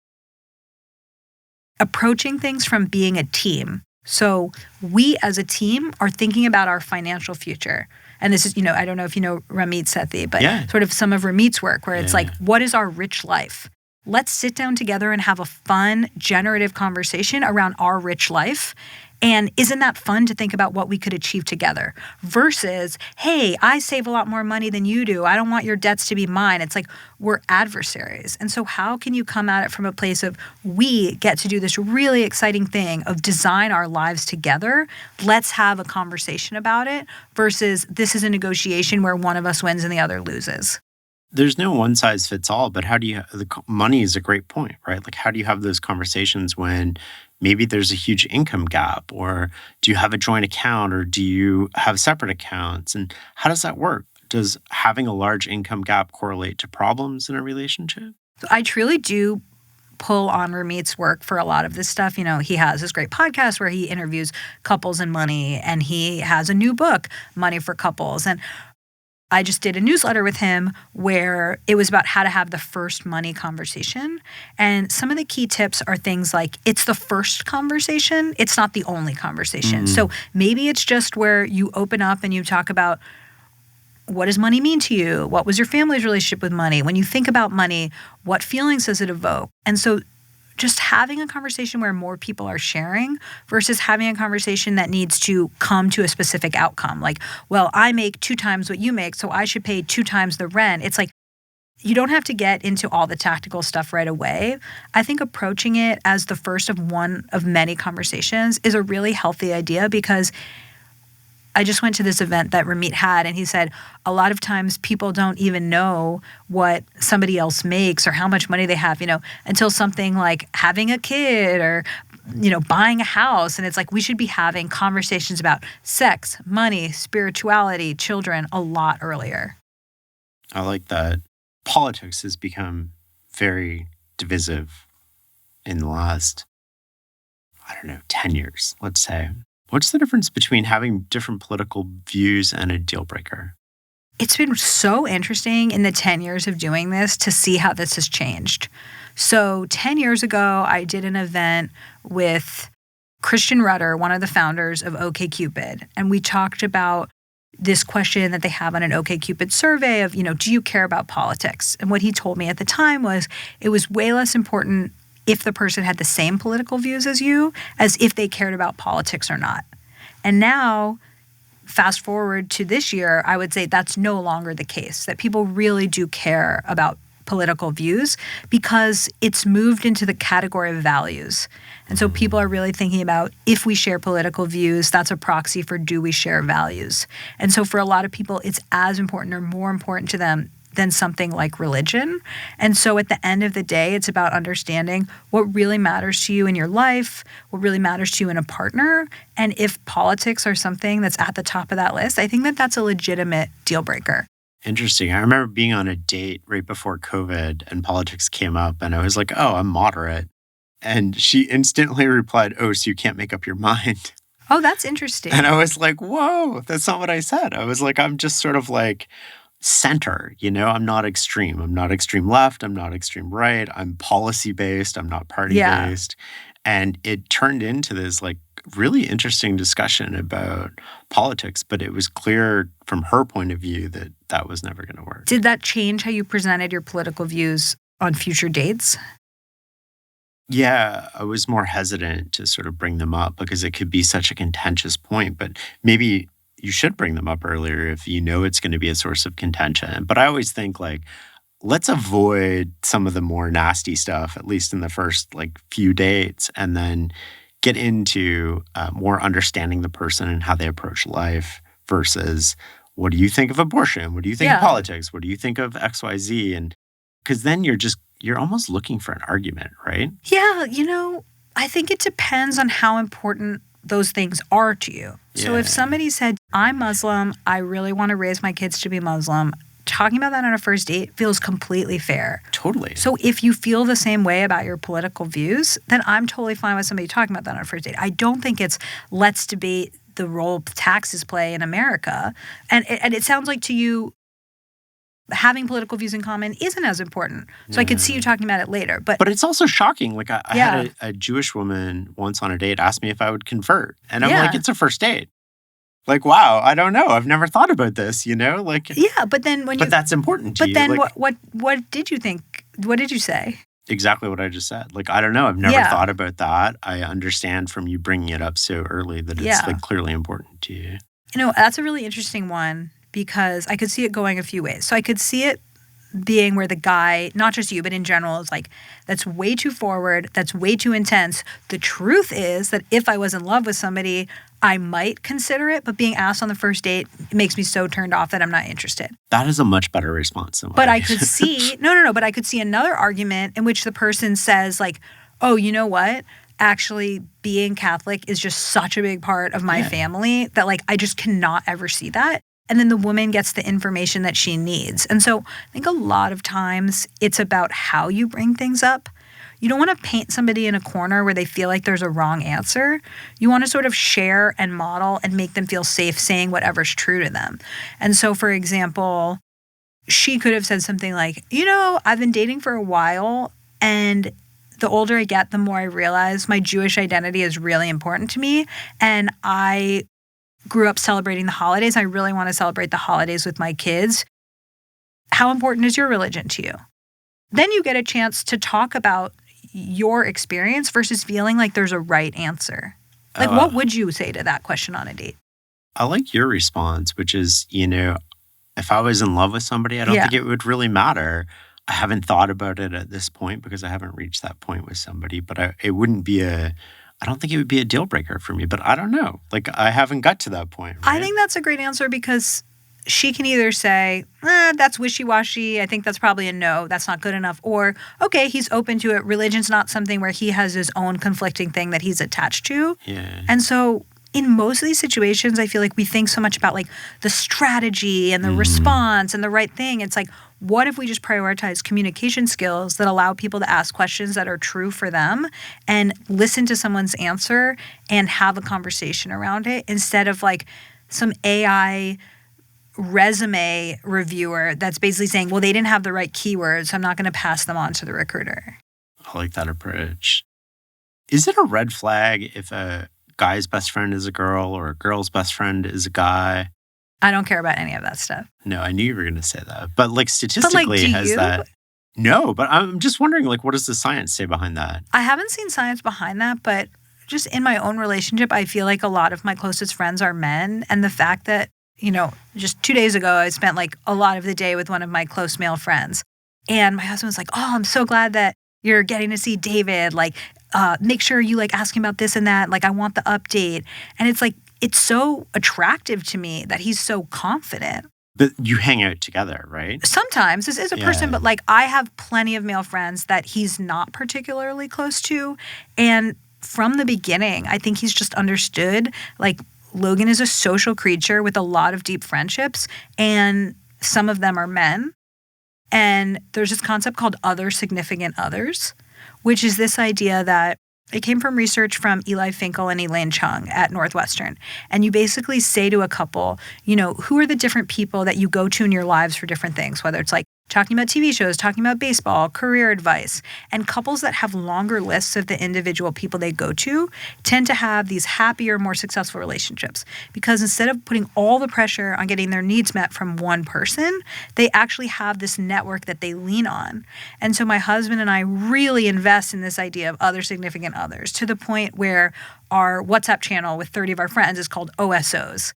A: approaching things from being a team. So we as a team are thinking about our financial future. And this is, I don't know if you know Ramit Sethi, but sort of some of Ramit's work where it's like, what is our rich life? Let's sit down together and have a fun, generative conversation around our rich life. And isn't that fun to think about what we could achieve together versus, hey, I save a lot more money than you do. I don't want your debts to be mine. It's like we're adversaries. And so how can you come at it from a place of we get to do this really exciting thing of design our lives together? Let's have a conversation about it versus this is a negotiation where one of us wins and the other loses.
B: There's no one size fits all, but money is a great point, right? Like how do you have those conversations when maybe there's a huge income gap, or do you have a joint account, or do you have separate accounts? And how does that work? Does having a large income gap correlate to problems in a relationship?
A: I truly do pull on Ramit's work for a lot of this stuff. He has this great podcast where he interviews couples and money, and he has a new book, Money for Couples. And I just did a newsletter with him where it was about how to have the first money conversation. And some of the key tips are things like it's the first conversation. It's not the only conversation. So maybe it's just where you open up and you talk about what does money mean to you? What was your family's relationship with money? When you think about money, what feelings does it evoke? And so just having a conversation where more people are sharing versus having a conversation that needs to come to a specific outcome. Like, well, I make 2 times what you make, so I should pay 2 times the rent. It's like, you don't have to get into all the tactical stuff right away. I think approaching it as the first of one of many conversations is a really healthy idea because I just went to this event that Ramit had, and he said a lot of times people don't even know what somebody else makes or how much money they have, until something like having a kid or, buying a house. And it's like we should be having conversations about sex, money, spirituality, children a lot earlier.
B: I like that. Politics has become very divisive in the last, 10 years, let's say. What's the difference between having different political views and a deal breaker?
A: It's been so interesting in the 10 years of doing this to see how this has changed. So 10 years ago, I did an event with Christian Rudder, one of the founders of OkCupid, and we talked about this question that they have on an OkCupid survey of, do you care about politics? And what he told me at the time was it was way less important if the person had the same political views as you as if they cared about politics or not. And now, fast forward to this year, I would say that's no longer the case, that people really do care about political views because it's moved into the category of values. And so people are really thinking about if we share political views, that's a proxy for do we share values. And so for a lot of people, it's as important or more important to them than something like religion. And so at the end of the day, it's about understanding what really matters to you in your life, what really matters to you in a partner. And if politics are something that's at the top of that list, I think that that's a legitimate deal breaker.
B: Interesting. I remember being on a date right before COVID and politics came up, and I was like, oh, I'm moderate. And she instantly replied, oh, so you can't make up your mind.
A: Oh, that's interesting.
B: And I was like, whoa, that's not what I said. I was like, I'm just sort of like center, I'm not extreme. I'm not extreme left. I'm not extreme right. I'm policy based. I'm not party based. And it turned into this like really interesting discussion about politics, but it was clear from her point of view that that was never going to work.
A: Did that change how you presented your political views on future dates?
B: Yeah, I was more hesitant to sort of bring them up because it could be such a contentious point, but maybe you should bring them up earlier if you know it's going to be a source of contention. But I always think like, let's avoid some of the more nasty stuff, at least in the first like few dates, and then get into more understanding the person and how they approach life versus what do you think of abortion? What do you think of politics? What do you think of XYZ? And because then you're almost looking for an argument, right?
A: Yeah, I think it depends on how important those things are to you. So if somebody said, I'm Muslim, I really want to raise my kids to be Muslim, talking about that on a first date feels completely fair.
B: Totally.
A: So if you feel the same way about your political views, then I'm totally fine with somebody talking about that on a first date. I don't think it's let's debate the role taxes play in America. And it sounds like to you, having political views in common isn't as important. So I could see you talking about it later. But
B: it's also shocking. Like I had a Jewish woman once on a date ask me if I would convert. And I'm like, it's a first date. Like, wow, I don't know. I've never thought about this, Like,
A: yeah, but then
B: but that's important to you.
A: But then
B: like,
A: what did you think? What did you say?
B: Exactly what I just said. Like, I don't know. I've never thought about that. I understand from you bringing it up so early that it's like clearly important to you.
A: That's a really interesting one because I could see it going a few ways. So I could see it being where the guy, not just you, but in general, is like, that's way too forward. That's way too intense. The truth is that if I was in love with somebody, I might consider it, but being asked on the first date makes me so turned off that I'm not interested.
B: That is a much better response than
A: But I could see, but I could see another argument in which the person says like, oh, you know what? Actually, being Catholic is just such a big part of my family that like, I just cannot ever see that. And then the woman gets the information that she needs. And so I think a lot of times it's about how you bring things up. You don't want to paint somebody in a corner where they feel like there's a wrong answer. You want to sort of share and model and make them feel safe saying whatever's true to them. And so, for example, she could have said something like, I've been dating for a while, and the older I get, the more I realize my Jewish identity is really important to me. And I grew up celebrating the holidays. I really want to celebrate the holidays with my kids. How important is your religion to you? Then you get a chance to talk about your experience versus feeling like there's a right answer. Like, what would you say to that question on a date?
B: I like your response, which is, if I was in love with somebody, I don't think it would really matter. I haven't thought about it at this point because I haven't reached that point with somebody, but I don't think it would be a deal breaker for me, but I don't know. Like, I haven't got to that point. Right?
A: I think that's a great answer because she can either say, that's wishy-washy. I think that's probably a no. That's not good enough. Or, okay, he's open to it. Religion's not something where he has his own conflicting thing that he's attached to.
B: Yeah.
A: And so in most of these situations, I feel like we think so much about like the strategy and the response and the right thing. It's like, what if we just prioritize communication skills that allow people to ask questions that are true for them and listen to someone's answer and have a conversation around it instead of like some AI resume reviewer that's basically saying, well, they didn't have the right keywords, so I'm not going to pass them on to the recruiter.
B: I like that approach. Is it a red flag if a guy's best friend is a girl or a girl's best friend is a guy?
A: I don't care about any of that stuff.
B: No, I knew you were going to say that. But like statistically,
A: do you?
B: That... No, but I'm just wondering, like, what does the science say behind that?
A: I haven't seen science behind that, but just in my own relationship, I feel like a lot of my closest friends are men. And the fact that, just 2 days ago, I spent like a lot of the day with one of my close male friends. And my husband was like, oh, I'm so glad that you're getting to see David. Like, make sure you like ask him about this and that. Like, I want the update. And it's like, it's so attractive to me that he's so confident.
B: But you hang out together, right?
A: Sometimes this is a person,
B: Yeah.
A: but like I have plenty of male friends that he's not particularly close to. And from the beginning, I think he's just understood like Logan is a social creature with a lot of deep friendships, and some of them are men. And there's this concept called other significant others, which is this idea that it came from research from Eli Finkel and Elaine Chung at Northwestern. And you basically say to a couple, who are the different people that you go to in your lives for different things, whether it's like talking about TV shows, talking about baseball, career advice. And couples that have longer lists of the individual people they go to tend to have these happier, more successful relationships. Because instead of putting all the pressure on getting their needs met from one person, they actually have this network that they lean on. And so my husband and I really invest in this idea of other significant others to the point where our WhatsApp channel with 30 of our friends is called OSOs.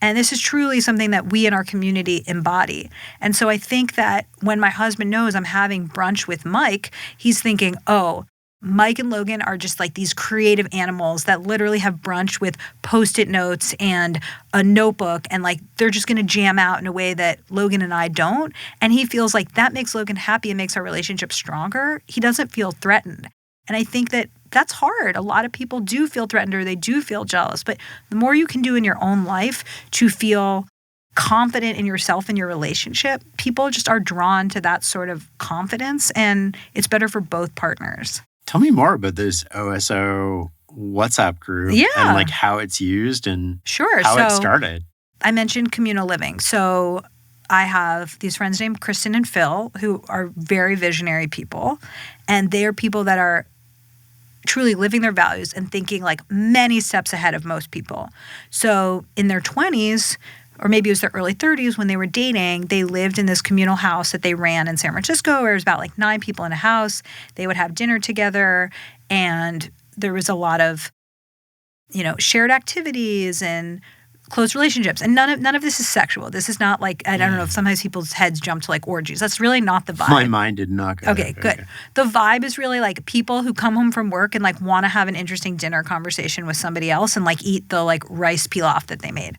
A: And this is truly something that we in our community embody. And so I think that when my husband knows I'm having brunch with Mike, he's thinking, oh, Mike and Logan are just like these creative animals that literally have brunch with Post-it notes and a notebook, and like they're just going to jam out in a way that Logan and I don't. And he feels like that makes Logan happy and makes our relationship stronger. He doesn't feel threatened. And I think that that's hard. A lot of people do feel threatened or they do feel jealous. But the more you can do in your own life to feel confident in yourself and your relationship, people just are drawn to that sort of confidence, and it's better for both partners.
B: Tell me more about this OSO WhatsApp group and like how it's used and how it started.
A: I mentioned communal living. So I have these friends named Kristen and Phil who are very visionary people, and they are people that are truly living their values and thinking like many steps ahead of most people. So in their 20s, or maybe it was their early 30s when they were dating, they lived in this communal house that they ran in San Francisco, where it was about like 9 people in a house. They would have dinner together, and there was a lot of, shared activities and close relationships. And none of this is sexual. This is not like, I don't know if sometimes people's heads jump to like orgies. That's really not the vibe.
B: My mind did not go
A: Okay,
B: there.
A: good. The vibe is really like people who come home from work and like want to have an interesting dinner conversation with somebody else and like eat the like rice pilaf that they made.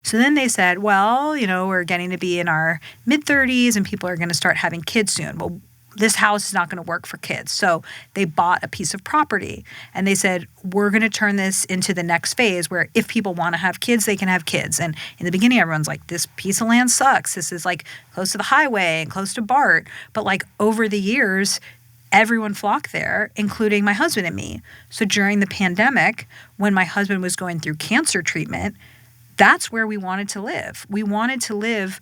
A: So then they said, well, we're getting to be in our mid-30s and people are going to start having kids soon. Well, this house is not going to work for kids. So they bought a piece of property and they said, we're going to turn this into the next phase where if people want to have kids, they can have kids. And in the beginning, everyone's like, this piece of land sucks. This is like close to the highway and close to BART. But like over the years, everyone flocked there, including my husband and me. So during the pandemic, when my husband was going through cancer treatment, that's where we wanted to live. We wanted to live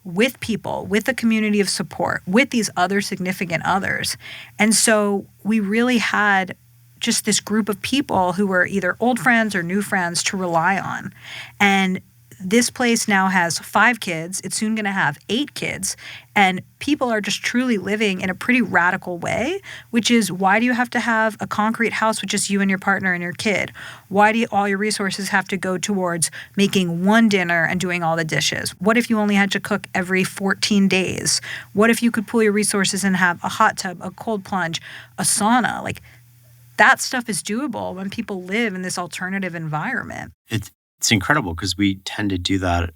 A: with people, with a community of support, with these other significant others. And so we really had just this group of people who were either old friends or new friends to rely on. And this place now has 5 kids. It's soon going to have 8 kids. And people are just truly living in a pretty radical way, which is, why do you have to have a concrete house with just you and your partner and your kid? Why do all your resources have to go towards making one dinner and doing all the dishes? What if you only had to cook every 14 days? What if you could pool your resources and have a hot tub, a cold plunge, a sauna? Like, that stuff is doable when people live in this alternative environment.
B: It's incredible because we tend to do that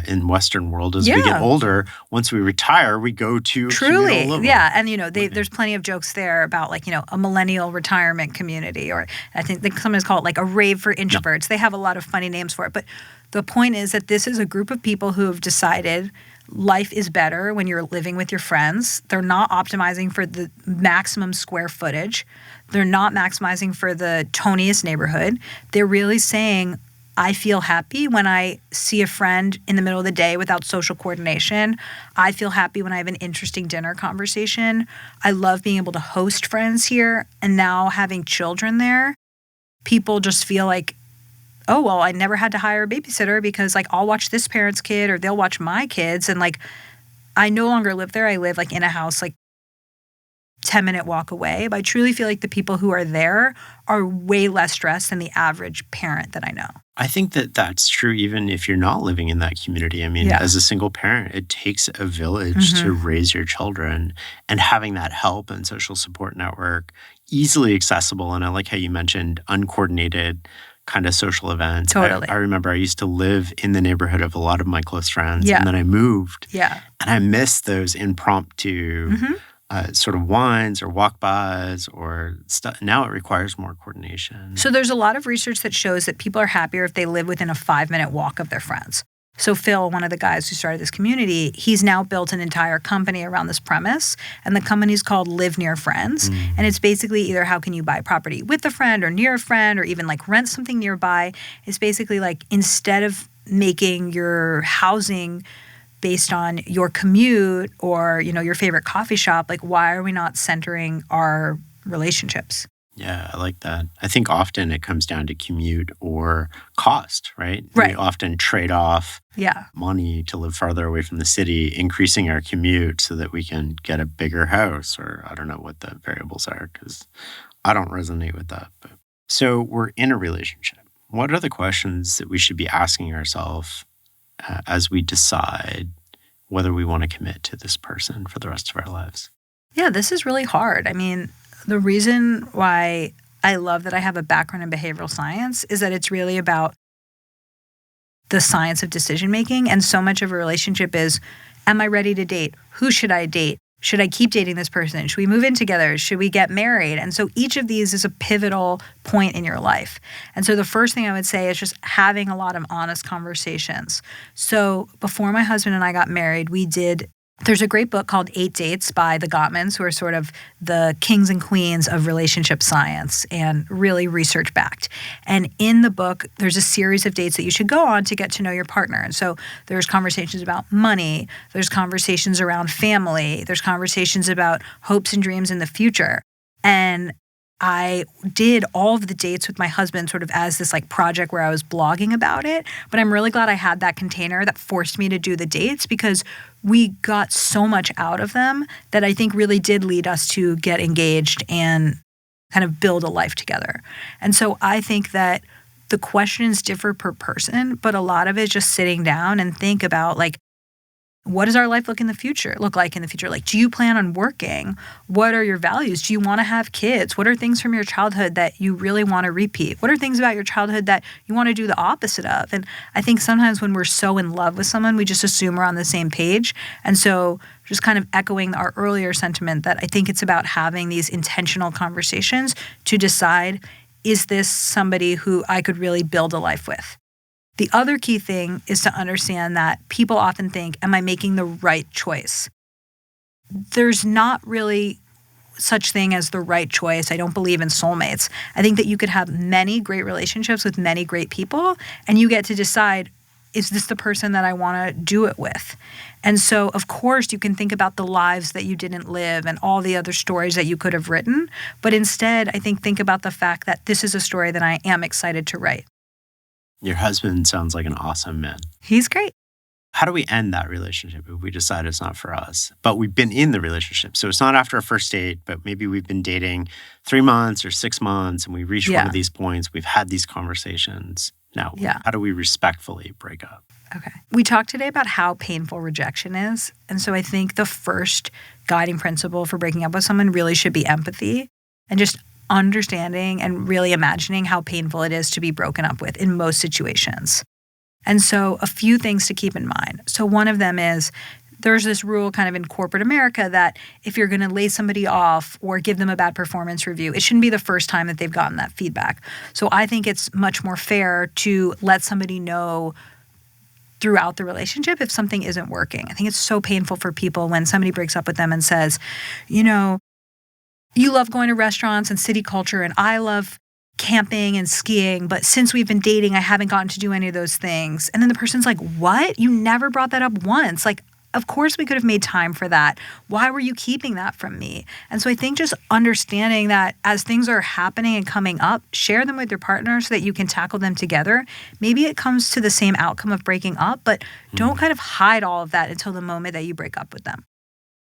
B: in Western world as we get older. Once we retire, we go to
A: truly,
B: living.
A: yeah. And there's plenty of jokes there about like a millennial retirement community, or I think they sometimes call it like a rave for introverts. They have a lot of funny names for it, but the point is that this is a group of people who have decided life is better when you're living with your friends. They're not optimizing for the maximum square footage. They're not maximizing for the toniest neighborhood. They're really saying, I feel happy when I see a friend in the middle of the day without social coordination. I feel happy when I have an interesting dinner conversation. I love being able to host friends here. And now having children there, people just feel like, oh, well, I never had to hire a babysitter because like I'll watch this parent's kid or they'll watch my kids. And like I no longer live there. I live like in a house like 10-minute walk away. But I truly feel like the people who are there are way less stressed than the average parent that I know.
B: I think that that's true even if you're not living in that community. I mean, as a single parent, it takes a village to raise your children, and having that help and social support network easily accessible. And I like how you mentioned uncoordinated kind of social events.
A: Totally.
B: I remember I used to live in the neighborhood of a lot of my close friends,
A: Yeah.
B: and then I moved.
A: Yeah.
B: And I missed those impromptu sort of wines or walk-bys or stuff. Now it requires more coordination.
A: So there's a lot of research that shows that people are happier if they live within a 5-minute walk of their friends. So Phil, one of the guys who started this community, he's now built an entire company around this premise. And the company's called Live Near Friends. And it's basically either how can you buy property with a friend or near a friend or even like rent something nearby. It's basically like instead of making your housing based on your commute or, you know, your favorite coffee shop, like why are we not centering our relationships?
B: Yeah, I like that. I think often it comes down to commute or cost, right?
A: Right.
B: We often trade off money to live farther away from the city, increasing our commute so that we can get a bigger house, or I don't know what the variables are because I don't resonate with that. But so we're in a relationship. What are the questions that we should be asking ourselves as we decide whether we want to commit to this person for the rest of our lives?
A: Yeah, this is really hard. I mean, the reason why I love that I have a background in behavioral science is that it's really about the science of decision making. And so much of a relationship is, am I ready to date? Who should I date? Should I keep dating this person? Should we move in together? Should we get married? And so each of these is a pivotal point in your life. And so the first thing I would say is just having a lot of honest conversations. So before my husband and I got married, there's a great book called 8 Dates by the Gottmans, who are sort of the kings and queens of relationship science and really research-backed. And in the book, there's a series of dates that you should go on to get to know your partner. And so there's conversations about money, there's conversations around family, there's conversations about hopes and dreams in the future. And I did all of the dates with my husband sort of as this like project where I was blogging about it. But I'm really glad I had that container that forced me to do the dates because we got so much out of them that I think really did lead us to get engaged and kind of build a life together. And so I think that the questions differ per person, but a lot of it is just sitting down and think about like, what does our life look like in the future? Like, do you plan on working? What are your values? Do you want to have kids? What are things from your childhood that you really want to repeat? What are things about your childhood that you want to do the opposite of? And I think sometimes when we're so in love with someone, we just assume we're on the same page. And so just kind of echoing our earlier sentiment that I think it's about having these intentional conversations to decide, is this somebody who I could really build a life with? The other key thing is to understand that people often think, am I making the right choice? There's not really such thing as the right choice. I don't believe in soulmates. I think that you could have many great relationships with many great people, and you get to decide, is this the person that I want to do it with? And so, of course, you can think about the lives that you didn't live and all the other stories that you could have written. But instead, I think about the fact that this is a story that I am excited to write.
B: Your husband sounds like an awesome man.
A: He's great.
B: How do we end that relationship if we decide it's not for us? But we've been in the relationship. So it's not after a first date, but maybe we've been dating 3 months or 6 months and we reached one of these points. We've had these conversations. Now, how do we respectfully break up?
A: Okay. We talked today about how painful rejection is. And so I think the first guiding principle for breaking up with someone really should be empathy and just understanding and really imagining how painful it is to be broken up with in most situations. And so a few things to keep in mind. So one of them is there's this rule kind of in corporate America that if you're going to lay somebody off or give them a bad performance review, it shouldn't be the first time that they've gotten that feedback. So I think it's much more fair to let somebody know throughout the relationship if something isn't working. I think it's so painful for people when somebody breaks up with them and says, you know, you love going to restaurants and city culture, and I love camping and skiing, but since we've been dating, I haven't gotten to do any of those things. And then the person's like, what? You never brought that up once. Like, of course we could have made time for that. Why were you keeping that from me? And so I think just understanding that as things are happening and coming up, share them with your partner so that you can tackle them together. Maybe it comes to the same outcome of breaking up, but don't kind of hide all of that until the moment that you break up with them.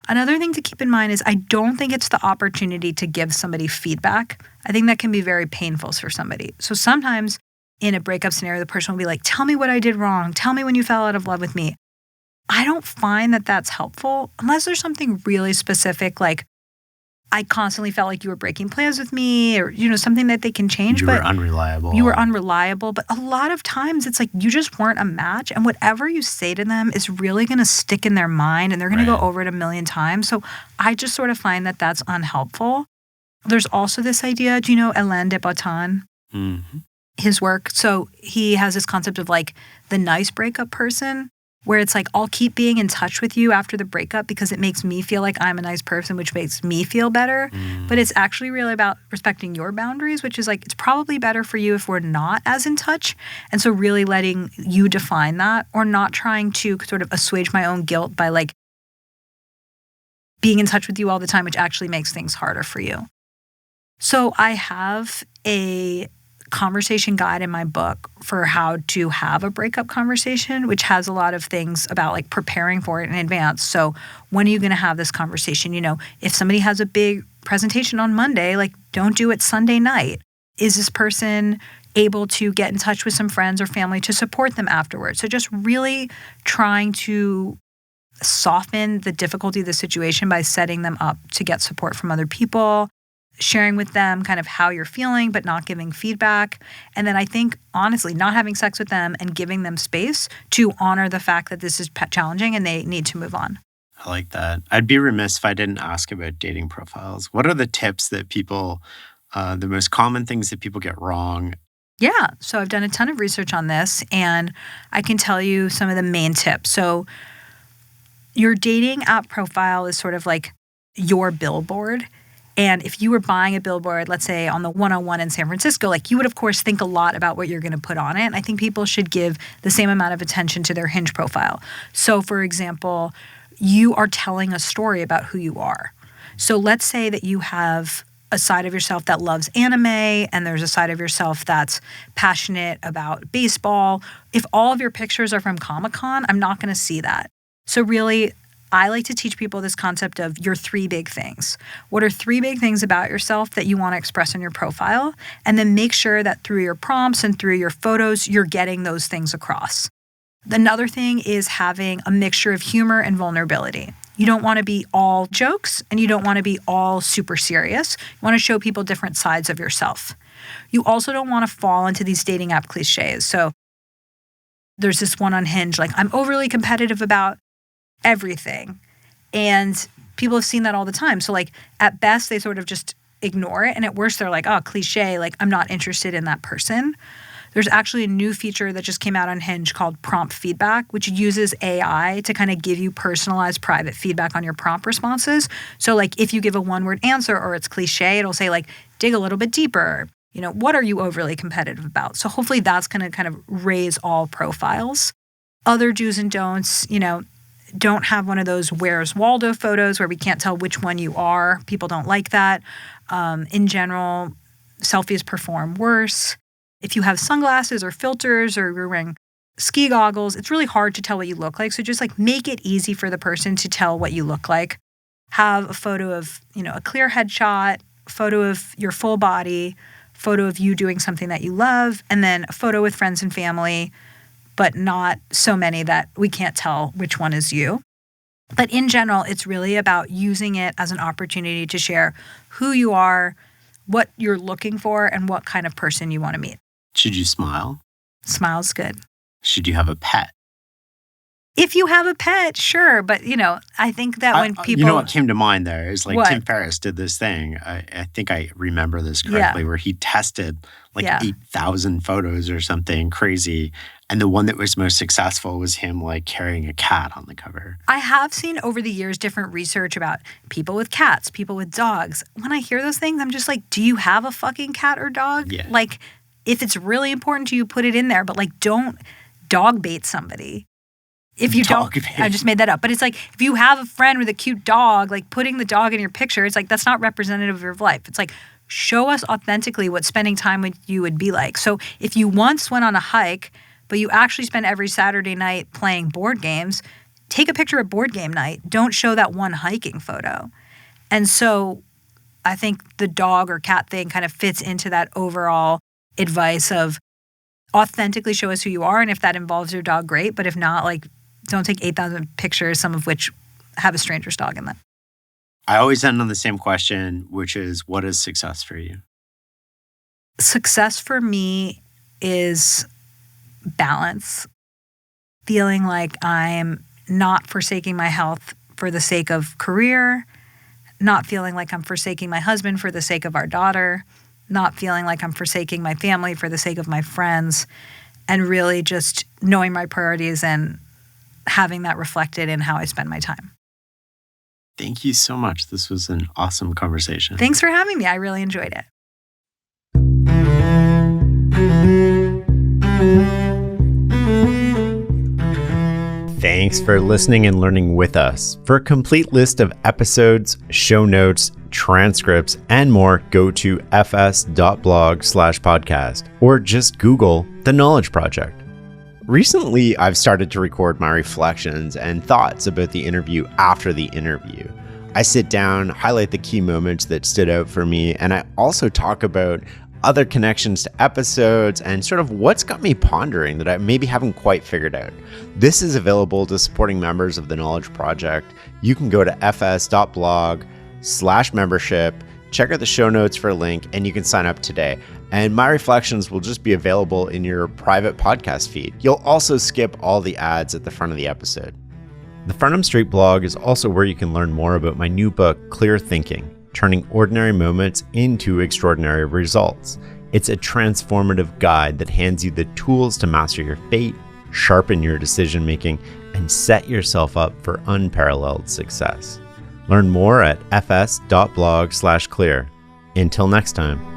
A: Another thing to keep in mind is I don't think it's the opportunity to give somebody feedback. I think that can be very painful for somebody. So sometimes in a breakup scenario, the person will be like, tell me what I did wrong. Tell me when you fell out of love with me. I don't find that that's helpful unless there's something really specific, like I constantly felt like you were breaking plans with me or, something that they can change.
B: You were unreliable.
A: You were unreliable. But a lot of times it's like you just weren't a match. And whatever you say to them is really going to stick in their mind and they're going to go over it a million times. So I just sort of find that that's unhelpful. There's also this idea, do you know Alain de Botton?
B: Mm-hmm.
A: His work. So he has this concept of like the nice breakup person, where it's like, I'll keep being in touch with you after the breakup because it makes me feel like I'm a nice person, which makes me feel better. But it's actually really about respecting your boundaries, which is like, it's probably better for you if we're not as in touch. And so really letting you define that, or not trying to sort of assuage my own guilt by like being in touch with you all the time, which actually makes things harder for you. So I have a conversation guide in my book for how to have a breakup conversation, which has a lot of things about like preparing for it in advance. So when are you going to have this conversation? If somebody has a big presentation on Monday, like don't do it Sunday night. Is this person able to get in touch with some friends or family to support them afterwards? So just really trying to soften the difficulty of the situation by setting them up to get support from other people, sharing with them kind of how you're feeling, but not giving feedback. And then I think, honestly, not having sex with them and giving them space to honor the fact that this is challenging and they need to move on.
B: I like that. I'd be remiss if I didn't ask about dating profiles. What are the tips that people, the most common things that people get wrong?
A: Yeah. So I've done a ton of research on this, and I can tell you some of the main tips. So your dating app profile is sort of like your billboard. And if you were buying a billboard, let's say on the 101 in San Francisco, like you would, of course, think a lot about what you're going to put on it. And I think people should give the same amount of attention to their Hinge profile. So, for example, you are telling a story about who you are. So let's say that you have a side of yourself that loves anime and there's a side of yourself that's passionate about baseball. If all of your pictures are from Comic-Con, I'm not going to see that. So really, I like to teach people this concept of your 3 big things. What are 3 big things about yourself that you want to express in your profile? And then make sure that through your prompts and through your photos, you're getting those things across. Another thing is having a mixture of humor and vulnerability. You don't want to be all jokes and you don't want to be all super serious. You want to show people different sides of yourself. You also don't want to fall into these dating app cliches. So there's this one on Hinge, like, I'm overly competitive about everything. And people have seen that all the time. So like at best, they sort of just ignore it. And at worst, they're like, oh, cliche, like I'm not interested in that person. There's actually a new feature that just came out on Hinge called prompt feedback, which uses AI to kind of give you personalized private feedback on your prompt responses. So like if you give a one-word answer or it's cliche, it'll say like, dig a little bit deeper. What are you overly competitive about? So hopefully that's going to kind of raise all profiles. Other do's and don'ts, don't have one of those Where's Waldo photos where we can't tell which one you are. People don't like that. In general, selfies perform worse. If you have sunglasses or filters or you're wearing ski goggles, it's really hard to tell what you look like. So just like make it easy for the person to tell what you look like. Have a photo of, a clear headshot, photo of your full body, photo of you doing something that you love, and then a photo with friends and family, but not so many that we can't tell which one is you. But in general, it's really about using it as an opportunity to share who you are, what you're looking for, and what kind of person you want to meet.
B: Should you smile?
A: Smile's good.
B: Should you have a pet?
A: If you have a pet, sure. But, I think that when people...
B: You know what came to mind there is like
A: what?
B: Tim Ferriss did this thing. I think I remember this correctly, where he tested like 8,000 photos or something crazy. And the one that was most successful was him like carrying a cat on the cover.
A: I have seen over the years different research about people with cats, people with dogs. When I hear those things, I'm just like, do you have a fucking cat or dog?
B: Yeah.
A: Like, if it's really important to you, put it in there. But like, don't dog bait somebody. If you don't, I just made that up. But it's like, if you have a friend with a cute dog, like putting the dog in your picture, it's like, that's not representative of your life. It's like, show us authentically what spending time with you would be like. So if you once went on a hike, but you actually spend every Saturday night playing board games, take a picture of board game night. Don't show that one hiking photo. And so I think the dog or cat thing kind of fits into that overall advice of authentically show us who you are. And if that involves your dog, great. But if not, like, don't take 8,000 pictures, some of which have a stranger's dog in them.
B: I always end on the same question, which is, what is success for you?
A: Success for me is balance, feeling like I'm not forsaking my health for the sake of career, not feeling like I'm forsaking my husband for the sake of our daughter, not feeling like I'm forsaking my family for the sake of my friends, and really just knowing my priorities and having that reflected in how I spend my time.
B: Thank you so much. This was an awesome conversation.
A: Thanks for having me. I really enjoyed it.
B: Thanks for listening and learning with us. For a complete list of episodes, show notes, transcripts, and more, go to fs.blog/podcast or just Google The Knowledge Project. Recently, I've started to record my reflections and thoughts about the interview after the interview. I sit down, highlight the key moments that stood out for me, and I also talk about other connections to episodes and sort of what's got me pondering that I maybe haven't quite figured out. This is available to supporting members of the Knowledge Project. You can go to fs.blog/membership, check out the show notes for a link, and you can sign up today. And my reflections will just be available in your private podcast feed. You'll also skip all the ads at the front of the episode. The Farnham Street blog is also where you can learn more about my new book, Clear Thinking: Turning Ordinary Moments into Extraordinary Results. It's a transformative guide that hands you the tools to master your fate, sharpen your decision making, and set yourself up for unparalleled success. Learn more at fs.blog/clear. Until next time.